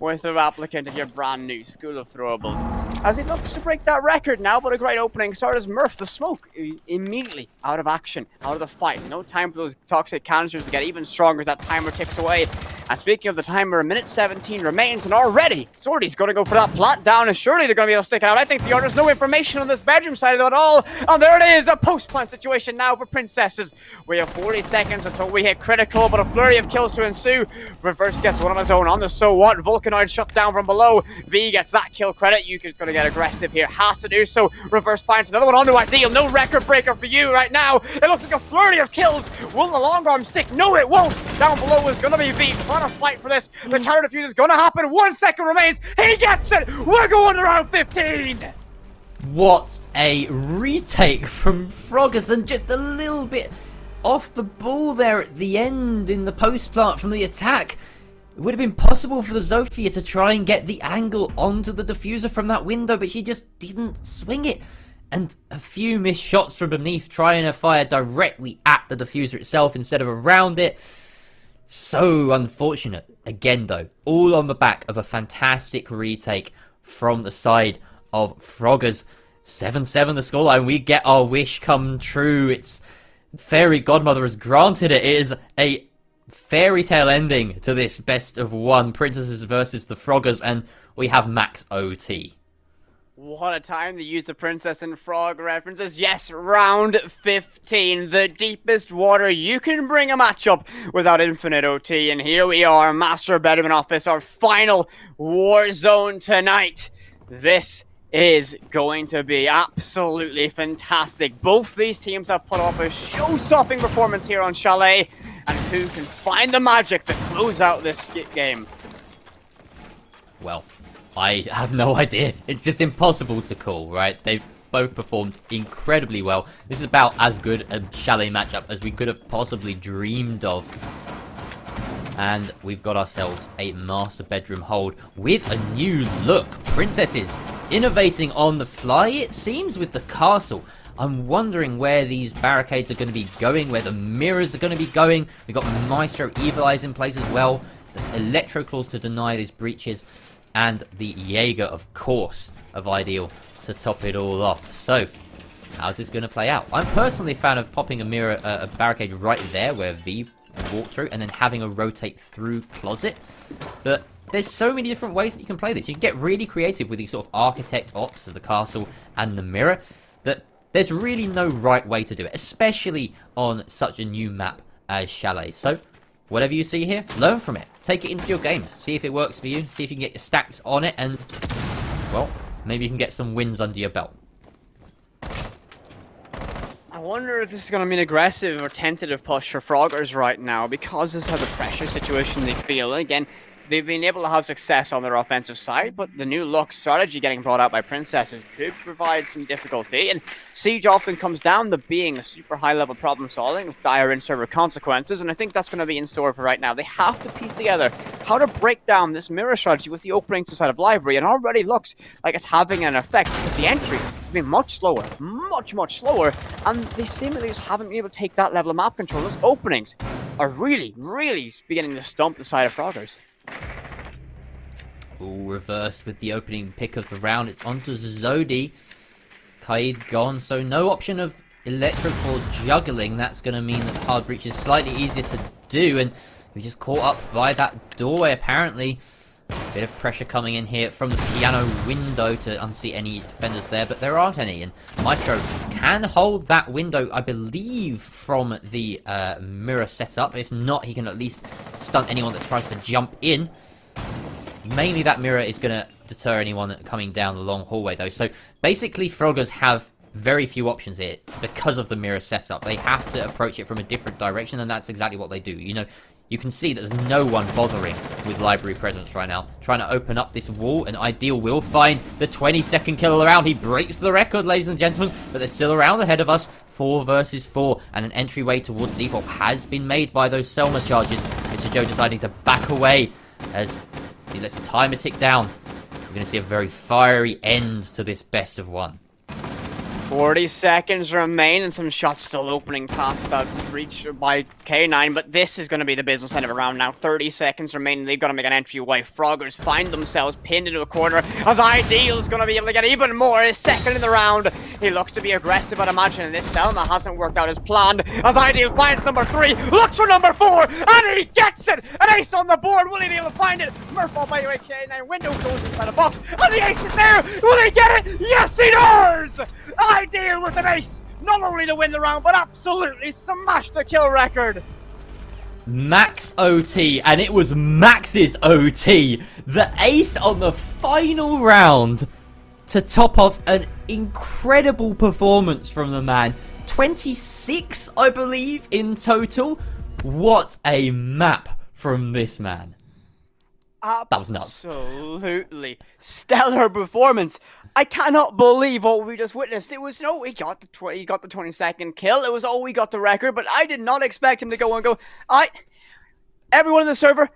with the applicant of your brand new School of Throwables. As he looks to break that record now, but a great opening start as Murph, the smoke, immediately out of action, out of the fight. No time for those toxic canisters to get even stronger as that timer ticks away. And speaking of the timer, a minute 17 remains, and already Sorty's going to go for that plant down, and surely they're going to be able to stick it out. I think there's no information on this bedroom side of it at all. And there it is, a post-plant situation now for Princesses. We have 40 seconds until we hit critical, but a flurry of kills to ensue. Reverse gets one of his own on the so what. Vulcanoid shut down from below. V gets that kill credit. Yuka's going to get aggressive here. Has to do so. Reverse finds another one onto Ideal. No record breaker for you right now. It looks like a flurry of kills. Will the long arm stick? No, it won't. Down below is going to be V trying to fight for this. The counter defuse is going to happen. 1 second remains. He gets it. We're going to round 15. What a retake from Froggers, and just a little bit off the ball there at the end in the post plant from the attack. It would have been possible for the Zofia to try and get the angle onto the diffuser from that window, but she just didn't swing it. And a few missed shots from beneath, trying to fire directly at the diffuser itself instead of around it. So unfortunate. Again though, all on the back of a fantastic retake from the side of Froggers. 7-7 the scoreline. We get our wish come true. It's Fairy Godmother has granted it. It is a fairy tale ending to this best of one. Princesses versus the Froggers, and we have max OT. What a time to use the Princess and Frog references. Yes, round 15. The deepest water you can bring a matchup without infinite OT. And here we are, Master Bedroom Office, our final war zone tonight. This is going to be absolutely fantastic. Both these teams have put off a show-stopping performance here on Chalet. And who can find the magic to close out this game? Well, I have no idea. It's just impossible to call, right? They've both performed incredibly well. This is about as good a Chalet matchup as we could have possibly dreamed of. And we've got ourselves a master bedroom hold with a new look. Princesses innovating on the fly, it seems, with the castle. I'm wondering where these barricades are going to be going, where the mirrors are going to be going. We've got Maestro Evil Eyes in place as well. The Electro Claws to deny these breaches. And the Jaeger, of course, of Ideal to top it all off. So, how's this going to play out? I'm personally a fan of popping a mirror, a barricade right there where V walked through, and then having a rotate through closet. But there's so many different ways that you can play this. You can get really creative with these sort of architect ops of the castle and the mirror. That there's really no right way to do it, especially on such a new map as Chalet. So, whatever you see here, learn from it. Take it into your games. See if it works for you. See if you can get your stacks on it. And, well, maybe you can get some wins under your belt. I wonder if this is going to be an aggressive or tentative push for Froggers right now, because this is how the pressure situation they feel. Again, they've been able to have success on their offensive side, but the new look strategy getting brought out by Princesses could provide some difficulty. And Siege often comes down to being a super high-level problem-solving with dire in-server consequences, and I think that's going to be in store for right now. They have to piece together how to break down this mirror strategy with the openings inside of Library, and already looks like it's having an effect because the entry has been much slower, much slower, and they seemingly just haven't been able to take that level of map control. Those openings are really beginning to stump the side of Froggers. All reversed with the opening pick of the round. It's onto Zodi. Kaid gone, so no option of electric or juggling. That's going to mean that hard breach is slightly easier to do, and we just caught up by that doorway apparently. Bit of pressure coming in here from the piano window to unseat any defenders there, but there aren't any, and Maestro can hold that window, I believe, from the mirror setup. If not, he can at least stun anyone that tries to jump in. Mainly that mirror is going to deter anyone coming down the long hallway, though. So basically, Froggers have very few options here because of the mirror setup. They have to approach it from a different direction, and that's exactly what they do. You know, you can see that there's no one bothering with Library presence right now. Trying to open up this wall, and Ideal will find the 22nd kill around. He breaks the record, ladies and gentlemen, but they're still around ahead of us. 4 versus 4, and an entryway towards default has been made by those Selma charges. Mr. Joe deciding to back away as he lets the timer tick down. We're going to see a very fiery end to this best of one. 40 seconds remain, and some shots still opening past that breach by K9, but this is going to be the business end of a round now. 30 seconds remaining, they've got to make an entryway. Froggers find themselves pinned into a corner, as Ideal's going to be able to get even more. His second in the round. He looks to be aggressive, I'd imagine, and this Selma hasn't worked out as planned, as Ideal finds number 3, looks for number 4, and he gets it! An ace on the board, will he be able to find it? Murph by the way, K9, window goes inside the box, and the ace is there! Will he get it? Yes, he does! Ideal with an ace, not only to win the round, but absolutely smash the kill record. Max OT, and it was Max's OT. The ace on the final round to top off an incredible performance from the man. 26, I believe, in total. What a map from this man. That was nuts. Absolutely stellar performance. I cannot believe what we just witnessed. It was he got the 22nd kill. It was we got the record, but I did not expect him to go. Everyone in the server,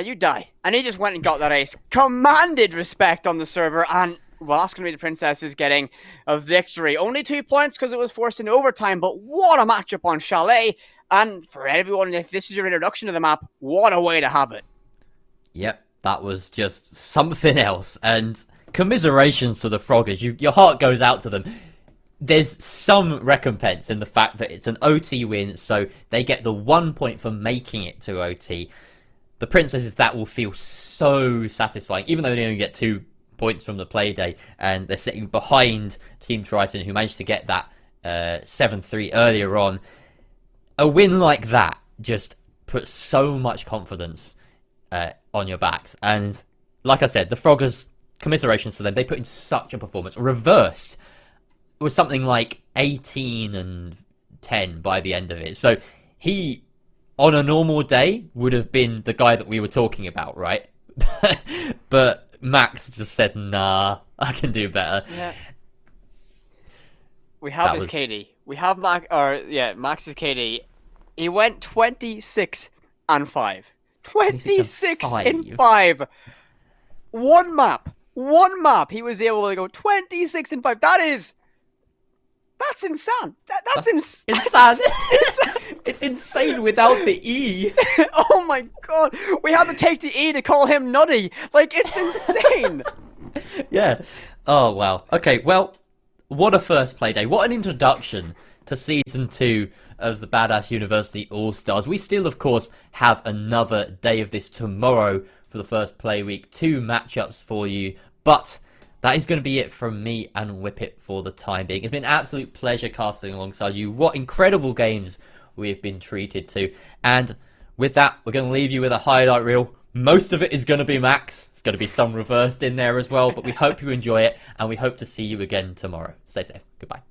you die. And he just went and got that ace. Commanded respect on the server, and well, that's going to be the Princesses getting a victory. Only 2 points because it was forced into overtime, but what a matchup on Chalet. And for everyone, if this is your introduction to the map, what a way to have it. Yep, that was just something else. And commiserations to the Froggers. Your heart goes out to them. There's some recompense in the fact that it's an OT win, so they get the 1 point for making it to OT. The Princesses, that will feel so satisfying, even though they only get 2 points from the Playday, and they're sitting behind Team Triton, who managed to get that 7-3 earlier on. A win like that just puts so much confidence on your backs, and like I said, the Froggers, commiserations to them. They put in such a performance. Reversed was something like 18-10 by the end of it, so he, on a normal day, would have been the guy that we were talking about, right? But Max just said, nah, I can do better. Yeah. We have his KD. We have Max's KD. He went 26 and 5. 26 and 5. One map. He was able to go 26 and 5. That's insane. That's insane. It's insane without the E. Oh my god. We had to take the E to call him nutty. Like, it's insane. Yeah. Oh, wow. Okay, well, what a first Playday. What an introduction to Season 2 of the Badass University All-Stars. We still, of course, have another day of this tomorrow for the first play week. 2 matchups for you. But that is going to be it from me and Whippet for the time being. It's been an absolute pleasure casting alongside you. What incredible games we've been treated to. And with that, we're going to leave you with a highlight reel. Most of it is going to be Max. It's going to be some reversed in there as well. But we hope you enjoy it, and we hope to see you again tomorrow. Stay safe. Goodbye.